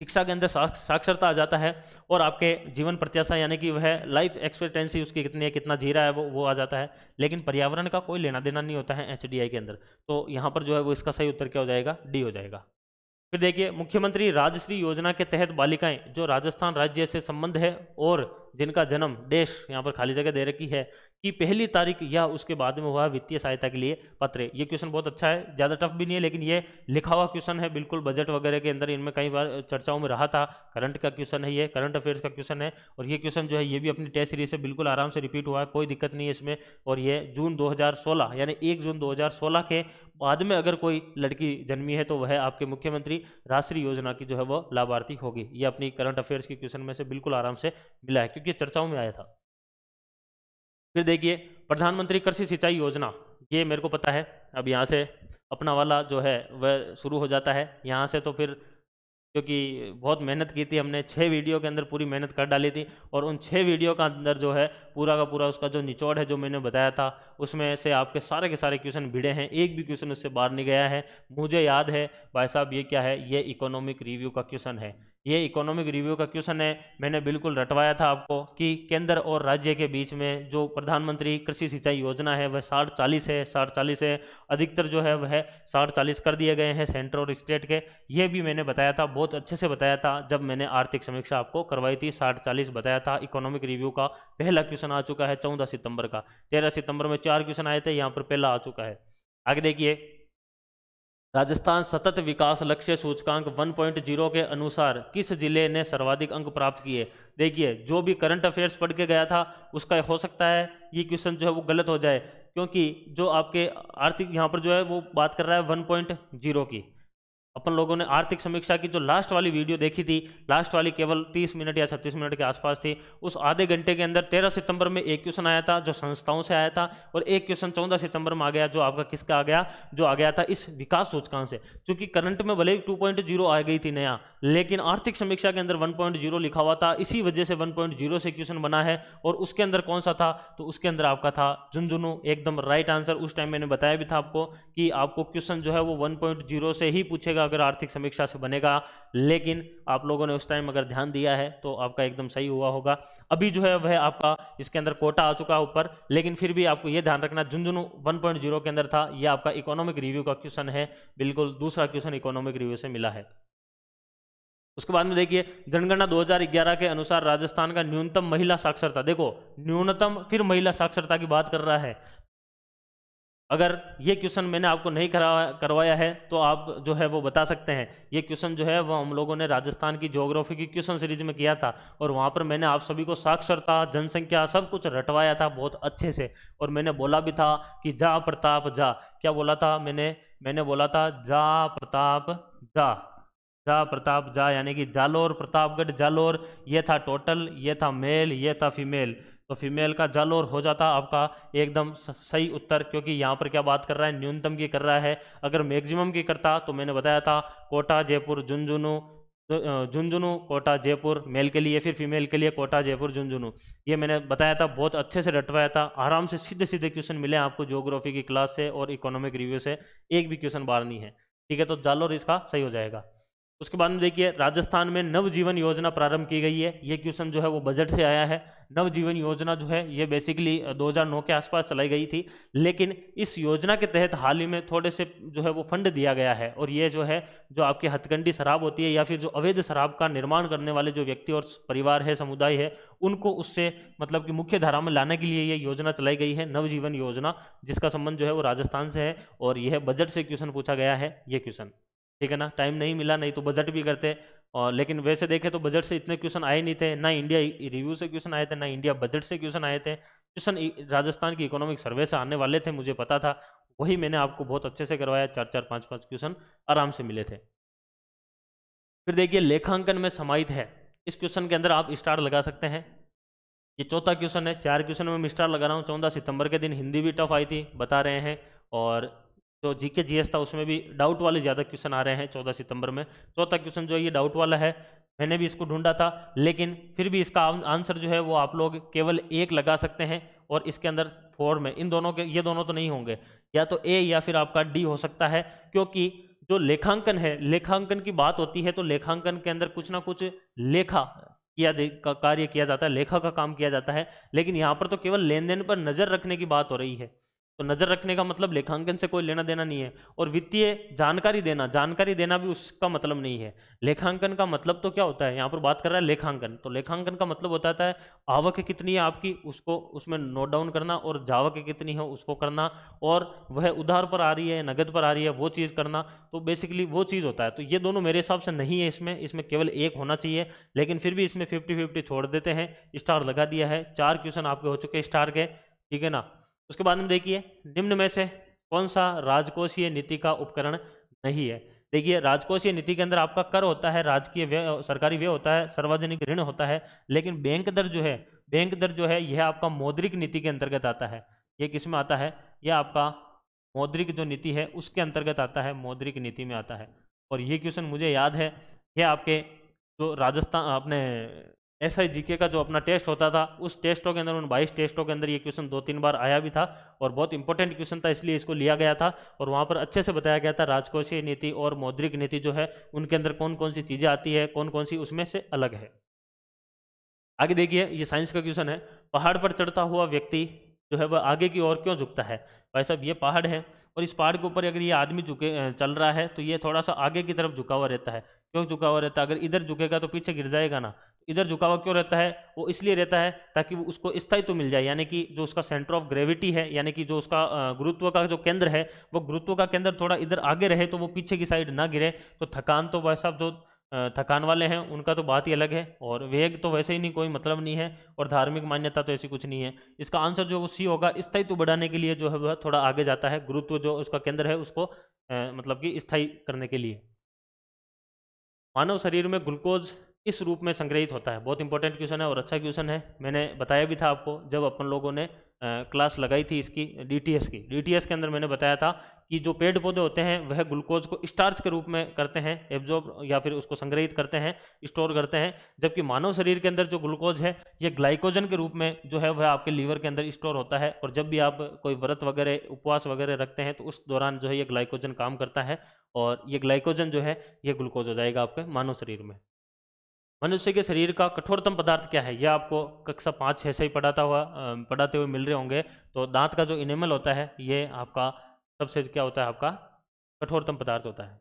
शिक्षा के अंदर साक्षरता आ जाता है, और आपके जीवन प्रत्याशा यानी कि वह लाइफ एक्सपेक्टेंसी उसकी कितनी है, कितना जी रहा है वो आ जाता है। लेकिन पर्यावरण का कोई लेना देना नहीं होता है एचडीआई के अंदर। तो यहाँ पर जो है वो इसका सही उत्तर क्या हो जाएगा? डी हो जाएगा। फिर देखिए, मुख्यमंत्री राजश्री योजना के तहत बालिकाएं जो राजस्थान राज्य से संबंध है और जिनका जन्म देश, यहाँ पर खाली जगह दे रखी है, कि पहली तारीख या उसके बाद में हुआ वित्तीय सहायता के लिए पात्र। ये क्वेश्चन बहुत अच्छा है, ज़्यादा टफ भी नहीं है, लेकिन ये लिखा हुआ क्वेश्चन है बिल्कुल बजट वगैरह के अंदर, इनमें कई बार चर्चाओं में रहा था। करंट का क्वेश्चन है ये, करंट अफेयर्स का क्वेश्चन है। और ये क्वेश्चन जो है ये भी अपनी टेस्ट सीरीज से बिल्कुल आराम से रिपीट हुआ है, कोई दिक्कत नहीं है इसमें। और ये जून 2016 यानी 1 जून 2016 के बाद में अगर कोई लड़की जन्मी है तो वह आपके मुख्यमंत्री राजश्री योजना की जो है वो लाभार्थी होगी। ये अपनी करंट अफेयर्स की क्वेश्चन में से बिल्कुल आराम से मिला है, क्योंकि चर्चाओं में आया था। फिर देखिए, प्रधानमंत्री कृषि सिंचाई योजना, ये मेरे को पता है। अब यहाँ से अपना वाला जो है वह शुरू हो जाता है यहाँ से। तो फिर क्योंकि बहुत मेहनत की थी हमने, 6 वीडियो के अंदर पूरी मेहनत कर डाली थी, और उन 6 वीडियो का अंदर जो है पूरा का पूरा उसका जो निचोड़ है जो मैंने बताया था, उसमें से आपके सारे के सारे क्वेश्चन भिड़े हैं, एक भी क्वेश्चन उससे बाहर नहीं गया है। मुझे याद है भाई साहब, ये क्या है? ये इकोनॉमिक रिव्यू का क्वेश्चन है। ये इकोनॉमिक रिव्यू का क्वेश्चन है। मैंने बिल्कुल रटवाया था आपको कि केंद्र और राज्य के बीच में जो प्रधानमंत्री कृषि सिंचाई योजना है वह 60-40 है, 60-40 है। अधिकतर जो है वह 60-40 कर दिए गए हैं सेंटर और स्टेट के। ये भी मैंने बताया था, बहुत अच्छे से बताया था जब मैंने आर्थिक समीक्षा आपको करवाई थी। 60-40 बताया था। इकोनॉमिक रिव्यू का पहला क्वेश्चन आ चुका है 14 सितंबर का। 13 सितंबर में 4 क्वेश्चन आए थे, यहाँ पर पहला आ चुका है। आगे देखिए, राजस्थान सतत विकास लक्ष्य सूचकांक 1.0 के अनुसार किस जिले ने सर्वाधिक अंक प्राप्त किए। देखिए, जो भी करंट अफेयर्स पढ़ के गया था उसका हो सकता है ये क्वेश्चन जो है वो गलत हो जाए, क्योंकि जो आपके आर्थिक यहाँ पर जो है वो बात कर रहा है 1.0 की। अपन लोगों ने आर्थिक समीक्षा की जो लास्ट वाली वीडियो देखी थी, लास्ट वाली केवल 30 मिनट या 36 मिनट के आसपास थी। उस आधे घंटे के अंदर 13 सितंबर में एक क्वेश्चन आया था जो संस्थाओं से आया था, और एक क्वेश्चन 14 सितंबर में आ गया जो आपका किसका आ गया, जो आ गया था इस विकास सूचकांक से। क्योंकि करंट में भले ही 2.0 आ गई थी नया, लेकिन आर्थिक समीक्षा के अंदर 1.0 लिखा हुआ था, इसी वजह से 1.0 से क्वेश्चन बना है। और उसके अंदर कौन सा था, तो उसके अंदर आपका था झुंझुनू, एकदम राइट आंसर। उस टाइम मैंने बताया भी था आपको कि आपको क्वेश्चन जो है वो 1.0 से ही पूछेगा अगर आर्थिक समीक्षा से बनेगा, लेकिन आप लोगों ने उस टाइम अगर ध्यान दिया है तो आपका एकदम सही हुआ होगा। अभी जो है वह आपका इसके अंदर कोटा आ चुका है ऊपर, लेकिन फिर भी आपको यह ध्यान रखना झुंझुनू 1.0 के अंदर था। यह आपका इकोनॉमिक रिव्यू का क्वेश्चन है, बिल्कुल दूसरा क्वेश्चन इकोनॉमिक रिव्यू से मिला है। उसके बाद में देखिए, जनगणना 2011 के अनुसार राजस्थान का न्यूनतम महिला साक्षरता, देखो न्यूनतम फिर महिला साक्षरता की बात कर रहा है। अगर ये क्वेश्चन मैंने आपको नहीं करवाया है तो आप जो है वो बता सकते हैं। ये क्वेश्चन जो है वो हम लोगों ने राजस्थान की ज्योग्राफी की क्वेश्चन सीरीज में किया था, और वहाँ पर मैंने आप सभी को साक्षरता, जनसंख्या सब कुछ रटवाया था बहुत अच्छे से। और मैंने बोला भी था कि जा प्रताप जा, क्या बोला था मैंने बोला था जा प्रताप जा, जा प्रताप जा, यानी कि जालोर, प्रतापगढ़ जालोर, ये था टोटल, ये था मेल, ये था फीमेल। तो फीमेल का जालोर हो जाता आपका एकदम सही उत्तर, क्योंकि यहाँ पर क्या बात कर रहा है, न्यूनतम की कर रहा है। अगर मैक्सिमम की करता तो मैंने बताया था कोटा जयपुर झुंझुनू, झुंझुनू कोटा जयपुर मेल के लिए, फिर फीमेल के लिए कोटा जयपुर झुंझुनू। ये मैंने बताया था, बहुत अच्छे से रटवाया था। आराम से सीधे सीधे क्वेश्चन मिले आपको ज्योग्राफी की क्लास से और इकोनॉमिक रिव्यू से, एक भी क्वेश्चन बाहर नहीं है। ठीक है, तो जालोर इसका सही हो जाएगा। उसके बाद में देखिए, राजस्थान में नवजीवन योजना प्रारंभ की गई है। ये क्वेश्चन जो है वो बजट से आया है। नवजीवन योजना जो है ये बेसिकली 2009 के आसपास चलाई गई थी, लेकिन इस योजना के तहत हाल ही में थोड़े से जो है वो फंड दिया गया है। और ये जो है जो आपकी हथकंडी शराब होती है या फिर जो अवैध शराब का निर्माण करने वाले जो व्यक्ति और परिवार है, समुदाय है, उनको उससे मतलब कि मुख्य धारा में लाने के लिए ये योजना चलाई गई है, नवजीवन योजना, जिसका संबंध जो है वो राजस्थान से है। और यह बजट से क्वेश्चन पूछा गया है ये क्वेश्चन। ठीक है ना, टाइम नहीं मिला, नहीं तो बजट भी करते। और लेकिन वैसे देखें तो बजट से इतने क्वेश्चन आए नहीं थे, ना इंडिया रिव्यू से क्वेश्चन आए थे, ना इंडिया बजट से क्वेश्चन आए थे। क्वेश्चन राजस्थान की इकोनॉमिक सर्वे से आने वाले थे, मुझे पता था, वही मैंने आपको बहुत अच्छे से करवाया। 4-4, 5-5 क्वेश्चन आराम से मिले थे। फिर देखिए, लेखांकन में समाहित है, इस क्वेश्चन के अंदर आप स्टार लगा सकते हैं। ये चौथा क्वेश्चन है, 4 क्वेश्चन में मैं स्टार लगा रहा हूँ। 14 सितंबर के दिन हिंदी भी टफ आई थी, बता रहे हैं, और जो जीके जीएस था उसमें भी डाउट वाले ज़्यादा क्वेश्चन आ रहे हैं 14 सितंबर में। चौथा क्वेश्चन जो है ये डाउट वाला है, मैंने भी इसको ढूंढा था, लेकिन फिर भी इसका आंसर जो है वो आप लोग केवल 1 लगा सकते हैं। और इसके अंदर 4 में इन दोनों के, ये दोनों तो नहीं होंगे, या तो ए या फिर आपका डी हो सकता है। क्योंकि जो लेखांकन है, लेखांकन की बात होती है तो लेखांकन के अंदर कुछ ना कुछ लेखा कार्य किया जाता है, लेखा का काम किया जाता है। लेकिन यहाँ पर तो केवल लेन देन पर नजर रखने की बात हो रही है, तो नजर रखने का मतलब लेखांकन से कोई लेना देना नहीं है। और वित्तीय जानकारी देना भी उसका मतलब नहीं है। लेखांकन का मतलब तो क्या होता है, यहाँ पर बात कर रहा है लेखांकन, तो लेखांकन का मतलब होता है आवक कितनी है आपकी, उसको उसमें नोट डाउन करना, और जावक कितनी है उसको करना, और वह उधार पर आ रही है, नगद पर आ रही है, वो चीज़ करना। तो बेसिकली वो चीज़ होता है। तो ये दोनों मेरे हिसाब से नहीं है, इसमें केवल 1 होना चाहिए, लेकिन फिर भी इसमें 50-50 छोड़ देते हैं, स्टार लगा दिया है। 4 क्वेश्चन आपके हो चुके स्टार के, ठीक है ना। उसके बाद में देखिए, निम्न में से कौन सा राजकोषीय नीति का उपकरण नहीं है। देखिए, राजकोषीय नीति के अंदर आपका कर होता है, राजकीय व्यय, सरकारी व्यय होता है, सार्वजनिक ऋण होता है, लेकिन बैंक दर जो है यह आपका मौद्रिक नीति के अंतर्गत आता है। ये किस में आता है, यह आपका मौद्रिक जो नीति है उसके अंतर्गत आता है, मौद्रिक नीति में आता है। और ये क्वेश्चन मुझे याद है, यह आपके जो राजस्थान अपने SI GK का जो अपना टेस्ट होता था, उस टेस्टों के अंदर, उन 22 टेस्टों के अंदर ये क्वेश्चन 2-3 बार आया भी था और बहुत इंपॉर्टेंट क्वेश्चन था, इसलिए इसको लिया गया था। और वहाँ पर अच्छे से बताया गया था राजकोषीय नीति और मौद्रिक नीति जो है उनके अंदर कौन कौन सी चीज़ें आती है, कौन कौन सी उसमें से अलग है। आगे देखिए, ये साइंस का क्वेश्चन है। पहाड़ पर चढ़ता हुआ व्यक्ति जो है वह आगे की ओर क्यों झुकता है? भाई साहब, ये पहाड़ है और इस पहाड़ के ऊपर अगर ये आदमी चल रहा है तो ये थोड़ा सा आगे की तरफ झुका हुआ रहता है। क्यों झुका हुआ रहता है? अगर इधर झुकेगा तो पीछे गिर जाएगा ना। इधर झुका हुआ क्यों रहता है? वो इसलिए रहता है ताकि वो उसको स्थायित्व मिल जाए, यानी कि जो उसका सेंटर ऑफ ग्रेविटी है, यानी कि जो उसका गुरुत्व का जो केंद्र है, वो गुरुत्व का केंद्र थोड़ा इधर आगे रहे तो वो पीछे की साइड ना गिरे। तो थकान तो भाई साहब जो थकान वाले हैं उनका तो बात ही अलग है, और वेग तो वैसे ही नहीं, कोई मतलब नहीं है, और धार्मिक मान्यता तो ऐसी कुछ नहीं है। इसका आंसर जो सी होगा, स्थायित्व बढ़ाने के लिए जो है वह थोड़ा आगे जाता है, गुरुत्व जो उसका केंद्र है उसको मतलब कि स्थायी करने के लिए। मानव शरीर में ग्लूकोज किस रूप में संग्रहित होता है? बहुत इंपॉर्टेंट क्वेश्चन है और अच्छा क्वेश्चन है। मैंने बताया भी था आपको जब अपन लोगों ने क्लास लगाई थी इसकी DTS की। DTS के अंदर मैंने बताया था कि जो पेड़ पौधे होते हैं वह ग्लूकोज को स्टार्च के रूप में करते हैं, एब्जॉर्ब या फिर उसको संग्रहित करते हैं, स्टोर करते हैं। जबकि मानव शरीर के अंदर जो ग्लूकोज है ये ग्लाइकोजन के रूप में जो है वह आपके लीवर के अंदर स्टोर होता है। और जब भी आप कोई व्रत वगैरह, उपवास वगैरह रखते हैं तो उस दौरान जो है ये ग्लाइकोजन काम करता है, और ये ग्लाइकोजन जो है ये ग्लूकोज हो जाएगा आपके मानव शरीर में। मनुष्य के शरीर का कठोरतम पदार्थ क्या है? यह आपको कक्षा 5-6 से ही पढ़ाते हुए मिल रहे होंगे। तो दांत का जो इनेमल होता है ये आपका सबसे क्या होता है, आपका कठोरतम पदार्थ होता है।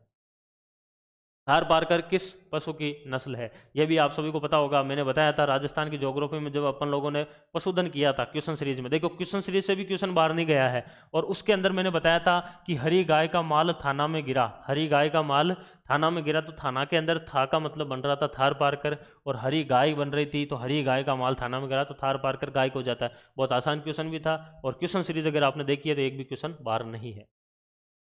थार पारकर किस पशु की नस्ल है? यह भी आप सभी को पता होगा। मैंने बताया था राजस्थान की ज्योग्राफी में जब अपन लोगों ने पशुधन किया था क्वेश्चन सीरीज में। देखो, क्वेश्चन सीरीज से भी क्वेश्चन बाहर नहीं गया है, और उसके अंदर मैंने बताया था कि हरी गाय का माल थाना में गिरा। हरी गाय का माल थाना में गिरा, तो थाना के अंदर था का मतलब बन रहा था थार पारकर, और हरी गाय बन रही थी, तो हरी गाय का माल थाना में गिरा तो थार पारकर गाय को जाता है। बहुत आसान क्वेश्चन भी था, और क्वेश्चन सीरीज अगर आपने देखी है तो एक भी क्वेश्चन बाहर नहीं है।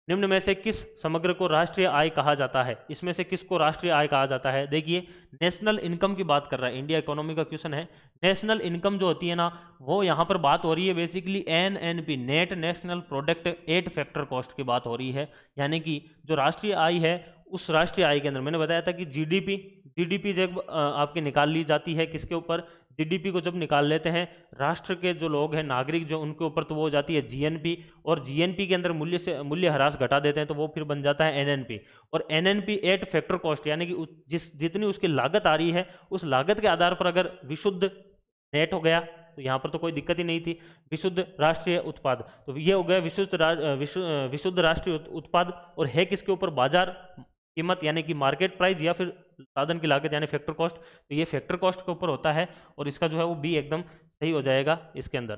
निम्न में से किस समग्र को राष्ट्रीय आय कहा जाता है? इसमें से किसको राष्ट्रीय आय कहा जाता है? देखिए, नेशनल इनकम की बात कर रहा है, इंडिया इकोनॉमी का क्वेश्चन है। नेशनल इनकम जो होती है ना, वो यहाँ पर बात हो रही है basically NNP, net national product at factor cost की बात हो रही है। यानी कि जो राष्ट्रीय आय है, उस राष्ट्रीय आय के अंदर मैंने बताया था कि जीडीपी जब आपकी निकाल ली जाती है, किसके ऊपर? जीडीपी को जब निकाल लेते हैं राष्ट्र के जो लोग हैं, नागरिक जो, उनके ऊपर, तो वो हो जाती है जीएनपी, और जीएनपी के अंदर मूल्य ह्रास घटा देते हैं तो वो फिर बन जाता है एनएनपी। और एनएनपी एट फैक्टर कॉस्ट, यानी कि जितनी उसकी लागत आ रही है उस लागत के आधार पर अगर विशुद्ध नेट हो गया तो यहाँ पर तो कोई दिक्कत ही नहीं थी। विशुद्ध राष्ट्रीय उत्पाद, तो ये हो गया विशुद्ध राष्ट्रीय उत्पाद, और है किसके ऊपर? बाजार कीमत, यानी कि मार्केट प्राइस, या फिर साधन की लागत यानी फैक्टर कॉस्ट। तो ये फैक्टर कॉस्ट के ऊपर होता है, और इसका जो है वो बी एकदम सही हो जाएगा इसके अंदर।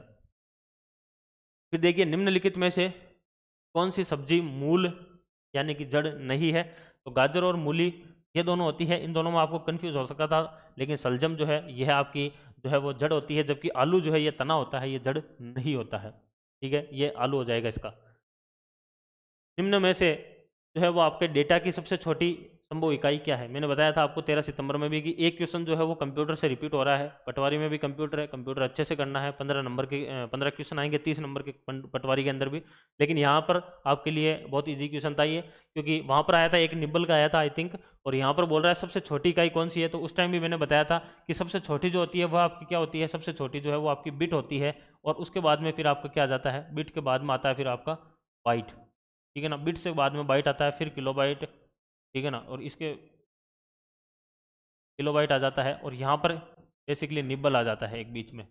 फिर देखिए, निम्नलिखित में से कौन सी सब्जी मूल यानी कि जड़ नहीं है? तो गाजर और मूली ये दोनों होती है। इन दोनों में आपको कंफ्यूज हो सकता था, लेकिन सलजम जो है यह आपकी जो है वो जड़ होती है, जबकि आलू जो है ये तना होता है, ये जड़ नहीं होता है। ठीक है, ये आलू हो जाएगा इसका। निम्न में से जो है वो आपके डेटा की सबसे छोटी संभव इकाई क्या है? मैंने बताया था आपको 13 सितंबर में भी कि एक क्वेश्चन जो है वो कंप्यूटर से रिपीट हो रहा है। पटवारी में भी कंप्यूटर है, कंप्यूटर अच्छे से करना है। 15 नंबर के 15 क्वेश्चन आएंगे, 30 नंबर के पटवारी के अंदर भी। लेकिन यहाँ पर आपके लिए बहुत ईजी क्वेश्चन था ये, क्योंकि वहाँ पर आया था एक निब्बल का आया था आई थिंक, और यहाँ पर बोल रहा है सबसे छोटी इकाई कौन सी है। तो उस टाइम भी मैंने बताया था कि सबसे छोटी जो होती है वह आपकी क्या होती है? सबसे छोटी जो है वो आपकी बिट होती है, और उसके बाद में फिर आपका क्या आ जाता है? बिट के बाद में आता है फिर आपका बाइट। ठीक है ना, बिट से बाद में बाइट आता है, फिर किलोबाइट। ठीक है ना, और इसके किलोबाइट आ जाता है, और यहाँ पर बेसिकली निब्बल आ जाता है एक बीच में।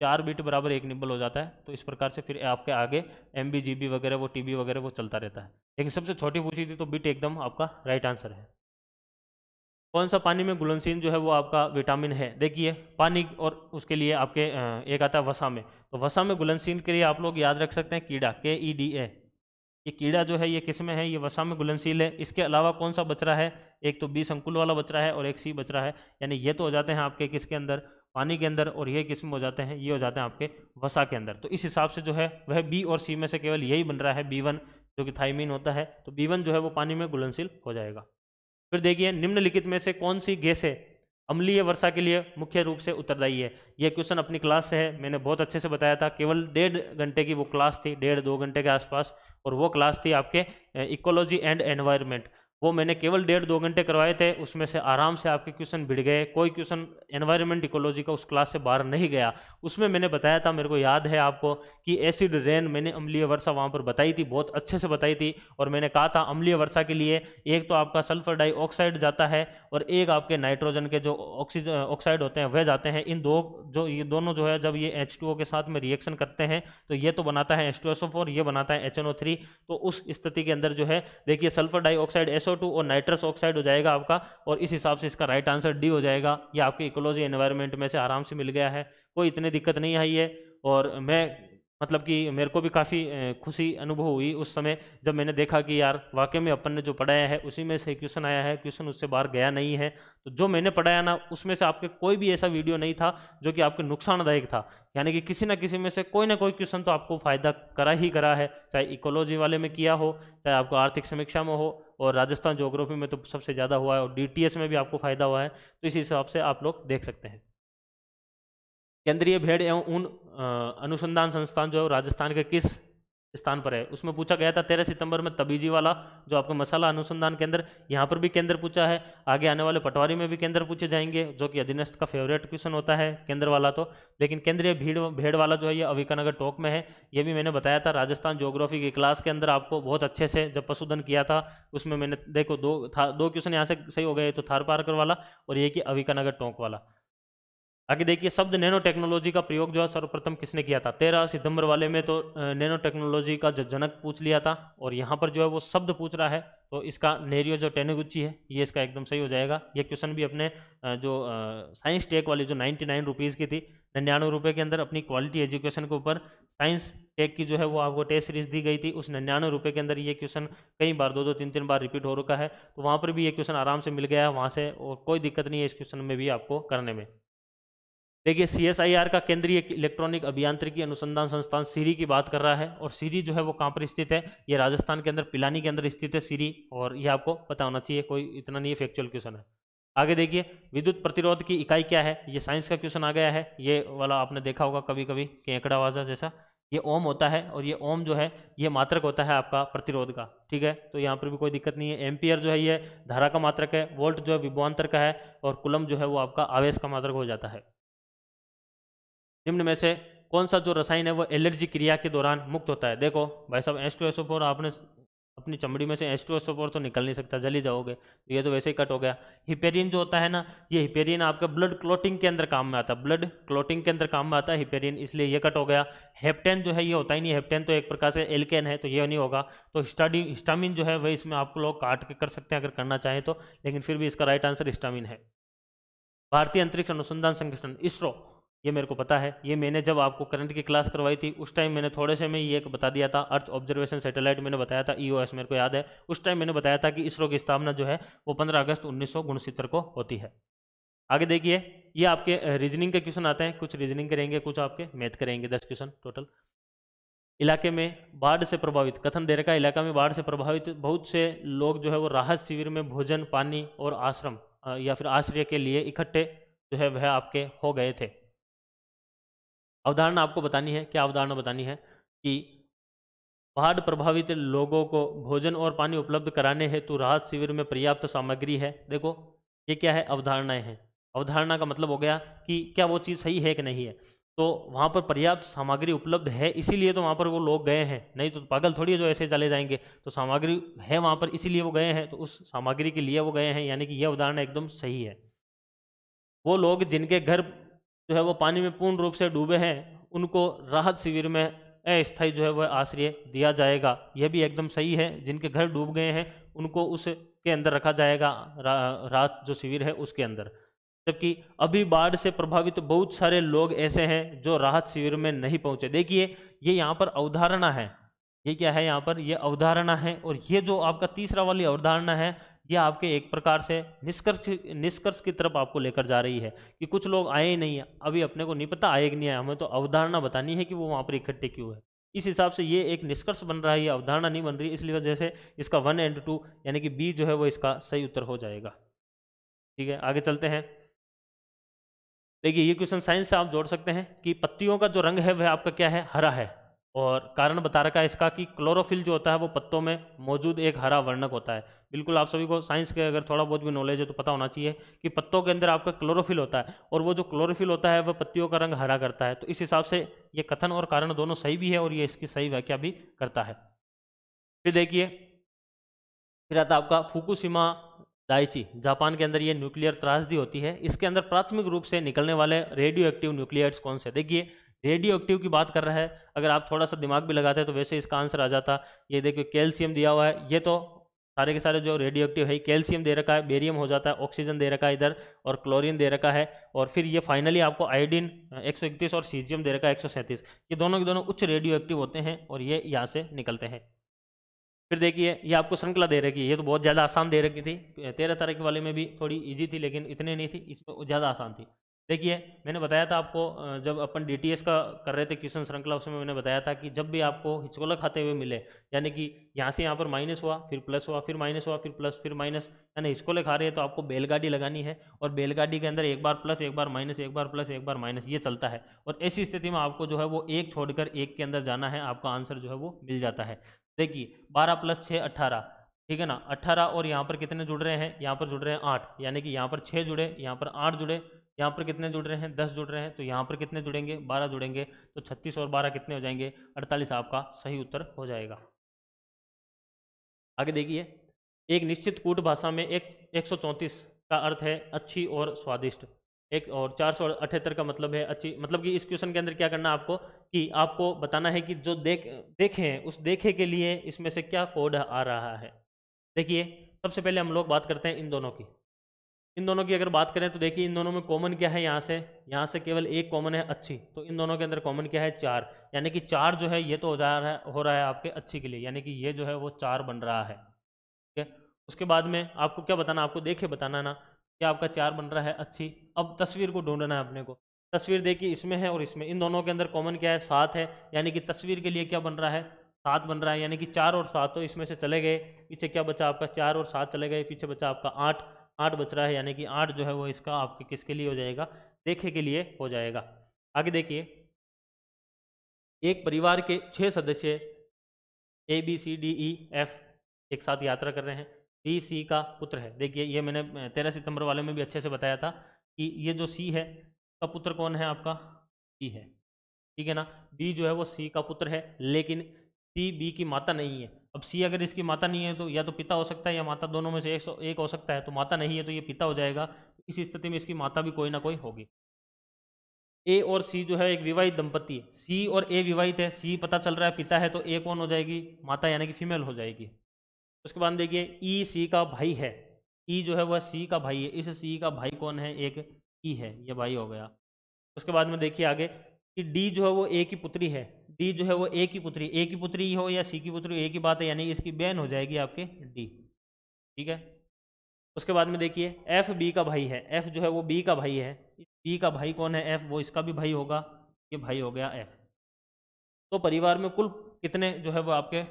4 बिट बराबर 1 निब्बल हो जाता है। तो इस प्रकार से फिर आपके आगे MB GB वगैरह, वो TB वगैरह वो चलता रहता है। लेकिन सबसे छोटी पूछी थी तो बिट एकदम आपका राइट आंसर है। कौन सा पानी में घुलनशील जो है वो आपका विटामिन है? देखिए, पानी और उसके लिए आपके एक आता है वसा में। तो वसा में घुलनशील के लिए आप लोग याद रख सकते हैं कीड़ा, KEDA। ये कीड़ा जो है ये किस में है? ये वसा में घुलनशील है। इसके अलावा कौन सा बच रहा है? एक तो बी संकुल वाला बच रहा है और एक सी बच रहा है। यानी ये तो हो जाते हैं आपके किसके अंदर? पानी के अंदर, और ये किस में हो जाते हैं? ये हो जाते हैं आपके वसा के अंदर। तो इस हिसाब से जो है वह बी और सी में से केवल यही बन रहा है B1, जो कि थाइमीन होता है। तो B1 जो है वो पानी में घुलनशील हो जाएगा। फिर देखिए, निम्नलिखित में से कौन सी गैसें अम्लीय वर्षा के लिए मुख्य रूप से उत्तरदायी है? यह क्वेश्चन अपनी क्लास से है, मैंने बहुत अच्छे से बताया था। केवल 1.5 घंटे की वो क्लास थी, 1.5-2 घंटे के आसपास, और वो क्लास थी आपके इकोलॉजी एंड एनवायरनमेंट। वो मैंने केवल 1.5-2 घंटे करवाए थे, उसमें से आराम से आपके क्वेश्चन भिड़ गए। कोई क्वेश्चन एनवायरनमेंट इकोलॉजी का उस क्लास से बाहर नहीं गया। उसमें मैंने बताया था, मेरे को याद है आपको, कि एसिड रेन, मैंने अम्लीय वर्षा वहाँ पर बताई थी, बहुत अच्छे से बताई थी। और मैंने कहा था अम्लीय वर्षा के लिए एक तो आपका सल्फर डाइऑक्साइड जाता है और एक आपके नाइट्रोजन के जो ऑक्साइड होते हैं वह जाते हैं। ये दोनों जो है जब ये H2O के साथ में रिएक्शन करते हैं तो ये तो बनाता है H2SO4, ये बनाता है HNO3। तो उस स्थिति के अंदर जो है देखिए सल्फर डाइऑक्साइड SO2 और नाइट्रस ऑक्साइड हो जाएगा आपका, और इस हिसाब से इसका राइट आंसर डी हो जाएगा। ये आपके इकोलॉजी एनवायरनमेंट में से आराम से मिल गया है, कोई इतनी दिक्कत नहीं आई है। और मैं मतलब कि मेरे को भी काफ़ी खुशी अनुभव हुई उस समय जब मैंने देखा कि यार वाकई में अपन ने जो पढ़ाया है उसी में से क्वेश्चन आया है, क्वेश्चन उससे बाहर गया नहीं है। तो जो मैंने पढ़ाया ना उसमें से आपके कोई भी ऐसा वीडियो नहीं था जो कि आपके नुकसानदायक था, यानी कि किसी ना किसी में से कोई ना कोई क्वेश्चन तो आपको फायदा करा ही करा है, चाहे इकोलॉजी वाले में किया हो, चाहे आपको आर्थिक समीक्षा में हो, और राजस्थान ज्योग्राफी में तो सबसे ज़्यादा हुआ है, और DTS में भी आपको फायदा हुआ है। तो इस हिसाब से आप लोग देख सकते हैं। केंद्रीय भेड़ एवं ऊन अनुसंधान संस्थान जो है राजस्थान के किस स्थान पर है, उसमें पूछा गया था 13 सितंबर में तबीजी वाला जो आपका मसाला अनुसंधान केंद्र, यहाँ पर भी केंद्र पूछा है। आगे आने वाले पटवारी में भी केंद्र पूछे जाएंगे, जो कि अधीनस्थ का फेवरेट क्वेश्चन होता है केंद्र वाला तो। लेकिन केंद्रीय भेड़ वाला जो है ये अविकानगर टोंक में है। ये भी मैंने बताया था राजस्थान ज्योग्राफी की क्लास के अंदर आपको बहुत अच्छे से, जब पशुधन किया था उसमें मैंने देखो दो क्वेश्चन यहाँ से सही हो गए, तो थारपारकर वाला और ये कि अविकानगर टोंक वाला। आगे देखिए शब्द नैनो टेक्नोलॉजी का प्रयोग जो है सर्वप्रथम किसने किया था। 13 सितंबर वाले में तो नैनो टेक्नोलॉजी का जो जनक पूछ लिया था, और यहाँ पर जो है वो शब्द पूछ रहा है, तो इसका नेरियो जो टेनेगुच्ची है ये इसका एकदम सही हो जाएगा। ये क्वेश्चन भी अपने जो साइंस टेक वाली जो 99 रुपीज़ की थी, 99 रुपये के अंदर अपनी क्वालिटी एजुकेशन के ऊपर साइंस टेक की जो है वो आपको टेस्ट सीरीज दी गई थी, उस 99 रुपये के अंदर ये क्वेश्चन कई बार 2-2 3-3 बार रिपीट हो रखा है। तो वहाँ पर भी ये क्वेश्चन आराम से मिल गया है वहाँ से, और कोई दिक्कत नहीं है इस क्वेश्चन में भी आपको करने में। देखिए CSIR का केंद्रीय इलेक्ट्रॉनिक अभियांत्रिकी अनुसंधान संस्थान सीरी की बात कर रहा है, और सीरी जो है वो कहाँ पर स्थित है, ये राजस्थान के अंदर पिलानी के अंदर स्थित है सीरी, और ये आपको पता होना चाहिए, कोई इतना नहीं है, फैक्चुअल क्वेश्चन है। आगे देखिए विद्युत प्रतिरोध की इकाई क्या है, ये साइंस का क्वेश्चन आ गया है। ये वाला आपने देखा होगा कभी कभी केकड़ा आवाजा जैसा, ये ओम होता है, और ये ओम जो है ये मात्रक होता है आपका प्रतिरोध का, ठीक है। तो यहाँ पर भी कोई दिक्कत नहीं है। एम्पियर जो है ये धारा का मात्रक है, वोल्ट जो है विभवांतर का है, और कुलम जो है वो आपका आवेश का मात्रक हो जाता है। निम्न में से कौन सा जो रसायन है वो एलर्जी क्रिया के दौरान मुक्त होता है। देखो भाई साहब H2SO4, आपने अपनी चमड़ी में से H2SO4 तो निकल नहीं सकता, जल ही जाओगे, तो ये तो वैसे ही कट हो गया। हिपेरिन जो होता है ना, ये हिपेरिन आपका ब्लड क्लोटिंग के अंदर काम में आता है, ब्लड क्लोटिंग के अंदर काम में आता है हिपेरिन, इसलिए ये कट हो गया। हेप्टेन जो है ये होता ही नहीं, हेप्टेन तो एक प्रकार से एल्केन है, तो ये नहीं होगा। तो हिस्टामिन जो है वह इसमें आप लोग काट के कर सकते हैं अगर करना चाहें तो, लेकिन फिर भी इसका राइट आंसर हिस्टामिन है। भारतीय अंतरिक्ष अनुसंधान संगठन इसरो, ये मेरे को पता है, ये मैंने जब आपको करंट की क्लास करवाई थी उस टाइम मैंने थोड़े से में ये बता दिया था। अर्थ ऑब्जर्वेशन सैटेलाइट मैंने बताया था, EOS मेरे को याद है, उस टाइम मैंने बताया था कि इसरो की स्थापना जो है वो 15 अगस्त 1969 को होती है। आगे देखिए ये आपके रीजनिंग के क्वेश्चन आते हैं, कुछ रीजनिंग करेंगे, कुछ आपके मैथ करेंगे, 10 क्वेश्चन टोटल। इलाके में बाढ़ से प्रभावित, कथन दे रखा है इलाका में बाढ़ से प्रभावित बहुत से लोग जो है वो राहत शिविर में भोजन पानी और आश्रम या फिर आश्रय के लिए इकट्ठे जो है वह आपके हो गए थे। अवधारणा आपको बतानी है, क्या अवधारणा बतानी है कि बाढ़ प्रभावित लोगों को भोजन और पानी उपलब्ध कराने हेतु राहत शिविर में पर्याप्त सामग्री है। देखो ये क्या है, अवधारणाएं हैं। अवधारणा का मतलब हो गया कि क्या वो चीज़ सही है कि नहीं है, तो वहाँ पर पर्याप्त सामग्री उपलब्ध है इसीलिए तो वहाँ पर वो लोग गए हैं, नहीं तो पागल थोड़ी है जो ऐसे चले जाएंगे। तो सामग्री है वहाँ पर इसीलिए वो गए हैं, तो उस सामग्री के लिए वो गए हैं, यानी कि यह अवधारणा एकदम सही है। वो लोग जिनके घर जो है वो पानी में पूर्ण रूप से डूबे हैं उनको राहत शिविर में अस्थायी जो है वह आश्रय दिया जाएगा, यह भी एकदम सही है। जिनके घर डूब गए हैं उनको उसके अंदर रखा जाएगा, राहत जो शिविर है उसके अंदर। जबकि अभी बाढ़ से प्रभावित बहुत सारे लोग ऐसे हैं जो राहत शिविर में नहीं पहुंचे। देखिए ये यहाँ पर अवधारणा है, ये क्या है यहाँ पर, ये अवधारणा है। और ये जो आपका तीसरा वाली अवधारणा है ये आपके एक प्रकार से निष्कर्ष की तरफ आपको लेकर जा रही है कि कुछ लोग आए ही नहीं है, अभी अपने को नहीं पता आए कि नहीं आए, हमें तो अवधारणा बतानी है कि वो वहाँ पर इकट्ठे क्यों है। इस हिसाब से ये एक निष्कर्ष बन रहा है, ये अवधारणा नहीं बन रही, इसलिए वजह से इसका 1 और 2 यानी कि बी जो है वो इसका सही उत्तर हो जाएगा। ठीक है, आगे चलते हैं। देखिए ये क्वेश्चन साइंस से आप जोड़ सकते हैं कि पत्तियों का जो रंग है वह आपका क्या है, हरा है, और कारण बता रखा है इसका कि क्लोरोफिल जो होता है वो पत्तों में मौजूद एक हरा वर्णक होता है। बिल्कुल आप सभी को साइंस के अगर थोड़ा बहुत भी नॉलेज है तो पता होना चाहिए कि पत्तों के अंदर आपका क्लोरोफिल होता है, और वो जो क्लोरोफिल होता है वह पत्तियों का रंग हरा करता है। तो इस हिसाब से ये कथन और कारण दोनों सही भी है और ये इसकी सही व्याख्या भी करता है। फिर देखिए, फिर आता है आपका फुकुशिमा दाइची, जापान के अंदर ये न्यूक्लियर त्रासदी होती है। इसके अंदर प्राथमिक रूप से निकलने वाले रेडियो एक्टिव न्यूक्लियाइड्स कौन से? देखिए, रेडियो एक्टिव की बात कर रहा है, अगर आप थोड़ा सा दिमाग भी लगाते हैं तो वैसे इसका आंसर आ जाता। ये देखिए कैल्शियम दिया हुआ है, ये तो सारे के सारे जो रेडियो एक्टिव है, कैल्शियम दे रखा है, बेरियम हो जाता है, ऑक्सीजन दे रखा है इधर, और क्लोरीन दे रखा है, और फिर ये फाइनली आपको आयोडीन 131 और सीजियम दे रखा है 137। ये दोनों के दोनों उच्च रेडियो एक्टिव होते हैं और ये यहाँ से निकलते हैं। फिर देखिए, ये आपको श्रृंखला दे रखी है, ये तो बहुत ज़्यादा आसान दे रखी थी। 13 तारीख वाले में भी थोड़ी इजी थी लेकिन इतनी नहीं थी, इसमें ज़्यादा आसान थी। देखिए, मैंने बताया था आपको जब अपन डीटीएस का कर रहे थे क्वेश्चन श्रृंखला, उसमें मैंने बताया था कि जब भी आपको हिचकोला खाते हुए मिले, यानी कि यहाँ से यहाँ पर माइनस हुआ, फिर प्लस हुआ, फिर माइनस हुआ, फिर प्लस, फिर माइनस, यानी हिचकोले खा रहे हैं, तो आपको बैलगाड़ी लगानी है, और बैलगाड़ी के अंदर एक बार प्लस, एक बार माइनस, एक बार प्लस, एक बार माइनस, ये चलता है। और ऐसी स्थिति में आपको जो है वो एक छोड़कर एक के अंदर जाना है, आपका आंसर जो है वो मिल जाता है। देखिए 12 + 6 18, ठीक है ना, 18, और यहाँ पर कितने जुड़ रहे हैं? यहाँ पर जुड़ रहे हैं 8, यानी कि यहाँ पर 6 जुड़े, यहाँ पर 8 जुड़े, यहाँ पर कितने जुड़ रहे हैं? 10 जुड़ रहे हैं, तो यहाँ पर कितने जुड़ेंगे? 12 जुड़ेंगे, तो 36 और 12 कितने हो जाएंगे? 48 आपका सही उत्तर हो जाएगा। आगे देखिए, एक निश्चित कूट भाषा में 134 का अर्थ है अच्छी और स्वादिष्ट, एक और 478 का मतलब है अच्छी। मतलब कि इस क्वेश्चन के अंदर क्या करना है आपको, कि आपको बताना है कि जो देखे हैं उस देखे के लिए इसमें से क्या कोड आ रहा है। देखिए, सबसे पहले हम लोग बात करते हैं इन दोनों की। इन दोनों की अगर बात करें तो देखिए, इन दोनों में कॉमन क्या है? यहाँ से केवल एक कॉमन है, अच्छी। तो इन दोनों के अंदर कॉमन क्या है? 4, यानी कि 4 जो है ये तो हो रहा है आपके अच्छी के लिए, यानी कि ये जो है वो 4 बन रहा है। ठीक है, उसके बाद में आपको क्या बताना? आपको देखे बताना ना, क्या आपका 4 बन रहा है अच्छी। अब तस्वीर को ढूंढना है अपने को। तस्वीर देखिए इसमें है और इसमें, इन दोनों के अंदर कॉमन क्या है? 7 है, यानी कि तस्वीर के लिए क्या बन रहा है? 7 बन रहा है, यानी कि 4 और 7 तो इसमें से चले गए, पीछे क्या बचा आपका? 4 और 7 चले गए, पीछे बचा आपका 8, 8 बच रहा है, यानी कि 8 जो है वो इसका आपके किसके लिए हो जाएगा? देखे के लिए हो जाएगा। आगे देखिए, एक परिवार के 6 सदस्य ABCDEF एक साथ यात्रा कर रहे हैं। बी सी का पुत्र है। देखिए, ये मैंने 13 सितंबर वाले में भी अच्छे से बताया था कि ये जो सी है का पुत्र कौन है? आपका बी है, ठीक है ना। बी जो है वो सी का पुत्र है, लेकिन सी बी की माता नहीं है। अब सी अगर इसकी माता नहीं है तो या तो पिता हो सकता है या माता, दोनों में से एक हो सकता है। तो माता नहीं है तो ये पिता हो जाएगा। इस स्थिति में इसकी माता भी कोई ना कोई होगी। ए और सी जो है एक विवाहित दंपति है। सी और ए विवाहित है, सी पता चल रहा है पिता है, तो ए कौन हो जाएगी? माता, यानी कि फीमेल हो जाएगी। उसके बाद देखिए, ई सी का भाई है। ई जो है वह सी का भाई है। इस सी का भाई कौन है? एक ई है, ये भाई हो गया। उसके बाद में देखिए आगे कि डी जो है वो ए की पुत्री है। डी जो है वो ए की पुत्री हो या सी की पुत्री, ए की बात है, यानी इसकी बहन हो जाएगी आपके डी, ठीक है। उसके बाद में देखिए, एफ बी का भाई है। एफ जो है वो बी का भाई है। बी का भाई कौन है? एफ, वो इसका भी भाई होगा, ये भाई हो गया एफ। तो परिवार में कुल कितने जो है वो आपके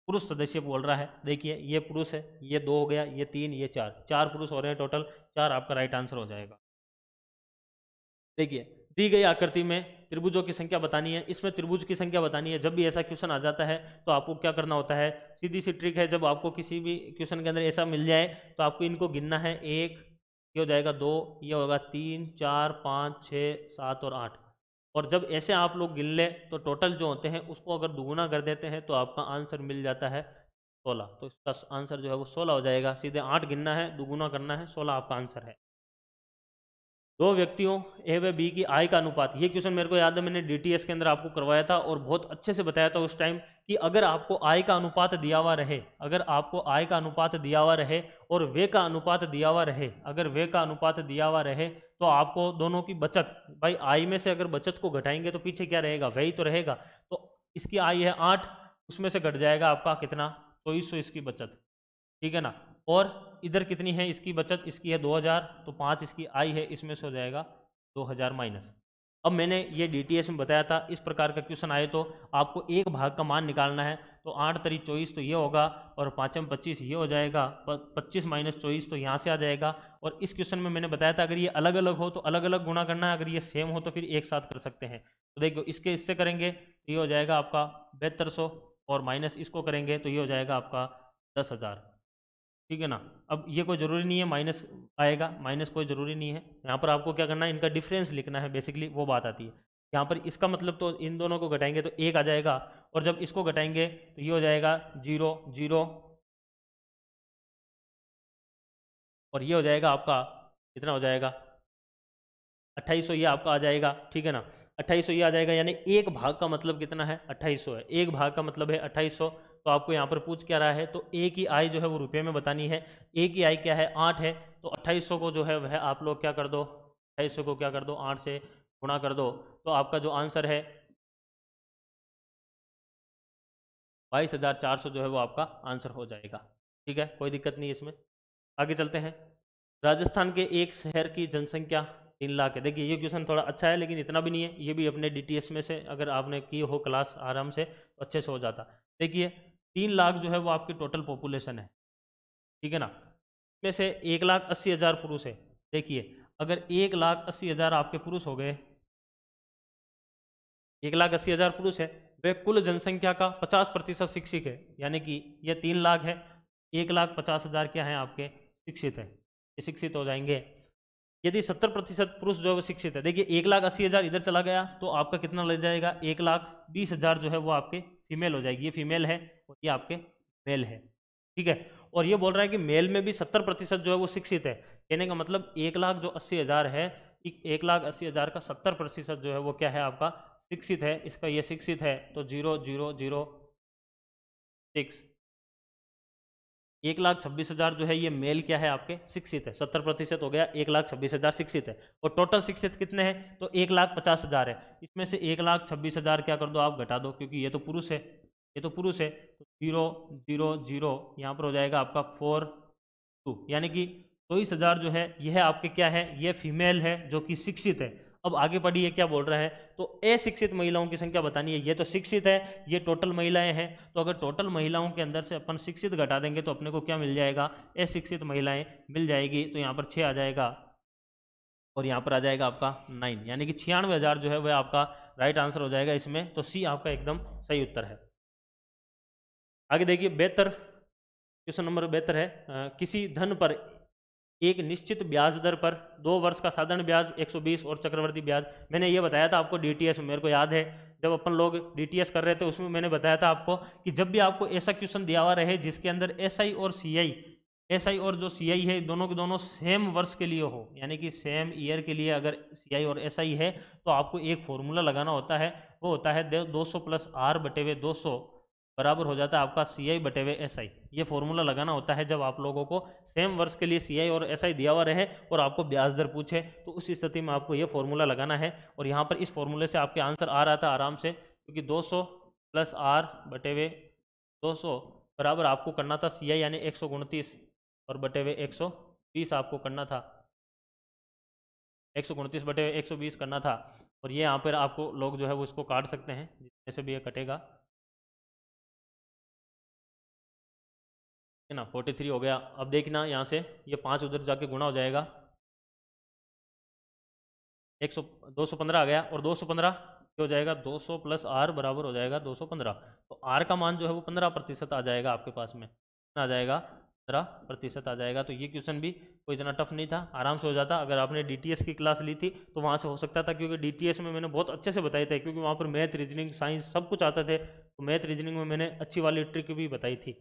पुरुष सदस्य बोल रहा है? देखिए, ये पुरुष है, ये 2 हो गया, ये 3, ये 4, 4 पुरुष हो रहे हैं टोटल। 4 आपका राइट आंसर हो जाएगा। देखिए, दी गई आकृति में त्रिभुजों की संख्या बतानी है। इसमें त्रिभुज की संख्या बतानी है। जब भी ऐसा क्वेश्चन आ जाता है तो आपको क्या करना होता है? सीधी सी ट्रिक है, जब आपको किसी भी क्वेश्चन के अंदर ऐसा मिल जाए तो आपको इनको गिनना है। 1 ये हो जाएगा, 2 ये होगा, 3 4 5 6 7 और 8। और जब ऐसे आप लोग गिन ले तो टोटल जो होते हैं उसको अगर दुगुना कर देते हैं तो आपका आंसर मिल जाता है 16। तो इसका आंसर जो है वो 16 हो जाएगा। सीधे 8 गिनना है, दुगुना करना है, 16 आपका आंसर है। 2 व्यक्तियों ए व बी की आय का अनुपात। ये क्वेश्चन मेरे को याद है, मैंने डीटीएस के अंदर आपको करवाया था और बहुत अच्छे से बताया था उस टाइम कि अगर आपको आय का अनुपात दिया हुआ रहे, अगर आपको आय का अनुपात दिया हुआ रहे और वे का अनुपात दिया हुआ रहे, अगर वे का अनुपात दिया हुआ रहे तो आपको दोनों की बचत, भाई आय में से अगर बचत को घटाएंगे तो पीछे क्या रहेगा? वही तो रहेगा। तो इसकी आय है 8, उसमें से घट जाएगा आपका कितना? 2400 इसकी बचत, ठीक है ना। और इधर कितनी है इसकी बचत? इसकी है 2000, तो 5 इसकी आई है, इसमें से हो जाएगा 2000 माइनस। अब मैंने ये DTS में बताया था, इस प्रकार का क्वेश्चन आए तो आपको एक भाग का मान निकालना है। तो 8 तरी 24 तो ये होगा, और 5 25 ये हो जाएगा, 25 - 24 तो यहाँ से आ जाएगा। और इस क्वेश्चन में मैंने बताया था अगर ये अलग अलग हो तो अलग अलग गुणा करना है, अगर ये सेम हो तो फिर एक साथ कर सकते हैं। तो देखो इसके इससे करेंगे तो ये हो जाएगा आपका 7200, और माइनस इसको करेंगे तो ये हो जाएगा आपका 10,000। ठीक है ना। अब ये कोई ज़रूरी नहीं है माइनस आएगा, माइनस कोई ज़रूरी नहीं है। यहाँ पर आपको क्या करना है, इनका डिफरेंस लिखना है, बेसिकली वो बात आती है। यहाँ पर इसका मतलब तो इन दोनों को घटाएंगे तो 1 आ जाएगा, और जब इसको घटाएंगे तो ये हो जाएगा 0 0, और ये हो जाएगा आपका कितना हो जाएगा 2800, ये आपका आ जाएगा। ठीक है ना, 2800 ये आ जाएगा, यानी एक भाग का मतलब कितना है 2800 है, एक भाग का मतलब है 2800। तो आपको यहाँ पर पूछ क्या रहा है, तो ए की आई जो है वो रुपये में बतानी है। ए की आई क्या है 8 है, तो 2800 को जो है वह आप लोग क्या कर दो, 2800 को क्या कर दो 8 से गुणा कर दो, तो आपका जो आंसर है 22,400 जो है वो आपका आंसर हो जाएगा। ठीक है, कोई दिक्कत नहीं इसमें। आगे चलते हैं। राजस्थान के एक शहर की जनसंख्या 3 लाख है। देखिए ये क्वेश्चन थोड़ा अच्छा है, लेकिन इतना भी नहीं है। ये भी अपने DTS में से अगर आपने की हो क्लास आराम से तो अच्छे से हो जाता। देखिए 3 लाख जो है वो आपकी टोटल पॉपुलेशन है। ठीक है ना, इसमें से 1,80,000 पुरुष है। देखिए अगर 1,80,000 आपके पुरुष हो गए, 1,80,000 पुरुष है, वे कुल जनसंख्या का 50% शिक्षित है, यानी कि ये 3 लाख है, 1,50,000 क्या है आपके शिक्षित है, ये शिक्षित हो जाएंगे। यदि 70% पुरुष जो है वो शिक्षित है, देखिए 1,80,000 इधर चला गया तो आपका कितना लग जाएगा 1,20,000 जो है वो आपके फीमेल हो जाएगी। ये फीमेल है और ये आपके मेल है। ठीक है, और ये बोल रहा है कि मेल में भी 70% जो है वो शिक्षित है। कहने का मतलब 1,80,000 है, 1,80,000 का 70% जो है वो क्या है आपका शिक्षित है। इसका ये शिक्षित है तो 0,006, 1,26,000 जो है ये मेल क्या है आपके शिक्षित है, 70% हो गया, 1,26,000 शिक्षित है। और टोटल शिक्षित कितने हैं, तो 1,50,000 है। इसमें से 1,26,000 क्या कर दो आप घटा दो, क्योंकि ये तो पुरुष है, ये तो पुरुष है, तो 0,0,0 यहाँ पर हो जाएगा आपका 4,2, यानी कि 24,000 जो है यह आपके क्या है, ये फीमेल है जो कि शिक्षित है। अब आगे पढ़िए क्या बोल रहा है, तो अशिक्षित महिलाओं की संख्या बतानी है। ये तो शिक्षित है, ये टोटल महिलाएं हैं, तो अगर टोटल महिलाओं के अंदर से अपन शिक्षित घटा देंगे तो अपने को क्या मिल जाएगा, अशिक्षित महिलाएं मिल जाएगी। तो यहाँ पर 6 आ जाएगा, और यहाँ पर आ जाएगा आपका 9, यानी कि 96,000 जो है वह आपका राइट आंसर हो जाएगा इसमें। तो सी आपका एकदम सही उत्तर है। आगे देखिए 72, क्वेश्चन नंबर 72 है, किसी धन पर एक निश्चित ब्याज दर पर 2 वर्ष का साधारण ब्याज 120 और चक्रवर्ती ब्याज। मैंने ये बताया था आपको DTS में, मेरे को याद है जब अपन लोग DTS कर रहे थे उसमें मैंने बताया था आपको कि जब भी आपको ऐसा क्वेश्चन दिया हुआ रहे जिसके अंदर SI और CI, SI और जो CI है दोनों के दोनों सेम वर्ष के लिए हो, यानी कि सेम ईयर के लिए अगर CI और SI है तो आपको एक फॉर्मूला लगाना होता है, वो होता है 200 + R/200 बराबर हो जाता है आपका CI/SI। ये फॉर्मूला लगाना होता है जब आप लोगों को सेम वर्ष के लिए CI और SI दिया हुआ रहे और आपको ब्याज दर पूछे, तो उस स्थिति में आपको ये फॉर्मूला लगाना है। और यहाँ पर इस फॉर्मूले से आपके आंसर आ रहा था आराम से, क्योंकि 200 + R/200 बराबर आपको करना था CI यानी 129 और बटेवे 120 आपको करना था, 129/120 करना था। और ये यहाँ पर आपको लोग जो है वो इसको काट सकते हैं, जैसे भी ये कटेगा, है ना। 43 हो गया। अब देखना यहाँ से ये 5 उधर जाके गुणा हो जाएगा, 215 आ गया, और 215 हो जाएगा 200 + R बराबर हो जाएगा 215। तो R का मान जो है वो 15% आ जाएगा आपके पास में, आ जाएगा 15% आ जाएगा। तो ये क्वेश्चन भी कोई इतना टफ नहीं था, आराम से हो जाता। अगर आपने DTS की क्लास ली थी तो वहाँ से हो सकता था, क्योंकि DTS में मैंने बहुत अच्छे से बताए थे, क्योंकि वहाँ पर मैथ, रीजनिंग, साइंस सब कुछ आता थे। तो मैथ रीजनिंग में मैंने अच्छी वाली ट्रिक भी बताई थी।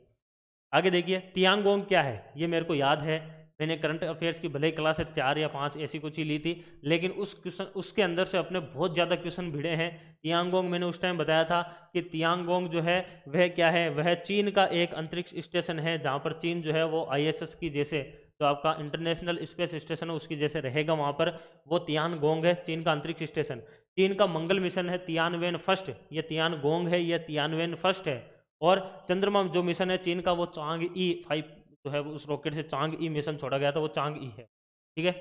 आगे देखिए तियांगोंग क्या है, ये मेरे को याद है, मैंने करंट अफेयर्स की भले ही क्लास 4 या 5 ऐसी कुछ ही ली थी, लेकिन उस क्वेश्चन उसके अंदर से अपने बहुत ज़्यादा क्वेश्चन भिड़े हैं। तियांगोंग मैंने उस टाइम बताया था कि तियांगोंग जो है वह क्या है, वह चीन का एक अंतरिक्ष स्टेशन है, जहाँ पर चीन जो है वो ISS की जैसे जो आपका इंटरनेशनल स्पेस स्टेशन है उसकी जैसे रहेगा वहाँ पर, वो तियानगोंग है चीन का अंतरिक्ष स्टेशन। चीन का मंगल मिशन है तियानवेन फर्स्ट, ये तियानगोंग है, ये तियानवेन फर्स्ट है। और चंद्रमा जो मिशन है चीन का वो चांग-ई 5 जो है उस रॉकेट से चांग-ई मिशन छोड़ा गया था, वो चांग-ई है। ठीक है,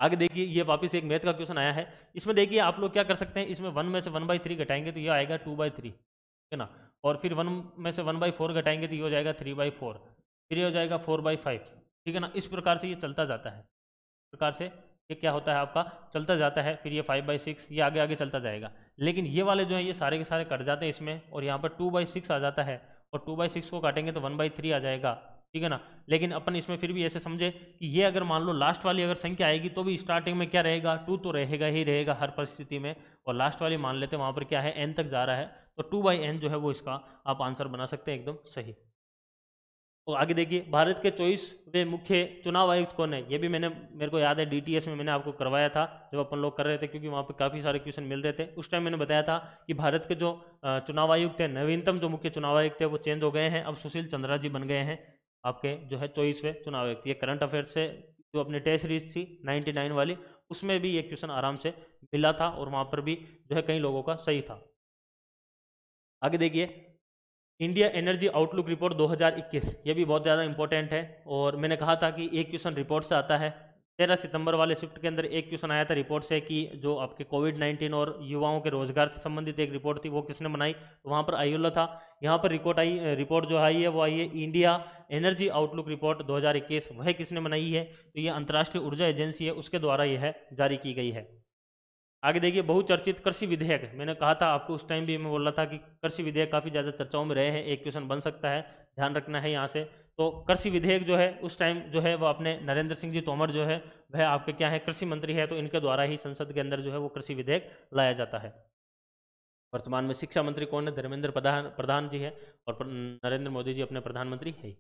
आगे देखिए ये वापस एक मैथ का क्वेश्चन आया है। इसमें देखिए आप लोग क्या कर सकते हैं, इसमें 1 में से 1/3 घटाएंगे तो ये आएगा 2/3, है ना। और फिर 1 में से 1/4 घटाएंगे तो ये हो जाएगा 3/4, फिर ये हो जाएगा 4/5, ठीक है ना। इस प्रकार से ये चलता जाता है, इस प्रकार से ये क्या होता है आपका चलता जाता है। फिर ये 5/6, ये आगे आगे चलता जाएगा। लेकिन ये वाले जो है ये सारे के सारे कट जाते हैं इसमें, और यहाँ पर 2/6 आ जाता है, और 2/6 को काटेंगे तो 1/3 आ जाएगा, ठीक है ना। लेकिन अपन इसमें फिर भी ऐसे समझे कि ये अगर मान लो लास्ट वाली अगर संख्या आएगी तो भी स्टार्टिंग में क्या रहेगा, 2 तो रहेगा ही रहेगा हर परिस्थिति में, और लास्ट वाली मान लेते हैं वहाँ पर क्या है n तक जा रहा है, तो 2/n जो है वो इसका आप आंसर बना सकते हैं एकदम सही। तो आगे देखिए भारत के 24वें मुख्य चुनाव आयुक्त कौन है, ये भी मेरे को याद है डीटीएस में मैंने आपको करवाया था जब अपन लोग कर रहे थे, क्योंकि वहाँ पे काफ़ी सारे क्वेश्चन मिल रहे थे। उस टाइम मैंने बताया था कि भारत के जो चुनाव आयुक्त है, नवीनतम जो मुख्य चुनाव आयुक्त है वो चेंज हो गए हैं, अब सुशील चंद्रा जी बन गए हैं आपके जो है 24वें चुनाव आयुक्त। ये करंट अफेयर से जो अपनी टेस्ट सीरीज थी 99 वाली, उसमें भी ये क्वेश्चन आराम से मिला था, और वहाँ पर भी जो है कई लोगों का सही था। आगे देखिए इंडिया एनर्जी आउटलुक रिपोर्ट 2021, ये भी बहुत ज़्यादा इंपॉर्टेंट है, और मैंने कहा था कि एक क्वेश्चन रिपोर्ट से आता है। 13 सितंबर वाले शिफ्ट के अंदर एक क्वेश्चन आया था रिपोर्ट से कि जो आपके कोविड-19 और युवाओं के रोजगार से संबंधित एक रिपोर्ट थी वो किसने बनाई, तो वहाँ पर आयुल्ला था। यहाँ पर रिपोर्ट जो आई है वो आई है इंडिया एनर्जी आउटलुक रिपोर्ट 2021, वह किसने बनाई है, तो ये अंतर्राष्ट्रीय ऊर्जा एजेंसी है, उसके द्वारा यह जारी की गई है। आगे देखिए बहुचर्चित कृषि विधेयक, मैंने कहा था आपको उस टाइम भी, मैं बोल रहा था कि कृषि विधेयक काफ़ी ज़्यादा चर्चाओं में रहे हैं, एक क्वेश्चन बन सकता है, ध्यान रखना है यहाँ से। तो कृषि विधेयक जो है उस टाइम जो है वो अपने नरेंद्र सिंह जी तोमर जो है वह आपके क्या है कृषि मंत्री है, तो इनके द्वारा ही संसद के अंदर जो है वो कृषि विधेयक लाया जाता है। वर्तमान में शिक्षा मंत्री कौन है, धर्मेंद्र प्रधान जी है, और नरेंद्र मोदी जी अपने प्रधानमंत्री है।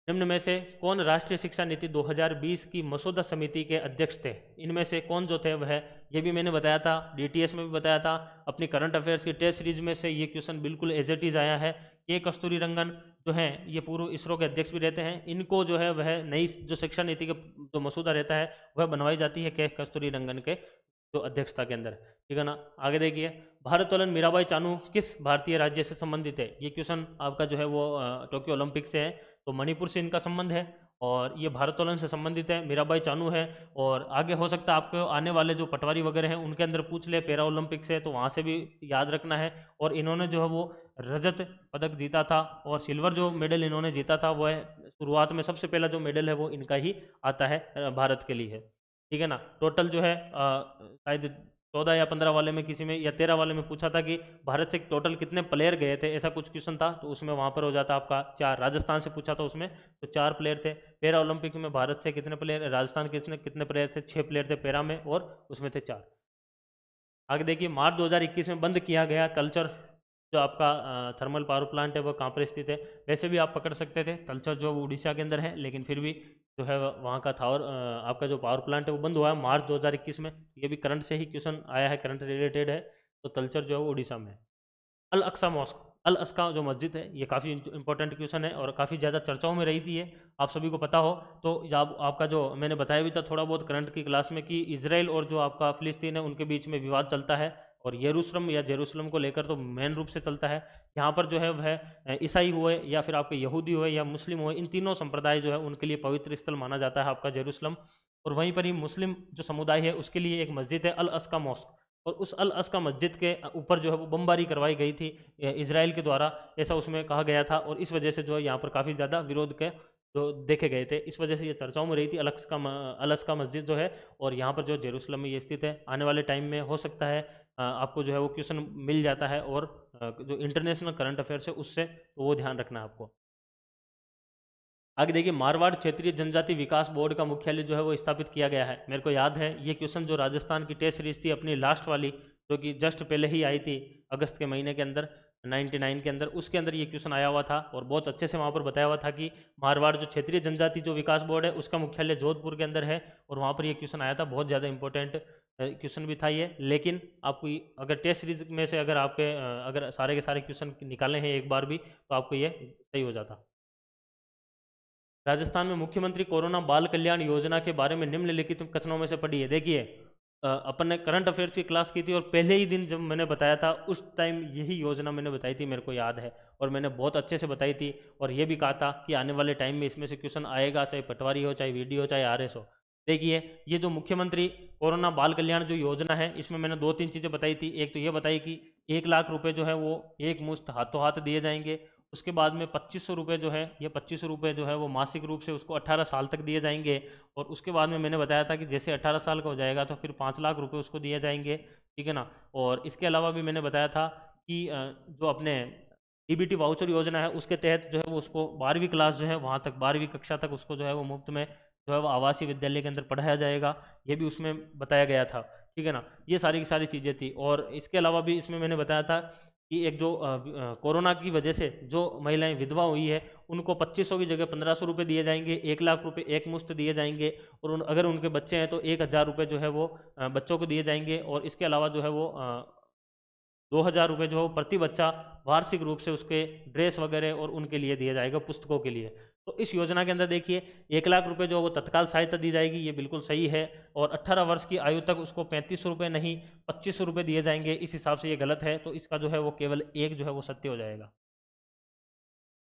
निम्न में से कौन राष्ट्रीय शिक्षा नीति 2020 की मसौदा समिति के अध्यक्ष थे, इनमें से कौन जो थे वह, ये भी मैंने बताया था, डीटीएस में भी बताया था, अपनी करंट अफेयर्स की टेस्ट सीरीज में से ये क्वेश्चन बिल्कुल एज इट इज आया है। के कस्तूरी रंगन जो है ये पूर्व इसरो के अध्यक्ष भी रहते हैं, इनको जो है वह नई जो शिक्षा नीति का जो मसौदा रहता है वह बनवाई जाती है के कस्तूरी रंगन के जो अध्यक्षता के अंदर, ठीक है ना। आगे देखिए भारतोलन मीराबाई चानू किस भारतीय राज्य से संबंधित है, ये क्वेश्चन आपका जो है वो टोक्यो ओलंपिक से है, तो मणिपुर से इनका संबंध है, और ये भारोत्तोलन से संबंधित है, मीराबाई चानू है। और आगे हो सकता है आपको आने वाले जो पटवारी वगैरह हैं उनके अंदर पूछ ले पैरा ओलंपिक से, तो वहाँ से भी याद रखना है। और इन्होंने जो है वो रजत पदक जीता था, और सिल्वर जो मेडल इन्होंने जीता था वह शुरुआत में सबसे पहला जो मेडल है वो इनका ही आता है भारत के लिए, ठीक है ना। टोटल जो है शायद 14 या 15 वाले में किसी में या 13 वाले में पूछा था कि भारत से टोटल कितने प्लेयर गए थे, ऐसा कुछ क्वेश्चन था, तो उसमें वहाँ पर हो जाता आपका 4। राजस्थान से पूछा था उसमें, तो 4 प्लेयर थे। पैरा ओलंपिक में भारत से कितने प्लेयर, राजस्थान कितने प्लेयर थे, 6 प्लेयर थे पैरा में, और उसमें थे 4। आगे देखिए मार्च 2021 में बंद किया गया तलचर जो आपका थर्मल पावर प्लांट है वो कहाँ पर स्थित है, वैसे भी आप पकड़ सकते थे, तलचर जो उड़ीसा के अंदर है, लेकिन फिर भी जो है वहाँ का था, और आपका जो पावर प्लांट है वो बंद हुआ है मार्च 2021 में। ये भी करंट से ही क्वेश्चन आया है, करंट रिलेटेड है, तो तलचर जो है वो उड़ीसा में है। अल अक्सा मॉस्क, अल अक्सा जो मस्जिद है ये काफ़ी इंपॉर्टेंट क्वेश्चन है, और काफ़ी ज़्यादा चर्चाओं में रही थी ये, आप सभी को पता हो। तो जब आपका जो मैंने बताया भी था थोड़ा बहुत करंट की क्लास में कि इजराइल और जो आपका फिलिस्तीन है उनके बीच में विवाद चलता है, और यरूशलेम या जेरूशलेम को लेकर तो मेन रूप से चलता है। यहाँ पर जो है वह ईसाई हुए या फिर आपके यहूदी हुए या मुस्लिम हुए, इन तीनों संप्रदाय जो है उनके लिए पवित्र स्थल माना जाता है आपका जेरूशलेम। और वहीं पर ही मुस्लिम जो समुदाय है उसके लिए एक मस्जिद है अल अक्सा मॉस्क, और उस अल अक्सा मस्जिद के ऊपर जो है वो बमबारी करवाई गई थी इजराइल के द्वारा, ऐसा उसमें कहा गया था, और इस वजह से जो है यहाँ पर काफ़ी ज़्यादा विरोध के जो देखे गए थे, इस वजह से ये चर्चाओं में रही थी अल अक्सा मस्जिद जो है, और यहाँ पर जो जेरूशलेम में ये स्थित है। आने वाले टाइम में हो सकता है आपको जो है वो क्वेश्चन मिल जाता है, और जो इंटरनेशनल करंट अफेयर्स है उससे, तो वो ध्यान रखना है आपको। आगे देखिए मारवाड़ क्षेत्रीय जनजाति विकास बोर्ड का मुख्यालय जो है वो स्थापित किया गया है। मेरे को याद है ये क्वेश्चन जो राजस्थान की टेस्ट सीरीज थी अपनी लास्ट वाली, जो कि जस्ट पहले ही आई थी अगस्त के महीने के अंदर 99 के अंदर, उसके अंदर ये क्वेश्चन आया हुआ था, और बहुत अच्छे से वहाँ पर बताया हुआ था कि मारवाड़ जो क्षेत्रीय जनजाति जो विकास बोर्ड है उसका मुख्यालय जोधपुर के अंदर है, और वहाँ पर ये क्वेश्चन आया था, बहुत ज़्यादा इंपॉर्टेंट क्वेश्चन भी था ये। लेकिन आपको अगर टेस्ट सीरीज में से अगर आपके अगर सारे के सारे क्वेश्चन निकाले हैं एक बार भी, तो आपको ये सही हो जाता। राजस्थान में मुख्यमंत्री कोरोना बाल कल्याण योजना के बारे में निम्नलिखित कथनों में से पढ़ी है। देखिए अपन ने करंट अफेयर्स की क्लास की थी, और पहले ही दिन जब मैंने बताया था उस टाइम यही योजना मैंने बताई थी, मेरे को याद है, और मैंने बहुत अच्छे से बताई थी, और ये भी कहा था कि आने वाले टाइम में इसमें से क्वेश्चन आएगा, चाहे पटवारी हो, चाहे वीडी हो, चाहे आरएस हो। देखिए, ये जो मुख्यमंत्री कोरोना बाल कल्याण जो योजना है, इसमें मैंने 2-3 चीज़ें बताई थी। एक तो ये बताई कि 1 लाख रुपए जो है वो एक मुश्त हाथों हाथ दिए जाएँगे। उसके बाद में 2500 रुपये जो है, ये 2500 रुपये जो है वो मासिक रूप से उसको 18 साल तक दिए जाएँगे। और उसके बाद में मैंने बताया था कि जैसे 18 साल का हो जाएगा तो फिर 5 लाख रुपए उसको दिए जाएँगे, ठीक है ना? और इसके अलावा भी मैंने बताया था कि जो अपने डीबीटी वाउचर योजना है, उसके तहत जो है वो उसको 12वीं क्लास जो है वहाँ तक 12वीं कक्षा तक उसको जो है वो मुफ्त में जो है वो आवासीय विद्यालय के अंदर पढ़ाया जाएगा। ये भी उसमें बताया गया था, ठीक है ना? ये सारी की सारी चीज़ें थी। और इसके अलावा भी इसमें मैंने बताया था कि एक जो कोरोना की वजह से जो महिलाएं विधवा हुई है, उनको 2500 की जगह 1500 रुपये दिए जाएंगे, 1 लाख रुपए एक मुश्त दिए जाएंगे। और अगर उनके बच्चे हैं तो 1000 रुपये जो है वो बच्चों को दिए जाएंगे। और इसके अलावा जो है वो 2000 रुपये जो प्रति बच्चा वार्षिक रूप से उसके ड्रेस वगैरह और उनके लिए दिया जाएगा, पुस्तकों के लिए। तो इस योजना के अंदर देखिए 1 लाख रुपए जो वो तत्काल सहायता दी जाएगी, ये बिल्कुल सही है। और 18 वर्ष की आयु तक उसको 3500 रुपये नहीं 2500 रुपये दिए जाएंगे, इस हिसाब से ये गलत है। तो इसका जो है वो केवल एक जो है वो सत्य हो जाएगा।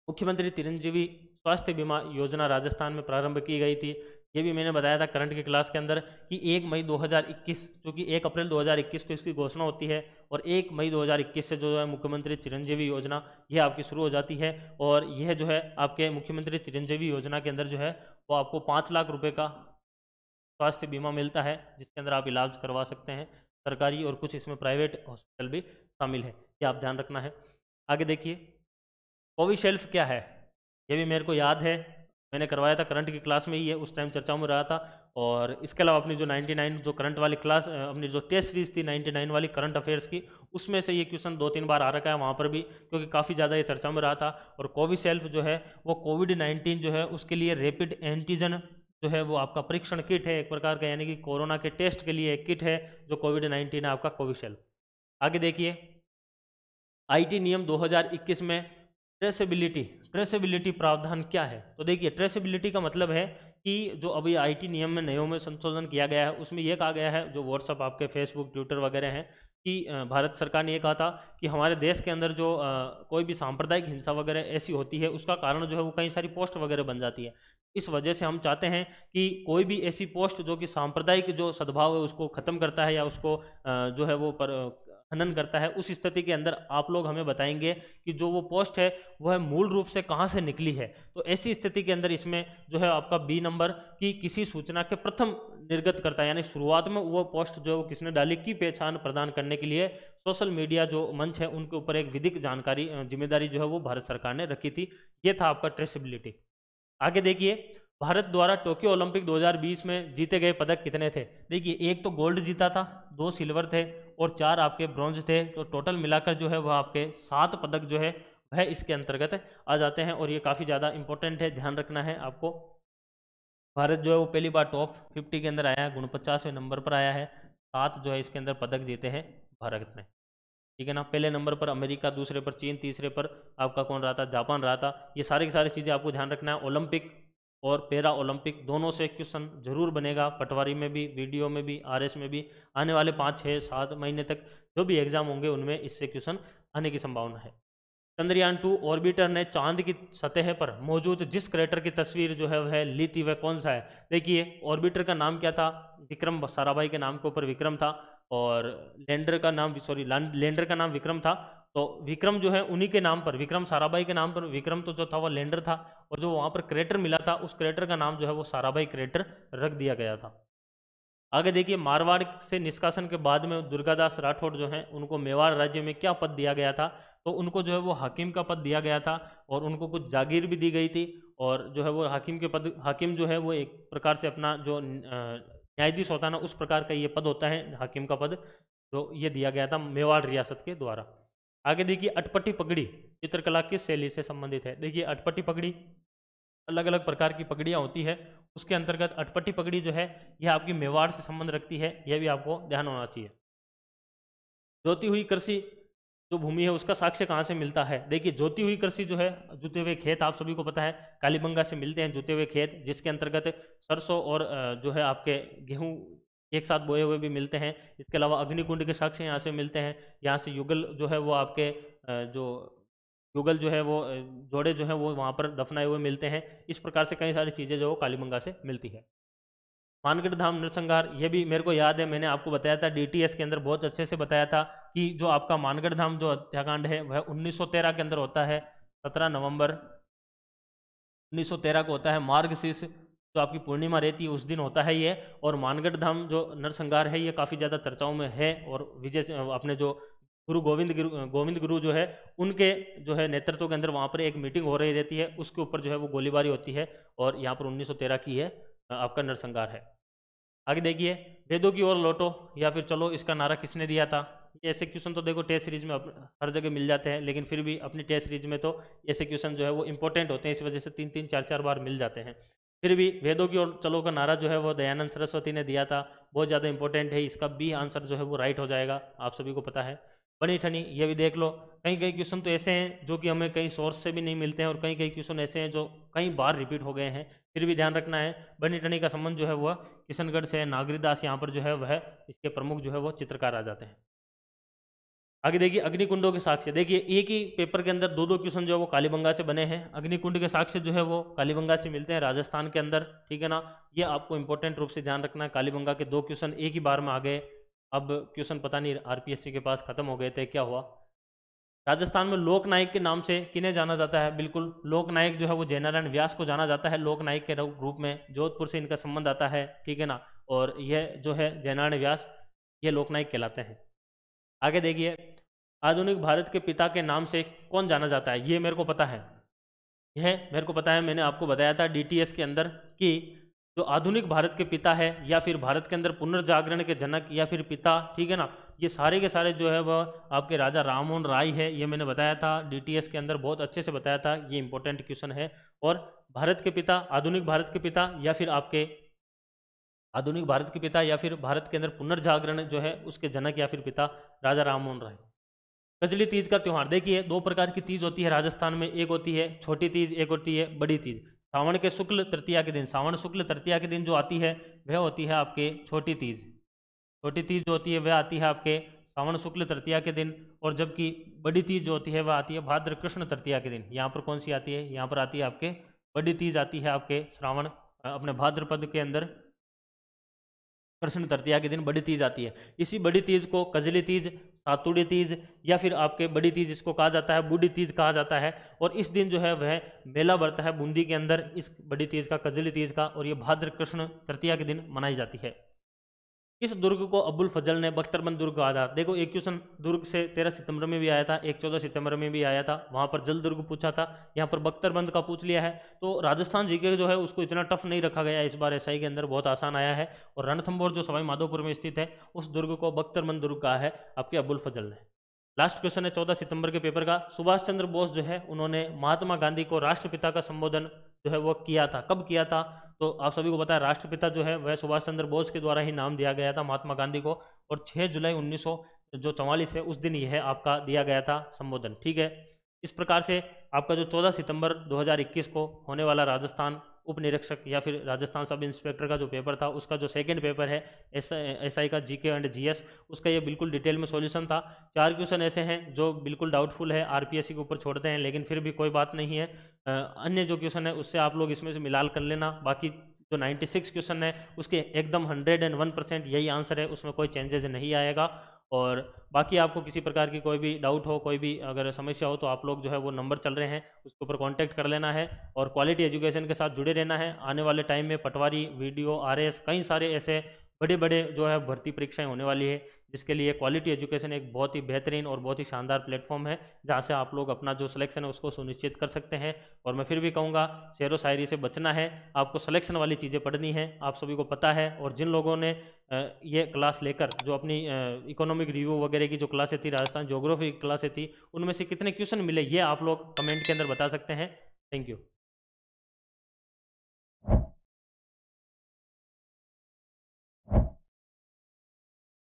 मुख्यमंत्री चिरंजीवी स्वास्थ्य बीमा योजना राजस्थान में प्रारंभ की गई थी। ये भी मैंने बताया था करंट की क्लास के अंदर कि 1 मई 2021, जो कि 1 अप्रैल 2021 को इसकी घोषणा होती है। और 1 मई 2021 से जो है मुख्यमंत्री चिरंजीवी योजना ये आपकी शुरू हो जाती है। और यह जो है आपके मुख्यमंत्री चिरंजीवी योजना के अंदर जो है वो आपको 5 लाख रुपए का स्वास्थ्य बीमा मिलता है, जिसके अंदर आप इलाज करवा सकते हैं सरकारी, और कुछ इसमें प्राइवेट हॉस्पिटल भी शामिल है, ये आप ध्यान रखना है। आगे देखिए, कोविशील्ड क्या है, ये भी मेरे को याद है, मैंने करवाया था करंट की क्लास में ही है, उस टाइम चर्चा में रहा था। और इसके अलावा अपनी जो 99 जो करंट वाली क्लास अपनी जो टेस्ट सीरीज थी 99 वाली करंट अफेयर्स की, उसमें से ये क्वेश्चन 2-3 बार आ रखा है वहाँ पर भी, क्योंकि काफ़ी ज़्यादा ये चर्चा में रहा था। और कोविशील्ड जो है वो कोविड-19 जो है उसके लिए रैपिड एंटीजन जो है वो आपका परीक्षण किट है एक प्रकार का, यानी कि कोरोना के टेस्ट के लिए एक किट है जो कोविड-19 है आपका कोविशील्ड। आगे देखिए, आईटी नियम 2021 में ट्रेसेबिलिटी प्रावधान क्या है। तो देखिए, ट्रेसेबिलिटी का मतलब है कि जो अभी आईटी नियम में नयों में संशोधन किया गया है, उसमें यह कहा गया है, जो व्हाट्सअप आपके फेसबुक ट्विटर वगैरह हैं, कि भारत सरकार ने ये कहा था कि हमारे देश के अंदर जो कोई भी सांप्रदायिक हिंसा वगैरह ऐसी होती है, उसका कारण जो है वो कई सारी पोस्ट वगैरह बन जाती है। इस वजह से हम चाहते हैं कि कोई भी ऐसी पोस्ट जो कि सांप्रदायिक जो सद्भाव है उसको ख़त्म करता है या उसको जो है वो हनन करता है, उस स्थिति के अंदर आप लोग हमें बताएंगे कि जो वो पोस्ट है वह मूल रूप से कहाँ से निकली है। तो ऐसी स्थिति के अंदर इसमें जो है आपका बी नंबर की किसी सूचना के प्रथम निर्गत करता है, यानी शुरुआत में वो पोस्ट जो किसने डाली की पहचान प्रदान करने के लिए सोशल मीडिया जो मंच है उनके ऊपर एक विधिक जानकारी जिम्मेदारी जो है वो भारत सरकार ने रखी थी। ये था आपका ट्रेसेबिलिटी। आगे देखिए, भारत द्वारा टोक्यो ओलंपिक 2020 में जीते गए पदक कितने थे। देखिए, एक तो गोल्ड जीता था, 2 सिल्वर थे और 4 आपके ब्रॉन्ज थे। तो टोटल मिलाकर जो है वह आपके 7 पदक जो है वह इसके अंतर्गत आ जाते हैं। और ये काफ़ी ज़्यादा इंपॉर्टेंट है, ध्यान रखना है आपको। भारत जो है वो पहली बार टॉप 50 के अंदर आया है, 49वें नंबर पर आया है। 7 जो है इसके अंदर पदक जीते हैं भारत ने, ठीक है ना। पहले नंबर पर अमेरिका, दूसरे पर चीन, तीसरे पर आपका कौन रहा था, जापान रहा था। ये सारी की सारी चीज़ें आपको ध्यान रखना है। ओलंपिक और पैरा ओलंपिक दोनों से क्वेश्चन जरूर बनेगा, पटवारी में भी, वीडियो में भी, आरएस में भी। आने वाले 5, 6, 7 महीने तक जो भी एग्जाम होंगे उनमें इससे क्वेश्चन आने की संभावना है। चंद्रयान 2 ऑर्बिटर ने चांद की सतह पर मौजूद जिस क्रेटर की तस्वीर जो है वह ली थी, वह कौन सा है। देखिए, ऑर्बिटर का नाम क्या था, विक्रम साराभाई के नाम के ऊपर विक्रम था। और लैंडर का नाम लैंडर का नाम विक्रम था। तो विक्रम जो है उन्हीं के नाम पर, विक्रम साराभाई के नाम पर विक्रम तो जो था वो लैंडर था। और जो वहाँ पर क्रेटर मिला था उस क्रेटर का नाम जो है वो साराभाई क्रेटर रख दिया गया था। आगे देखिए, मारवाड़ से निष्कासन के बाद में दुर्गादास राठौड़ जो हैं उनको मेवाड़ राज्य में क्या पद दिया गया था। तो उनको जो है वो हाकिम का पद दिया गया था और उनको कुछ जागीर भी दी गई थी। और जो है वो हाकिम जो है वो एक प्रकार से अपना जो न्यायाधीश होता है ना, उस प्रकार का ये पद होता है हाकिम का पद, जो ये दिया गया था मेवाड़ रियासत के द्वारा। आगे देखिए, अटपटी पगड़ी चित्रकला किस शैली से संबंधित है। देखिए, अटपटी पगड़ी अलग अलग प्रकार की पगड़ियाँ होती है, उसके अंतर्गत अटपटी पगड़ी जो है यह आपकी मेवाड़ से संबंध रखती है, यह भी आपको ध्यान होना चाहिए। जोती हुई कृषि जो भूमि है उसका साक्ष्य कहाँ से मिलता है। देखिए, जोती हुई कृषि जो है, जुते हुए खेत आप सभी को पता है, कालीबंगा से मिलते हैं जुते हुए खेत, जिसके अंतर्गत सरसों और जो है आपके गेहूँ एक साथ बोए हुए भी मिलते हैं। इसके अलावा अग्निकुंड के साक्ष्य यहाँ से मिलते हैं। यहाँ से युगल जो है वो आपके जो युगल जो है वो जोड़े जो है वो वहाँ पर दफनाए हुए मिलते हैं। इस प्रकार से कई सारी चीज़ें जो कालीबंगा से मिलती है। मानगढ़ धाम नरसंहार, ये भी मेरे को याद है, मैंने आपको बताया था डीटीएस के अंदर बहुत अच्छे से बताया था कि जो आपका मानगढ़ धाम जो हत्याकांड है वह 1913 के अंदर होता है। 17 नवंबर 1913 को होता है। मार्गशीर्ष जो आपकी पूर्णिमा रहती है उस दिन होता है ये। और मानगढ़ धाम जो नरसंहार है ये काफ़ी ज़्यादा चर्चाओं में है। और विजय अपने जो गुरु गोविंद गुरु जो है उनके जो है नेतृत्व के अंदर वहाँ पर एक मीटिंग हो रही रहती है, उसके ऊपर जो है वो गोलीबारी होती है और यहाँ पर 1913 की है आपका नरसंहार है। आगे देखिए, वेदों की ओर लौटो या फिर चलो, इसका नारा किसने दिया था? ये ऐसे क्वेश्चन तो देखो टेस्ट सीरीज में हर जगह मिल जाते हैं, लेकिन फिर भी अपनी टेस्ट सीरीज में तो ऐसे क्वेश्चन जो है वो इंपॉर्टेंट होते हैं, इस वजह से 3-3 4-4 बार मिल जाते हैं। फिर भी वेदों की ओर चलो का नारा जो है वो दयानंद सरस्वती ने दिया था, बहुत ज़्यादा इंपॉर्टेंट है। इसका बी आंसर जो है वो राइट हो जाएगा, आप सभी को पता है। बनी ठनी, ये भी देख लो। कई कई क्वेश्चन तो ऐसे हैं जो कि हमें कई सोर्स से भी नहीं मिलते हैं, और कई कई क्वेश्चन ऐसे हैं जो कई बार रिपीट हो गए हैं, फिर भी ध्यान रखना है। बनी ठनी का संबंध जो है वह किशनगढ़ से। नागरीदास यहाँ पर जो है वह इसके प्रमुख जो है वो चित्रकार आ जाते हैं। आगे देखिए, अग्निकुंडों के साक्ष्य। देखिए एक ही पेपर के अंदर दो दो क्वेश्चन जो है वो कालीबंगा से बने हैं। अग्निकुंड के साक्ष्य जो है वो कालीबंगा से मिलते हैं, राजस्थान के अंदर, ठीक है ना। ये आपको इंपॉर्टेंट रूप से ध्यान रखना है। कालीबंगा के 2 क्वेश्चन एक ही बार में आ गए। अब क्वेश्चन पता नहीं आरपीएससी के पास खत्म हो गए थे, क्या हुआ। राजस्थान में लोकनायक के नाम से किन्हें जाना जाता है? बिल्कुल, लोकनायक जो है वो जयनारायण व्यास को जाना जाता है लोकनायक के रूप में। जोधपुर से इनका संबंध आता है, ठीक है ना। और यह जो है जयनारायण व्यास, ये लोकनायक कहलाते हैं। आगे देखिए, आधुनिक भारत के पिता के नाम से कौन जाना जाता है? ये मेरे को पता है, यह मेरे को पता है। मैंने आपको बताया था डीटीएस के अंदर कि जो आधुनिक भारत के पिता है या फिर भारत के अंदर पुनर्जागरण के जनक या फिर पिता, ठीक है ना, ये सारे के सारे जो है वह आपके राजा राममोहन राय है। ये मैंने बताया था डीटीएस के अंदर, बहुत अच्छे से बताया था। ये इंपॉर्टेंट क्वेश्चन है। और भारत के पिता, आधुनिक भारत के पिता या फिर आपके आधुनिक भारत के पिता या फिर भारत के अंदर पुनर्जागरण जो है उसके जनक या फिर पिता राजा राममोहन राय। कजली तीज का त्यौहार। देखिए 2 प्रकार की तीज होती है राजस्थान में, एक होती है छोटी तीज, एक होती है बड़ी तीज। सावन के शुक्ल तृतीया के दिन, सावन शुक्ल तृतीया के दिन जो आती है वह होती है आपके छोटी तीज। छोटी तीज जो होती है वह आती है आपके सावन शुक्ल तृतीया के दिन। और जबकि बड़ी तीज जो होती है वह आती है भाद्र कृष्ण तृतीया के दिन। यहाँ पर कौन सी आती है? यहाँ पर आती है आपके बड़ी तीज, आती है आपके श्रावण अपने भाद्रपद के अंदर कृष्ण तृतीया के दिन बड़ी तीज आती है। इसी बड़ी तीज को कजली तीज, सातुड़ी तीज या फिर आपके बड़ी तीज इसको कहा जाता है, बूढ़ी तीज कहा जाता है। और इस दिन जो है वह मेला बढ़ता है बूंदी के अंदर, इस बड़ी तीज का, कजली तीज का। और ये भाद्र कृष्ण तृतीया के दिन मनाई जाती है। इस दुर्ग को अबुल फजल ने बख्तरबंद दुर्ग कहा था। देखो एक क्वेश्चन दुर्ग से 13 सितंबर में भी आया था, एक 14 सितंबर में भी आया था, वहां पर जल दुर्ग पूछा था, यहाँ पर बख्तरबंद का पूछ लिया है। तो राजस्थान जीके जो है उसको इतना टफ नहीं रखा गया इस बार, एसआई के अंदर बहुत आसान आया है। और रणथंभौर जो सवाई माधोपुर में स्थित है उस दुर्ग को बख्तरबंद दुर्ग कहा है आपके अबुल फजल ने। लास्ट क्वेश्चन है 14 सितंबर के पेपर का। सुभाष चंद्र बोस जो है उन्होंने महात्मा गांधी को राष्ट्रपिता का संबोधन जो है वो किया था, कब किया था? तो आप सभी को पता है राष्ट्रपिता जो है वह सुभाष चंद्र बोस के द्वारा ही नाम दिया गया था महात्मा गांधी को। और 6 जुलाई 1944 है उस दिन यह आपका दिया गया था संबोधन, ठीक है। इस प्रकार से आपका जो 14 सितंबर 2021 को होने वाला राजस्थान उप निरीक्षक या फिर राजस्थान सब इंस्पेक्टर का जो पेपर था उसका जो सेकंड पेपर है एसआई का जीके एंड जीएस, उसका ये बिल्कुल डिटेल में सॉल्यूशन था। 4 क्वेश्चन ऐसे हैं जो बिल्कुल डाउटफुल है, आरपीएससी के ऊपर छोड़ते हैं, लेकिन फिर भी कोई बात नहीं है। अन्य जो क्वेश्चन है उससे आप लोग इसमें से मिलाल कर लेना। बाकी जो 96 क्वेश्चन है उसके एकदम 101% यही आंसर है, उसमें कोई चेंजेस नहीं आएगा। और बाकी आपको किसी प्रकार की कोई भी डाउट हो, कोई भी अगर समस्या हो तो आप लोग जो है वो नंबर चल रहे हैं उसके ऊपर कांटेक्ट कर लेना है। और क्वालिटी एजुकेशन के साथ जुड़े रहना है। आने वाले टाइम में पटवारी, वीडियो, आरएस, कई सारे ऐसे बड़े बड़े जो है भर्ती परीक्षाएं होने वाली है, जिसके लिए क्वालिटी एजुकेशन एक बहुत ही बेहतरीन और बहुत ही शानदार प्लेटफॉर्म है जहां से आप लोग अपना जो सिलेक्शन है उसको सुनिश्चित कर सकते हैं। और मैं फिर भी कहूँगा शेरो शायरी से बचना है, आपको सिलेक्शन वाली चीज़ें पढ़नी है, आप सभी को पता है। और जिन लोगों ने ये क्लास लेकर जो अपनी इकोनॉमिक रिव्यू वगैरह की जो क्लासें थी, राजस्थान ज्योग्राफी की क्लासें थी, उनमें से कितने क्वेश्चन मिले ये आप लोग कमेंट के अंदर बता सकते हैं। Thank you.